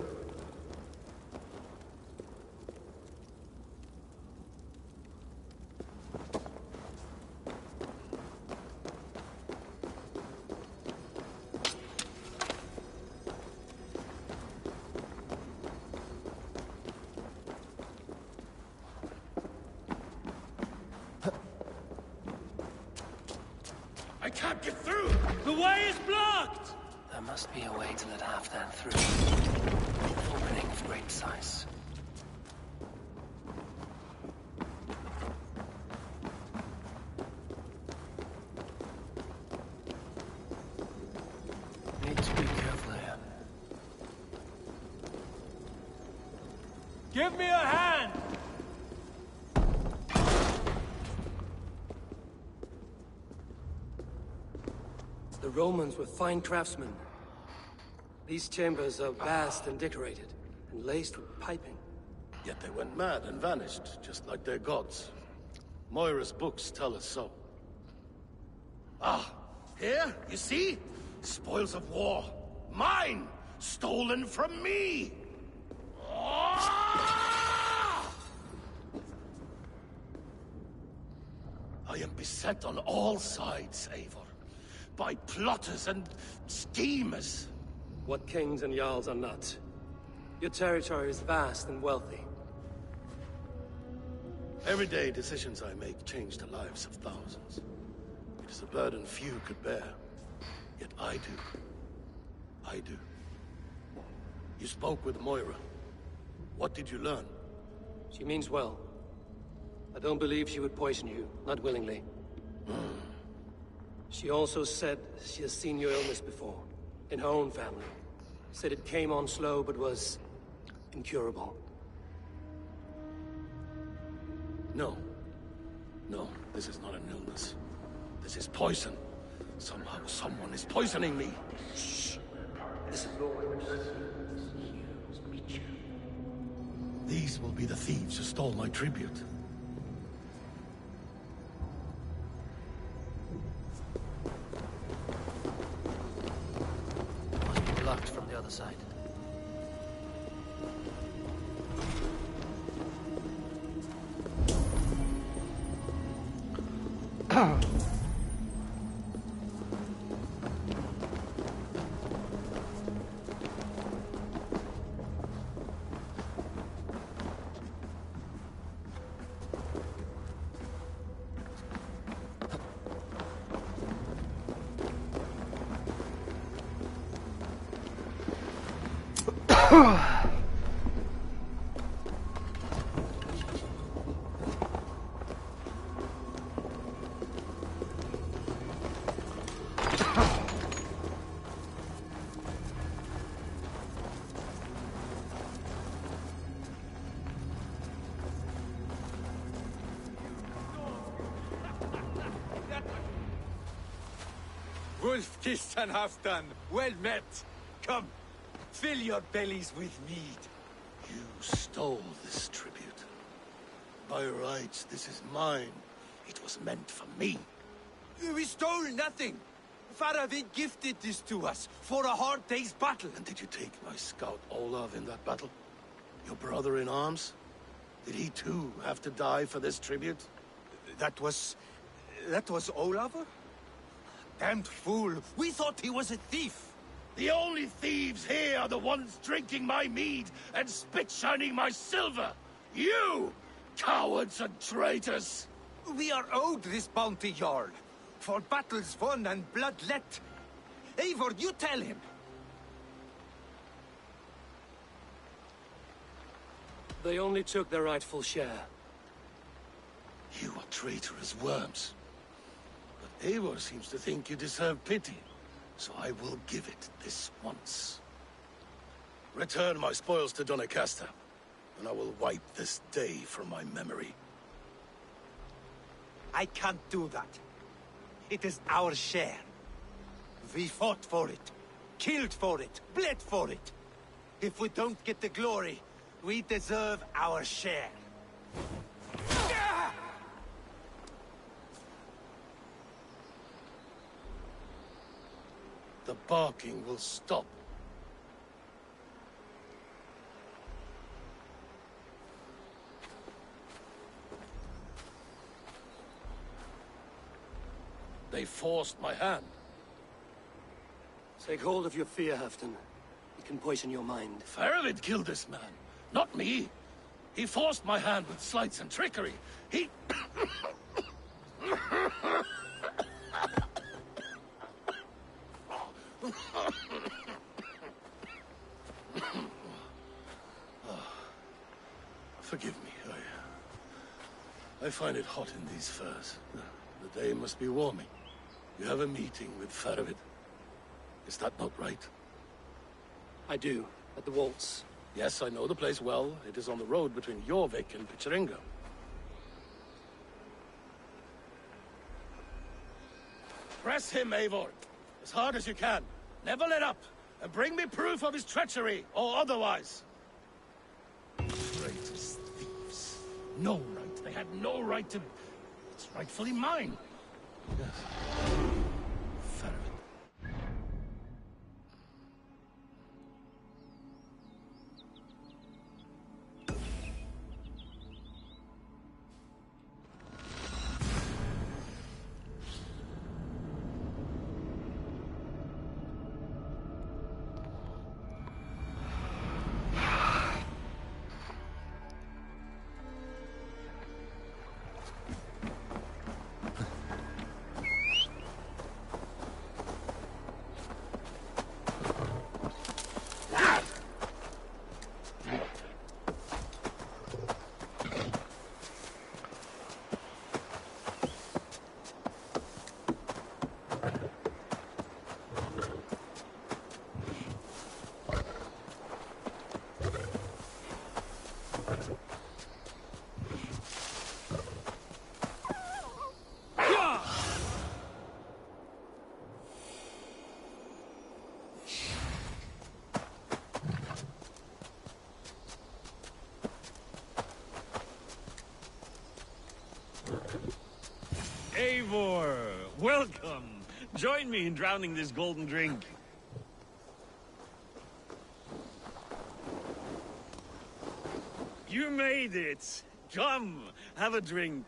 I can't get through! The way is blocked! There must be a way to let Halfdan through. An opening of great size. Need to be careful here. Give me a hand! The Romans were fine craftsmen. These chambers are vast and decorated, and laced with piping. Yet they went mad and vanished, just like their gods. Moira's books tell us so. Ah, here, you see? Spoils of war. Mine! Stolen from me! Ah! I am beset on all sides, Eivor. By plotters and schemers. What kings and jarls are not. Your territory is vast and wealthy. Everyday decisions I make change the lives of thousands. It is a burden few could bear. Yet I do. I do. You spoke with Moira. What did you learn? She means well. I don't believe she would poison you, not willingly. She also said she has seen your illness before, in her own family. Said it came on slow, but was incurable. No. No, this is not an illness. This is poison. Somehow, someone is poisoning me. Shh. Listen. These will be the thieves who stole my tribute. Wolf-kissed and half done. Well met. Come, fill your bellies with mead. You stole this tribute. By rights, this is mine. It was meant for me. We stole nothing. Faravid gifted this to us for a hard day's battle. And did you take my scout Olav in that battle? Your brother in arms? Did he too have to die for this tribute? That was Olav? Damned fool. We thought he was a thief. The only thieves here are the ones drinking my mead and spit-shining my silver. You, cowards and traitors. We are owed this bounty, Jarl. For battles won and blood let. Eivor, you tell him. They only took their rightful share. You are traitorous worms. But Eivor seems to think you deserve pity, so I will give it this once. Return my spoils to Doncaster, and I will wipe this day from my memory. I can't do that. It is our share. We fought for it, killed for it, bled for it. If we don't get the glory, we deserve our share. The barking will stop. They forced my hand. Take hold of your fear, Halfdan. It can poison your mind. Faravid killed this man, not me. He forced my hand with sleights and trickery. He... Forgive me. I find it hot in these furs. The day must be warming. You have a meeting with Faravid. Is that not right? I do, at the waltz. Yes, I know the place well. It is on the road between Jorvik and Picheringa. Press him, Eivor. As hard as you can. Never let up. And bring me proof of his treachery, or otherwise. Traitors, thieves. No right. They had no right to... It's rightfully mine. Yes. Faravid. Eivor, welcome. Join me in drowning this golden drink. You made it. Come, have a drink.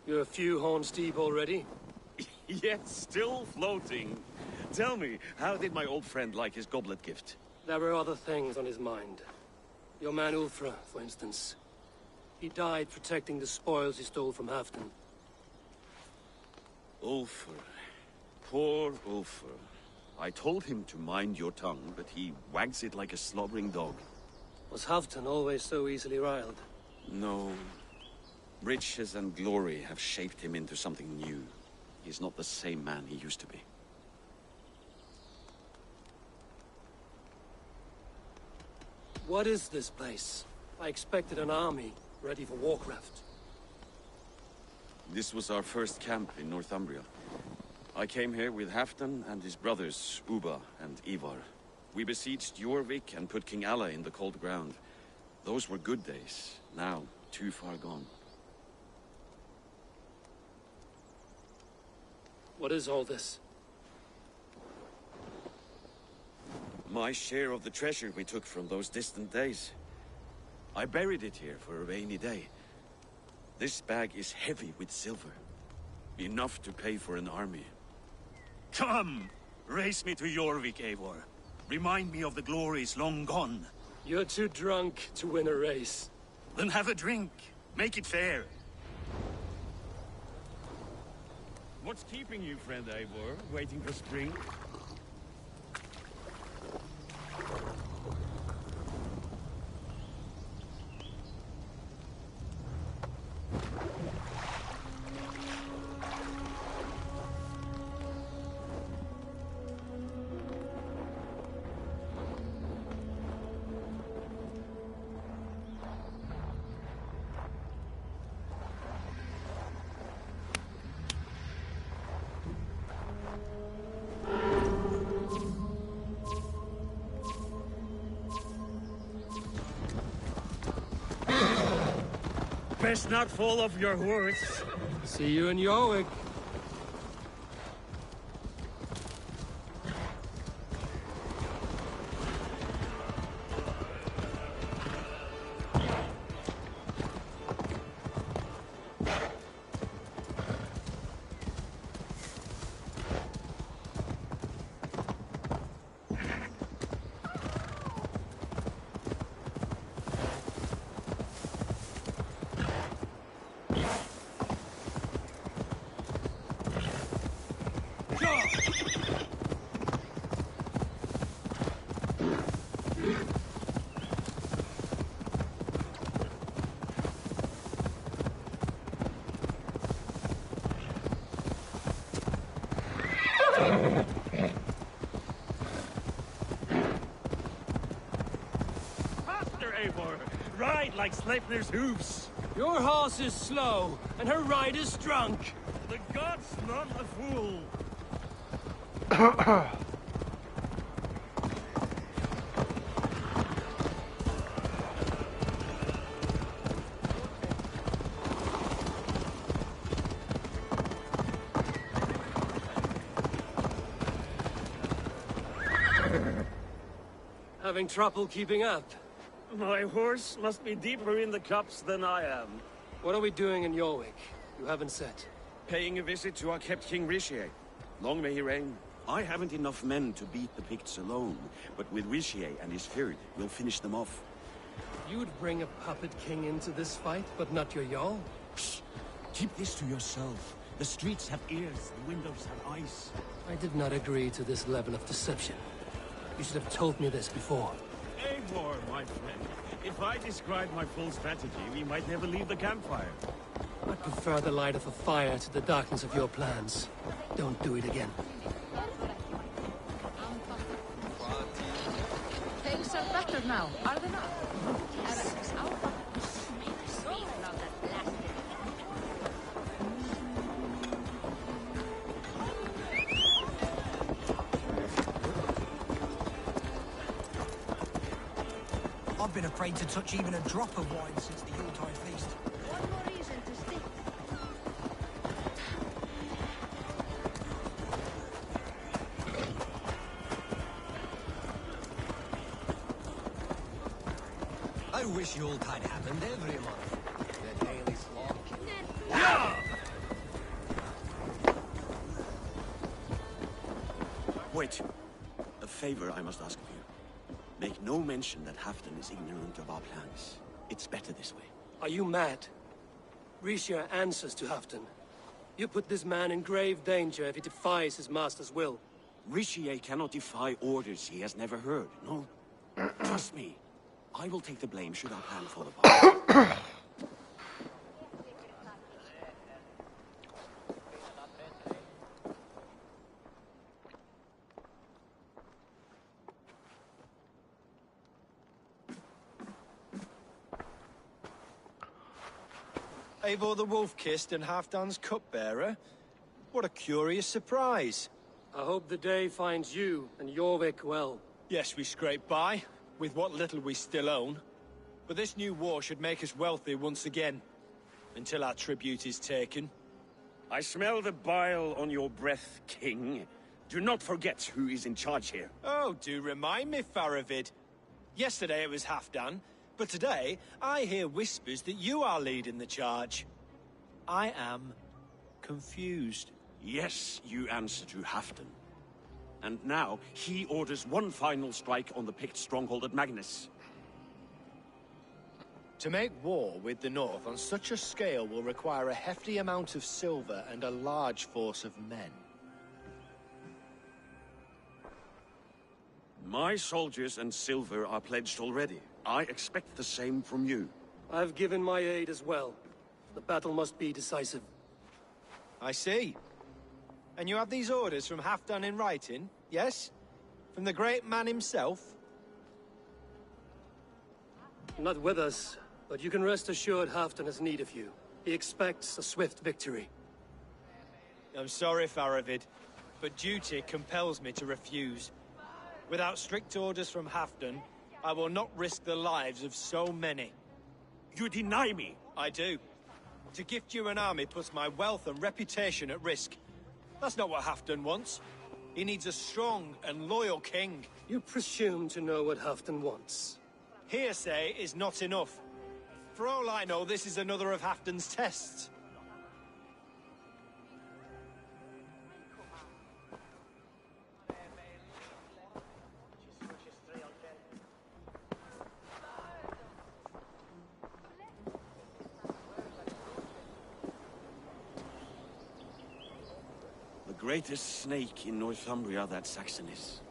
You're a few horns deep already? Yet still floating. Tell me, how did my old friend like his goblet gift? There were other things on his mind. Your man Ulfra, for instance. He died protecting the spoils he stole from Halfdan. Ulfr. Poor Ulfr. I told him to mind your tongue, but he wags it like a slobbering dog. Was Halfdan always so easily riled? No. Riches and glory have shaped him into something new. He's not the same man he used to be. What is this place? I expected an army, ready for Warcraft. This was our first camp in Northumbria. I came here with Halfdan and his brothers, Ubba and Ivar. We besieged Jorvik and put King Alla in the cold ground. Those were good days, now too far gone. What is all this? My share of the treasure we took from those distant days. I buried it here for a rainy day. This bag is heavy with silver. Enough to pay for an army. Come! Race me to Jorvik, Eivor. Remind me of the glories long gone. You're too drunk to win a race. Then have a drink. Make it fair. What's keeping you, friend Eivor? Waiting for spring? Best not fall off your horse. See you in Jorvik. Ride like Sleipnir's hooves. Your horse is slow, and her rider's drunk. The god's not a fool. Having trouble keeping up? My horse must be deeper in the cups than I am. What are we doing in Jorvik? You haven't said. Paying a visit to our kept King Rishier. Long may he reign. I haven't enough men to beat the Picts alone, but with Rishier and his Fyrd, we'll finish them off. You'd bring a puppet king into this fight, but not your Jarl? Psst. Keep this to yourself. The streets have ears, the windows have eyes. I did not agree to this level of deception. You should have told me this before. Eivor, my friend. If I described my full strategy, we might never leave the campfire. I prefer the light of a fire to the darkness of your plans. Don't do it again. Things are better now, are they not? I've been afraid to touch even a drop of wine since the Yuletide feast. One more reason to stick. I wish Yuletide happened every month. The daily slog. Yeah! Wait. A favor I must ask of you. Make no mention that Halfdan is ignorant of our plans. It's better this way. Are you mad? Risha answers to Halfdan. You put this man in grave danger if he defies his master's will. Rishi cannot defy orders he has never heard, no? Trust me. I will take the blame should our plan fall apart. Eivor the Wolf-Kissed and Halfdan's cupbearer? What a curious surprise. I hope the day finds you and Jorvik well. Yes, we scrape by, with what little we still own. But this new war should make us wealthy once again. Until our tribute is taken. I smell the bile on your breath, King. Do not forget who is in charge here. Oh, do remind me, Faravid. Yesterday it was Halfdan, but today I hear whispers that you are leading the charge. I am confused. Yes, you answer to Halfdan. And now, he orders one final strike on the Pict stronghold at Magnus. To make war with the North on such a scale will require a hefty amount of silver and a large force of men. My soldiers and silver are pledged already. I expect the same from you. I've given my aid as well. The battle must be decisive. I see. And you have these orders from Halfdan in writing, yes? From the great man himself? Not with us, but you can rest assured Halfdan has need of you. He expects a swift victory. I'm sorry, Faravid, but duty compels me to refuse. Without strict orders from Halfdan, I will not risk the lives of so many. You deny me? I do. To gift you an army puts my wealth and reputation at risk. That's not what Halfdan wants. He needs a strong and loyal king. You presume to know what Halfdan wants. Hearsay is not enough. For all I know, this is another of Halfdan's tests. The greatest snake in Northumbria that Saxon is.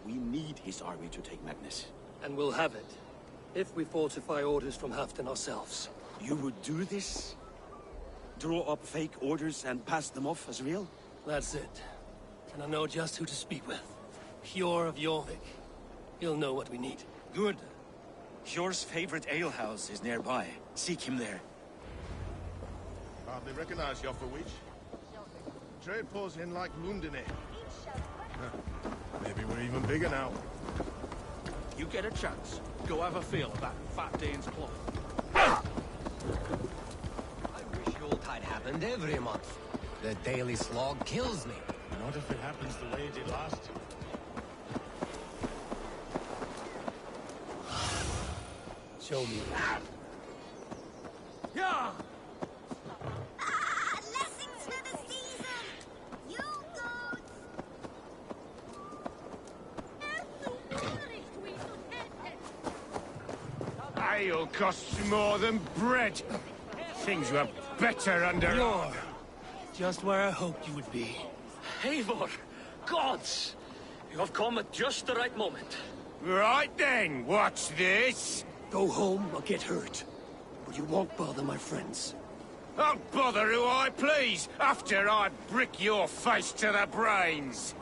We need his army to take Magnus. And we'll have it. If we falsify orders from Halfdan ourselves. You would do this? Draw up fake orders and pass them off as real? That's it. And I know just who to speak with. Hjor of Jorvik. He'll know what we need. Good. Hjor's favorite alehouse is nearby. Seek him there. Hardly recognize you for which. Trade pours in like Lundine. Maybe we're even bigger now. You get a chance, go have a feel of that fat Dane's plot. I wish Yuletide happened every month. The daily slog kills me. Not if it happens the way it did last. Show me. Yeah! Blessings for the season! You goats! Ale costs more than bread. Things were better under... Hjor! Just where I hoped you would be. Eivor! Gods! You have come at just the right moment. Right then, what's this? Go home or get hurt. But you won't bother my friends. I'll bother who I please, after I brick your face to the brains.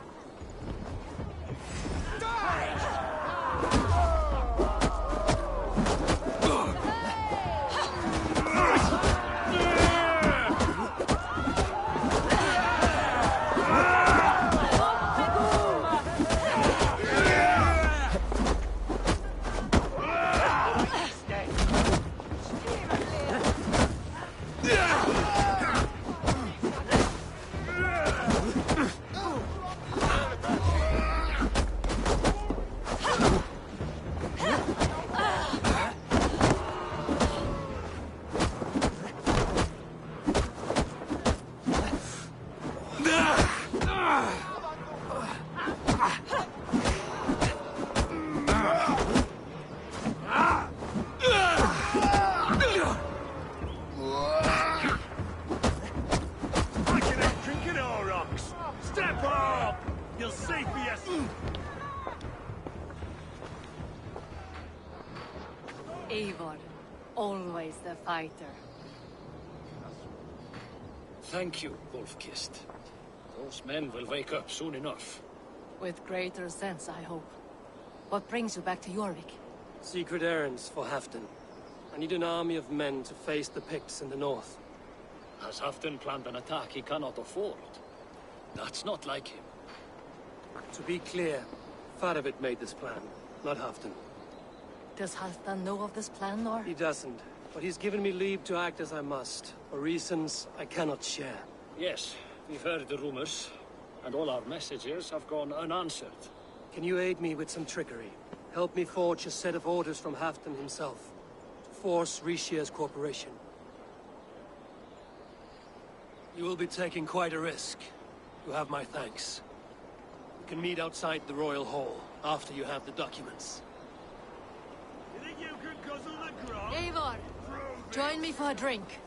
Eivor, always the fighter. Thank you, Wolf-Kissed. Those men will wake up soon enough. With greater sense, I hope. What brings you back to Jorvik? Secret errands for Halfdan. I need an army of men to face the Picts in the north. Has Halfdan planned an attack he cannot afford? That's not like him. To be clear, Faravid made this plan, not Halfdan. Does Halfdan know of this plan, or...? He doesn't, but he's given me leave to act as I must, for reasons I cannot share. Yes, we've heard the rumors, and all our messages have gone unanswered. Can you aid me with some trickery? Help me forge a set of orders from Halfdan himself, to force Rishia's corporation. You will be taking quite a risk. You have my thanks. We can meet outside the Royal Hall, after you have the documents. You think you could guzzle the grog? Eivor, join me for a drink.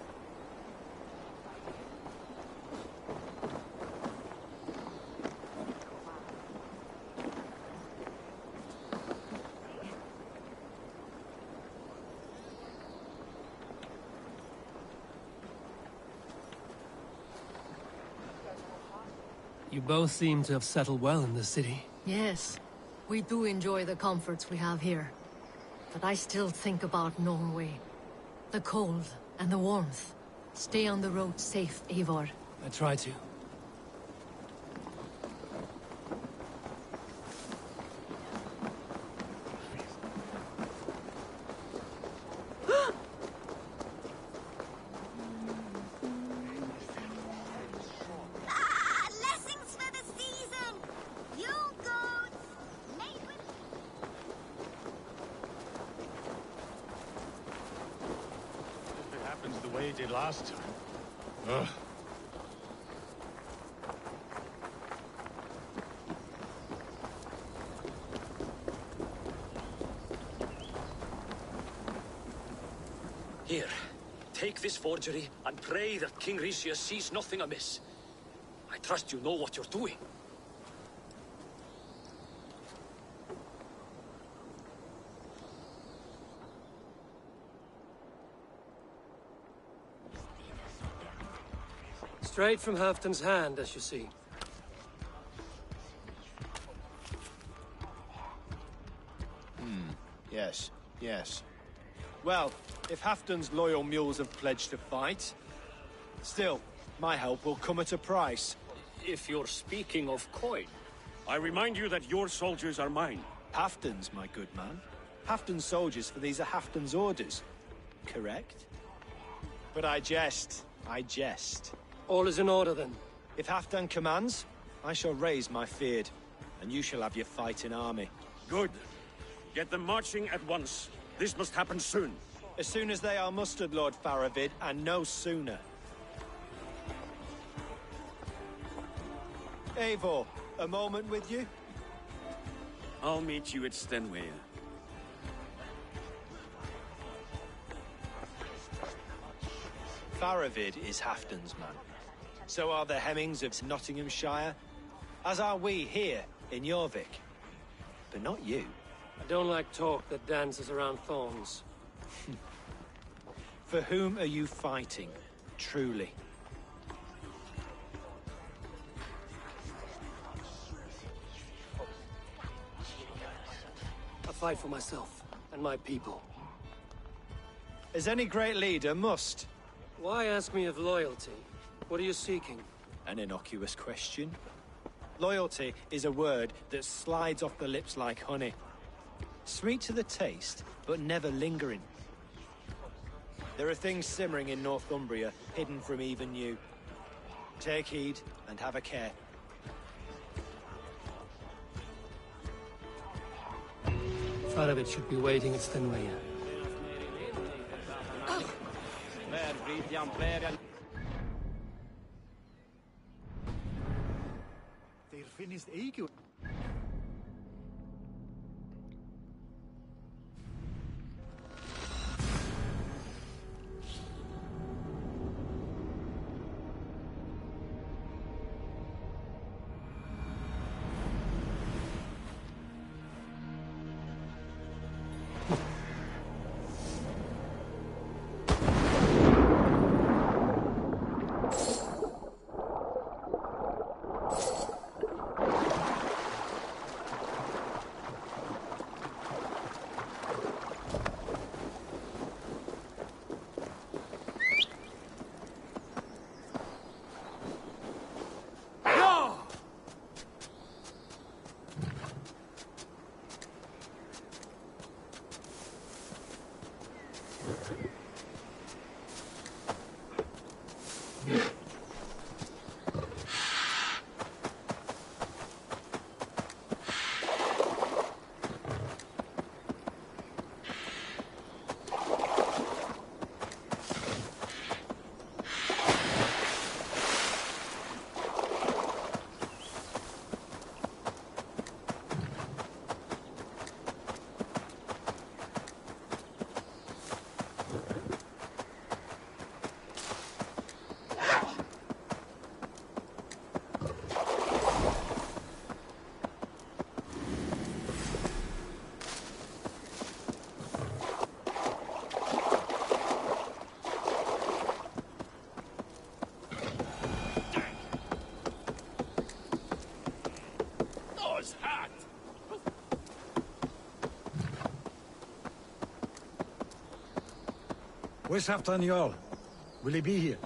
You both seem to have settled well in the city. Yes, we do enjoy the comforts we have here. But I still think about Norway. The cold and the warmth. Stay on the road safe, Eivor. I try to. Blessings for the season! You goats! Made with... If it happens the way it did last time. Ugh. Here, take this forgery and pray that King Rishia sees nothing amiss. I trust you know what you're doing. Straight from Halfdan's hand, as you see. Yes, yes. Well, if Halfdan's loyal mules have pledged to fight, still, my help will come at a price. If you're speaking of coin. I remind you that your soldiers are mine. Halfdan's, my good man. Halfdan's soldiers, for these are Halfdan's orders. Correct? But I jest. I jest. All is in order, then. If Halfdan commands, I shall raise my feared, and you shall have your fighting army. Good. Get them marching at once. This must happen soon. As soon as they are mustered, Lord Faravid, and no sooner. Eivor, a moment with you? I'll meet you at Stenway. Faravid is Halfdan's man. So are the Hemmings of Nottinghamshire, as are we here in Jorvik. But not you. I don't like talk that dances around thorns. For whom are you fighting, truly? I fight for myself and my people. As any great leader must. Why ask me of loyalty? What are you seeking? An innocuous question. Loyalty is a word that slides off the lips like honey. Sweet to the taste, but never lingering. There are things simmering in Northumbria, hidden from even you. Take heed, and have a care. Faravid should be waiting at Stenway. They're finished eagle. Where's Halfdan Jarl? Will he be here?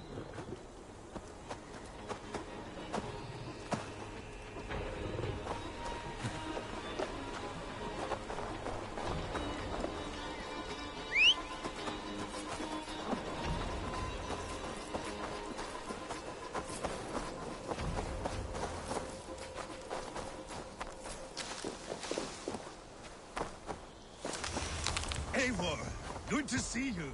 Eivor, good to see you.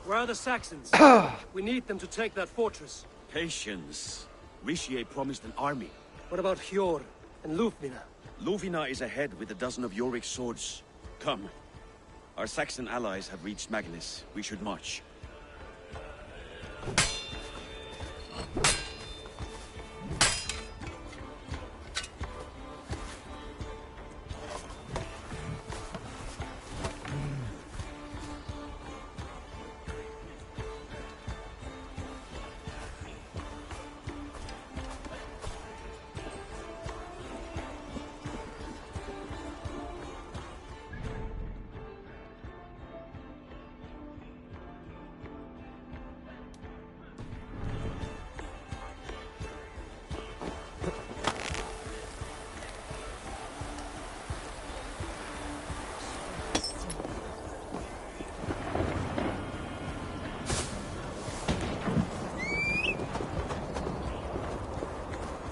Where are the Saxons? We need them to take that fortress. Patience. Richier promised an army. What about Hjor and Lufvina? Lufvina is ahead with a dozen of Yorick's swords. Come. Our Saxon allies have reached Magnus. We should march.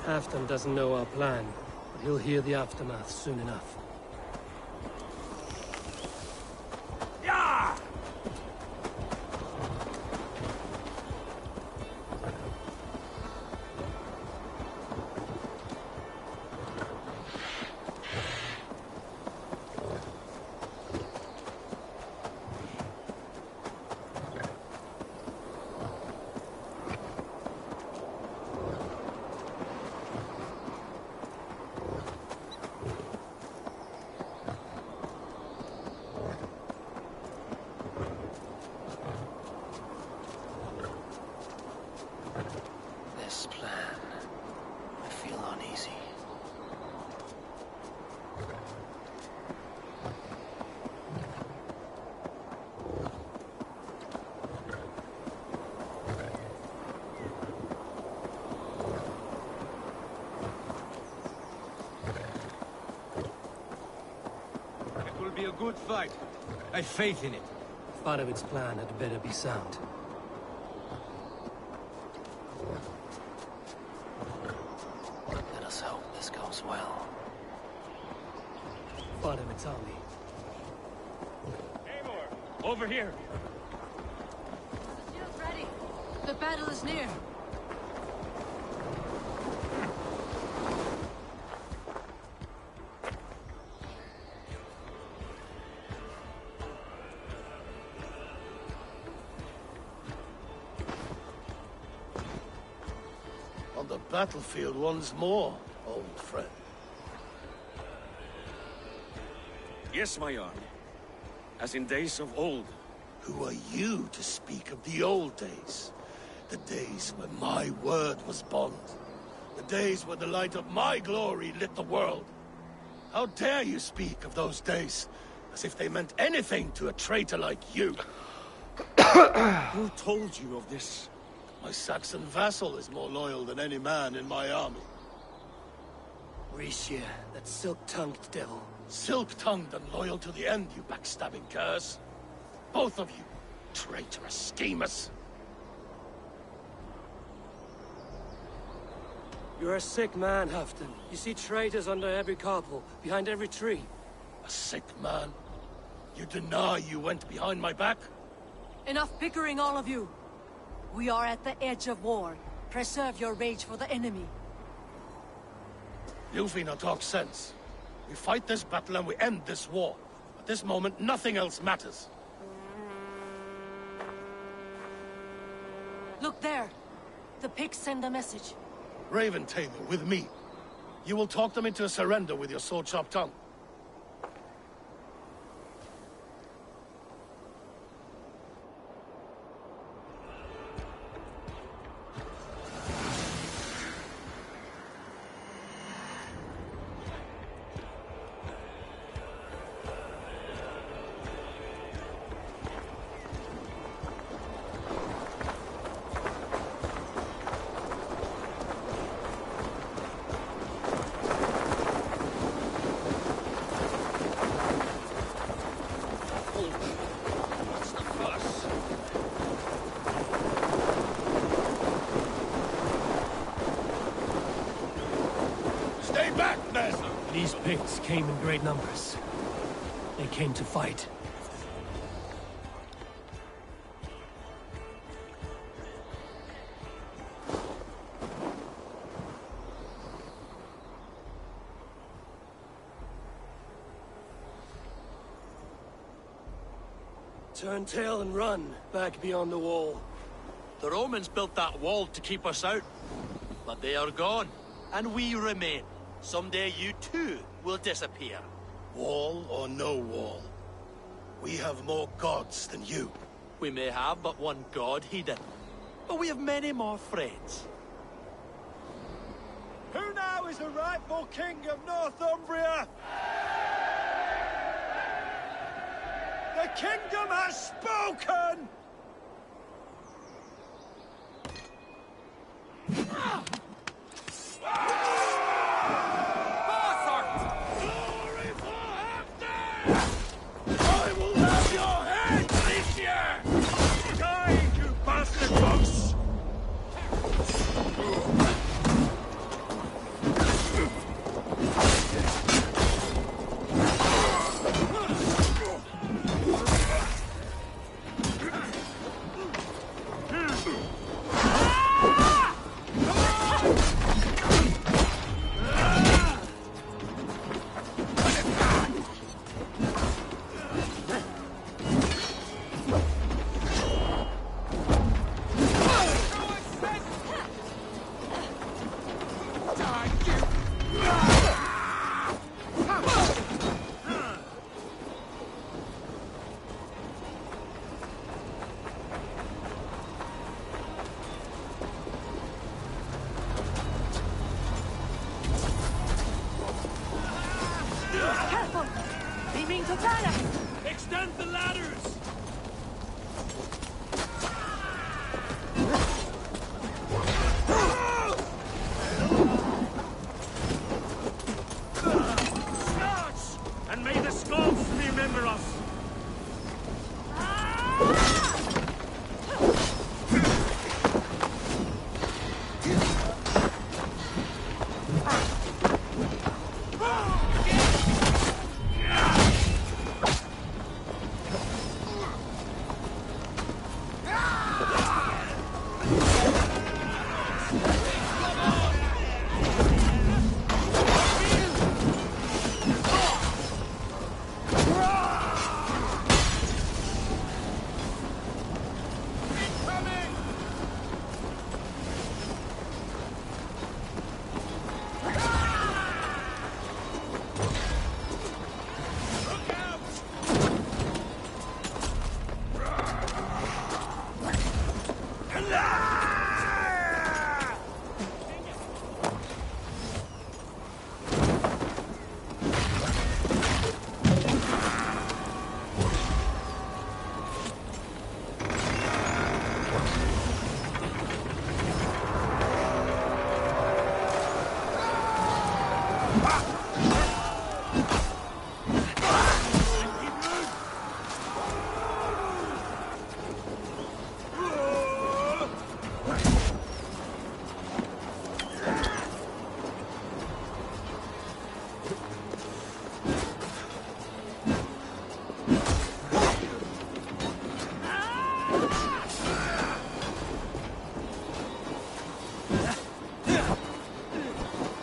Halfdan doesn't know our plan, but he'll hear the aftermath soon enough. This plan, I feel uneasy. It will be a good fight. I've faith in it. Farovit's plan had better be sound. Let us hope this goes well. Farovit's army. Eivor, over here. The shield's ready. The battle is near. On the battlefield once more, old friend. Yes, my Jarl. As in days of old. Who are you to speak of the old days? The days when my word was bond. The days when the light of my glory lit the world. How dare you speak of those days, as if they meant anything to a traitor like you? Who told you of this? My Saxon vassal is more loyal than any man in my army. Richier, that silk-tongued devil. Silk-tongued and loyal to the end, you backstabbing curs. Both of you, traitorous schemers. You're a sick man, Halfdan. You see traitors under every couple, behind every tree. A sick man? You deny you went behind my back? Enough bickering, all of you. We are at the edge of war. Preserve your rage for the enemy. Lufvina talks sense. We fight this battle and we end this war. At this moment, nothing else matters. Look there. The pigs send a message. Raven Taylor, with me. You will talk them into a surrender with your sword-sharp tongue. These Picts came in great numbers. They came to fight. Turn tail and run, back beyond the wall. The Romans built that wall to keep us out. But they are gone, and we remain. Someday you too will disappear. Wall or no wall, we have more gods than you. We may have but one god, Heathen. But we have many more friends. Who now is the rightful king of Northumbria? The kingdom has spoken! I will have your head this year! Die, you bastard fox! Careful! They mean to tie us! Extend the ladders! Scourge! And may the Scots remember us!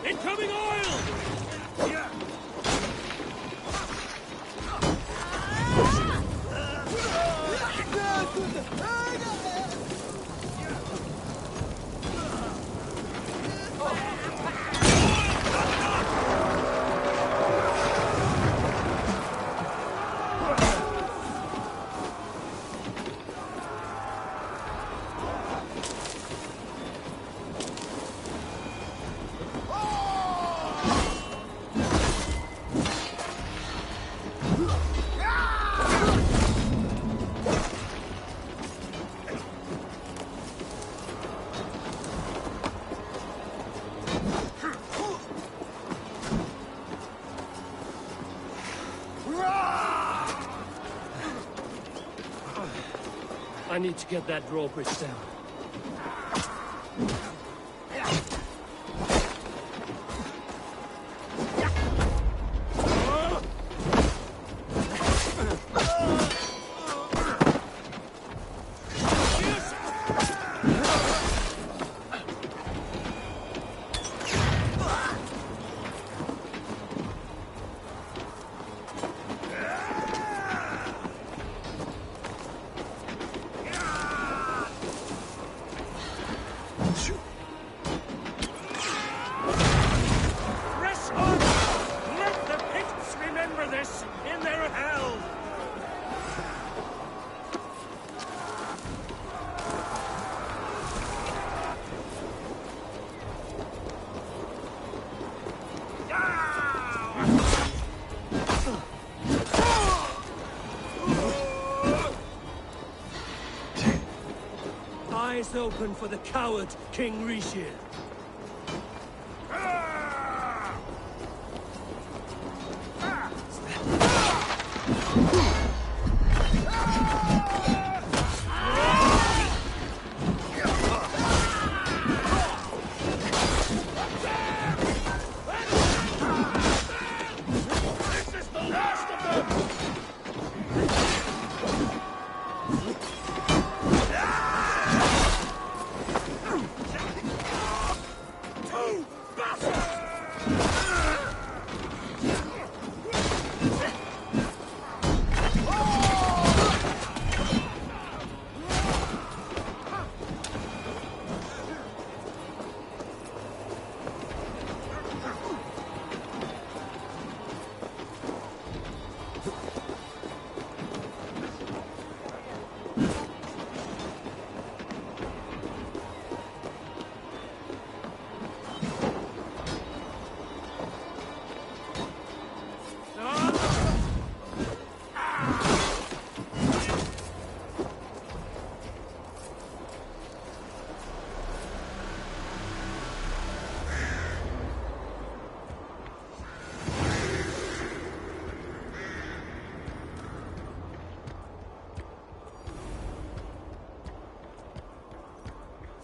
Incoming oil! I need to get that drawbridge down. eyes open for the coward King Rishir.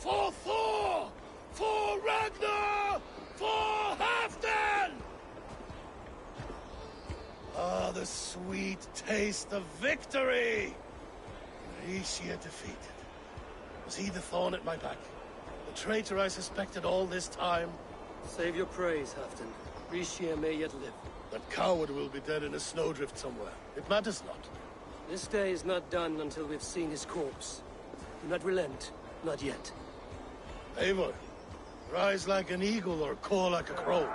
For Thor! For Ragnar! For Halfdan! Ah, the sweet taste of victory! Rishir defeated. Was he the thorn at my back? The traitor I suspected all this time? Save your praise, Halfdan. Rishir may yet live. That coward will be dead in a snowdrift somewhere. It matters not. This day is not done until we've seen his corpse. Do not relent. Not yet. Eivor, rise like an eagle or caw like a crow.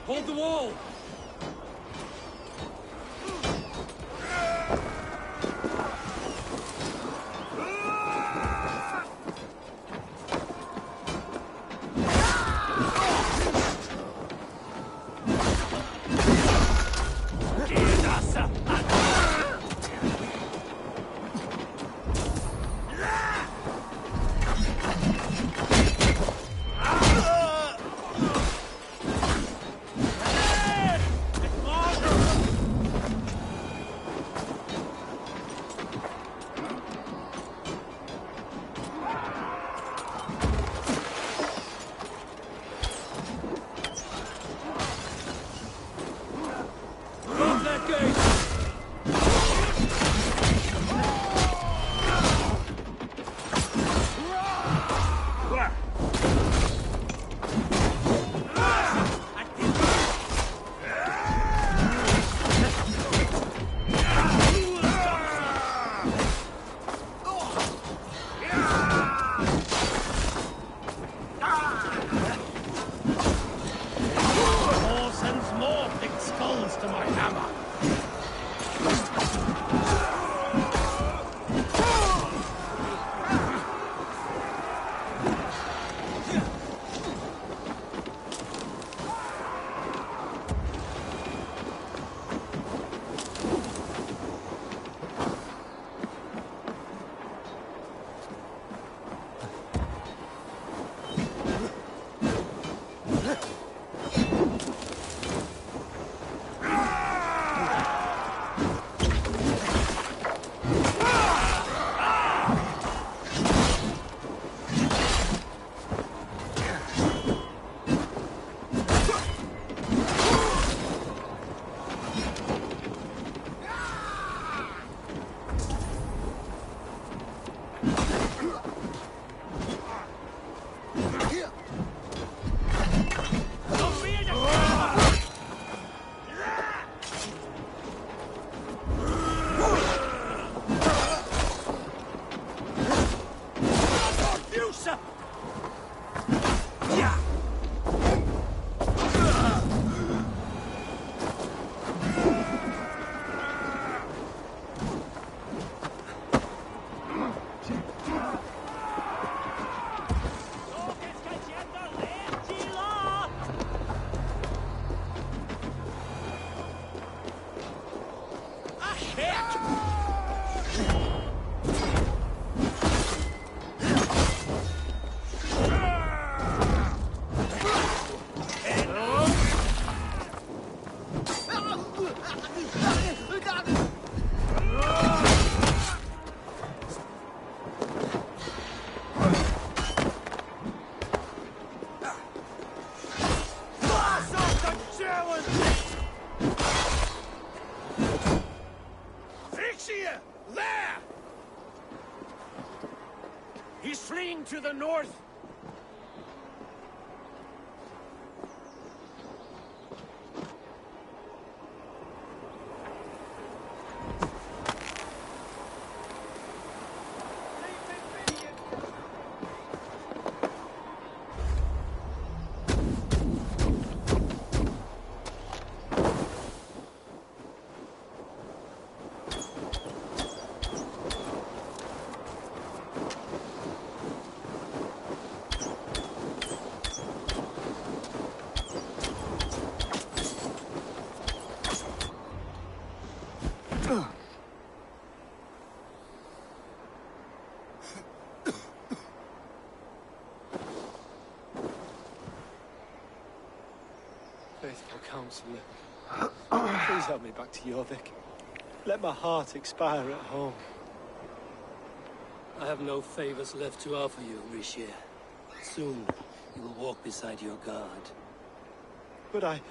Hold the wall! to the north! Faithful counselor, please help me back to Jorvik. Let my heart expire at home. I have no favors left to offer you, Richier. Soon, you will walk beside your guard. But I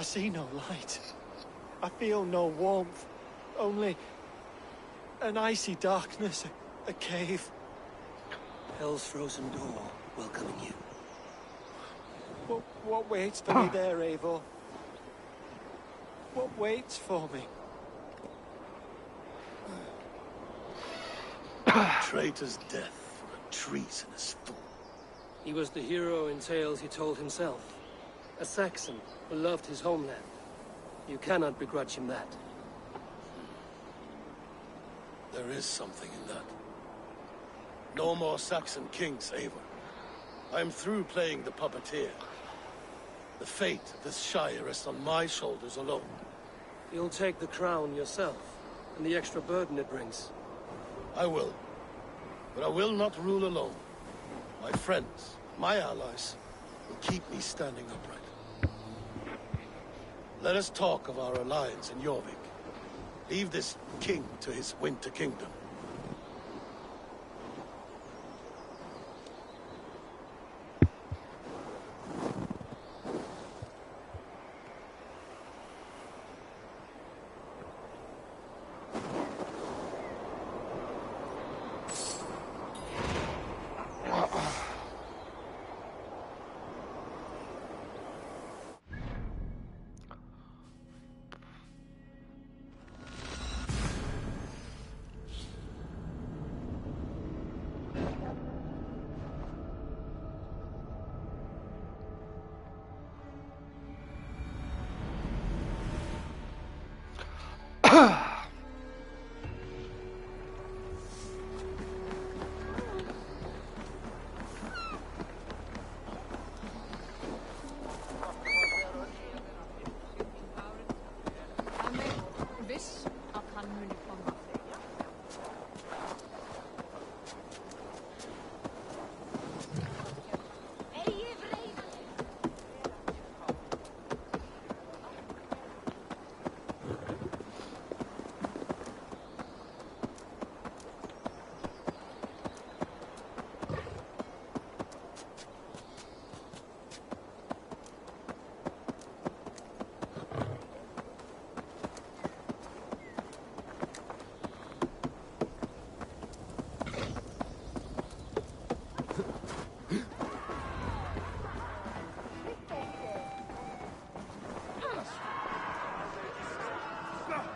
see no light. I feel no warmth. Only an icy darkness, a cave. Hell's frozen door welcoming you. What waits for me there, Eivor? What waits for me? Traitor's death for a treasonous fool. He was the hero in tales he told himself. A Saxon who loved his homeland. You cannot begrudge him that. There is something in that. No more Saxon kings, Eivor. I am through playing the puppeteer. The fate of this Shire rests on my shoulders alone. You'll take the crown yourself, and the extra burden it brings. I will. But I will not rule alone. My friends, my allies, will keep me standing upright. Let us talk of our alliance in Jorvik. Leave this king to his winter kingdom.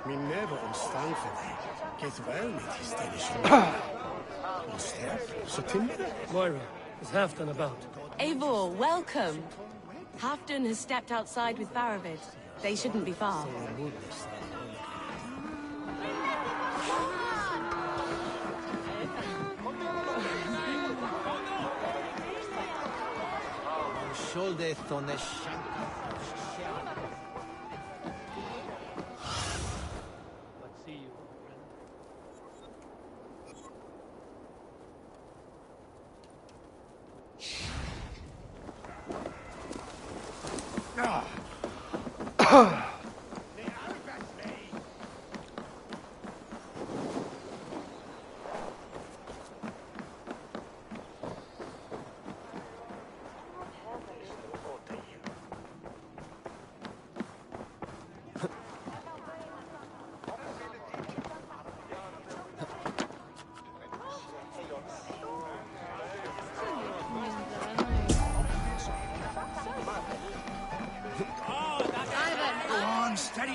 Min never ontstaan for dig. Get well med his station. Så timber. Moira, is Halfdan about? Eivor, welcome. Halfdan has stepped outside with Baravid. They shouldn't be far.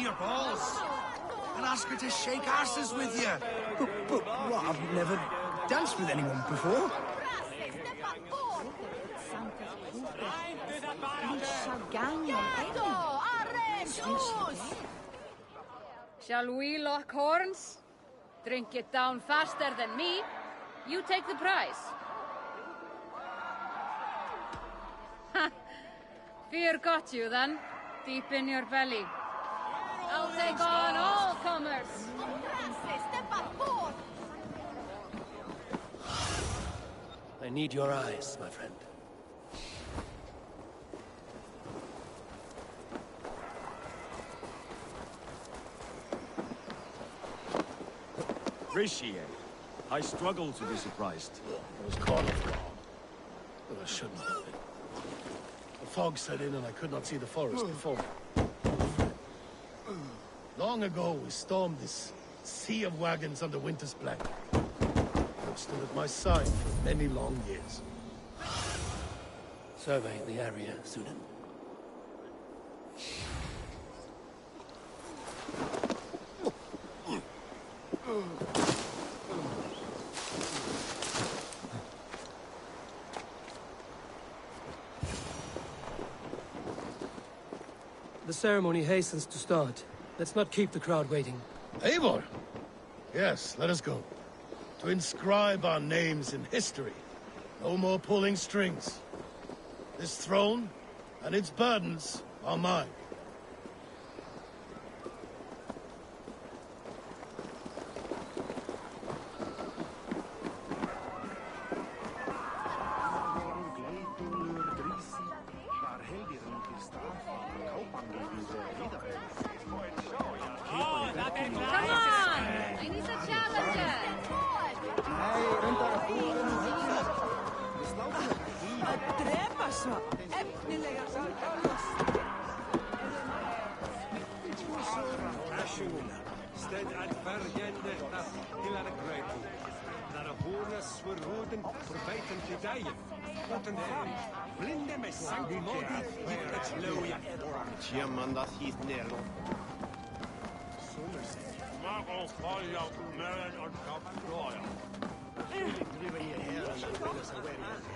your balls and ask her to shake asses with you. But what? I've never danced with anyone before. Shall we lock horns? Drink it down faster than me. You take the prize. Ha! Fear got you then, deep in your belly. I'll take on all comers. I need your eyes, my friend. Appreciate. I struggle to be surprised. I was caught off guard, but I shouldn't have been. The fog set in and I could not see the forest before me. Long ago, we stormed this sea of wagons under winter's blanket. It stood at my side for many long years. Survey the area, Sunan. The ceremony hastens to start. Let's not keep the crowd waiting. Eivor! Yes, let us go. To inscribe our names in history. No more pulling strings. This throne and its burdens are mine.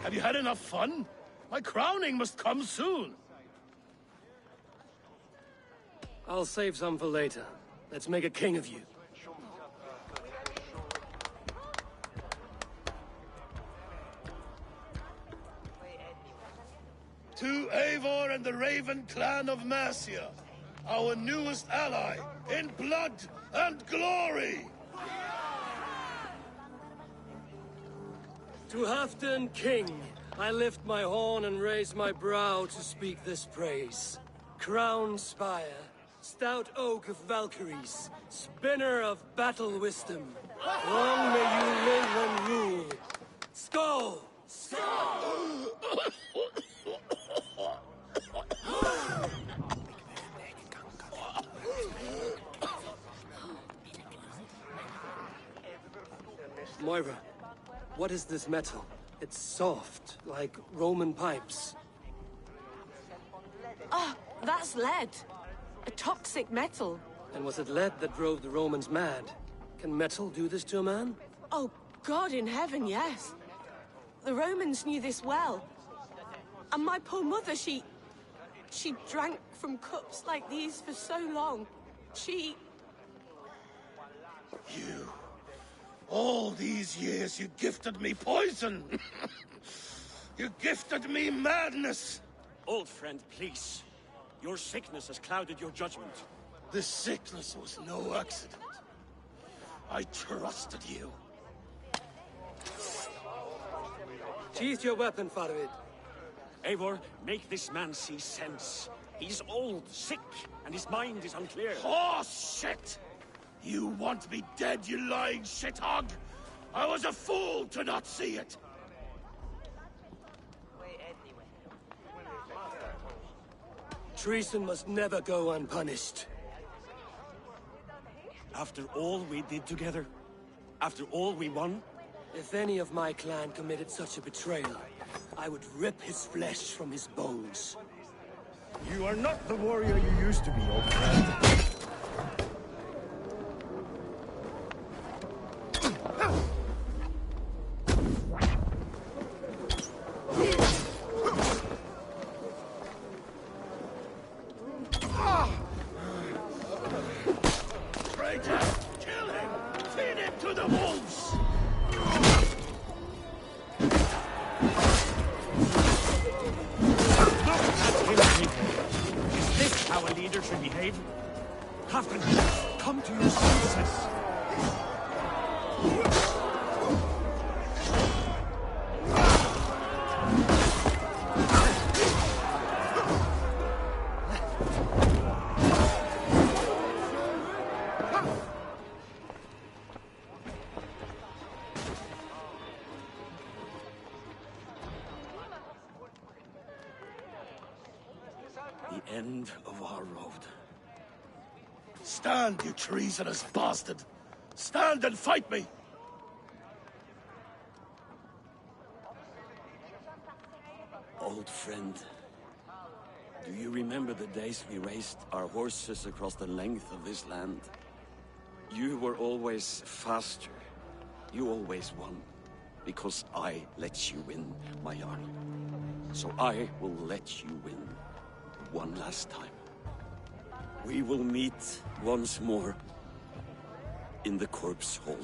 Have you had enough fun? My crowning must come soon. I'll save some for later. Let's make a king of you. To Eivor and the Raven clan of Mercia, our newest ally in blood and glory! To Halfdan King, I lift my horn and raise my brow to speak this praise. Crown spire, stout oak of Valkyries, spinner of battle wisdom. Long may you live and rule. Skull! Skull! Moira, what is this metal? It's soft, like Roman pipes. Oh, that's lead. A toxic metal. And was it lead that drove the Romans mad? Can metal do this to a man? Oh, God in heaven, yes. The Romans knew this well. And my poor mother, she drank from cups like these for so long. She... You... All these years you gifted me poison! You gifted me madness! Old friend, please. Your sickness has clouded your judgment. This sickness was no accident. I trusted you. Sheath your weapon, Farid. Eivor, make this man see sense. He's old, sick, and his mind is unclear. Oh, shit! You want me dead, you lying shithog? I was a fool to not see it! Treason must never go unpunished. After all we did together? After all we won? If any of my clan committed such a betrayal, I would rip his flesh from his bones. You are not the warrior you used to be, old friend. how a leader should behave? Halfdan, come to your senses! The end of our road. Stand, you treasonous bastard! Stand and fight me! Old friend, do you remember the days we raced our horses across the length of this land? You were always faster. You always won. Because I let you win, my Jarl. So I will let you win. One last time. We will meet once more in the corpse hall.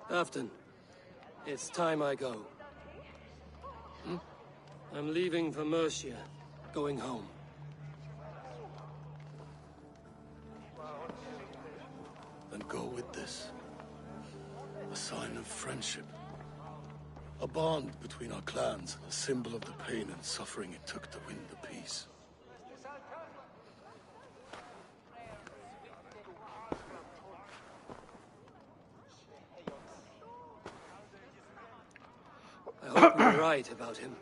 Halfdan, it's time I go. I'm leaving for Mercia, going home. Then go with this. A sign of friendship. A bond between our clans, a symbol of the pain and suffering it took to win the peace. I hope we're right about him.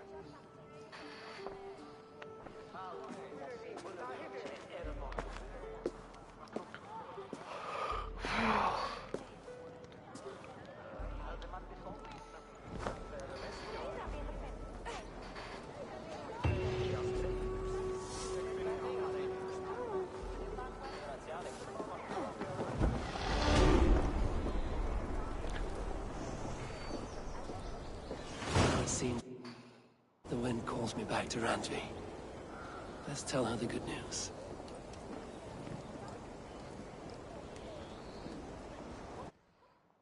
The wind calls me back to Randvi. Let's tell her the good news.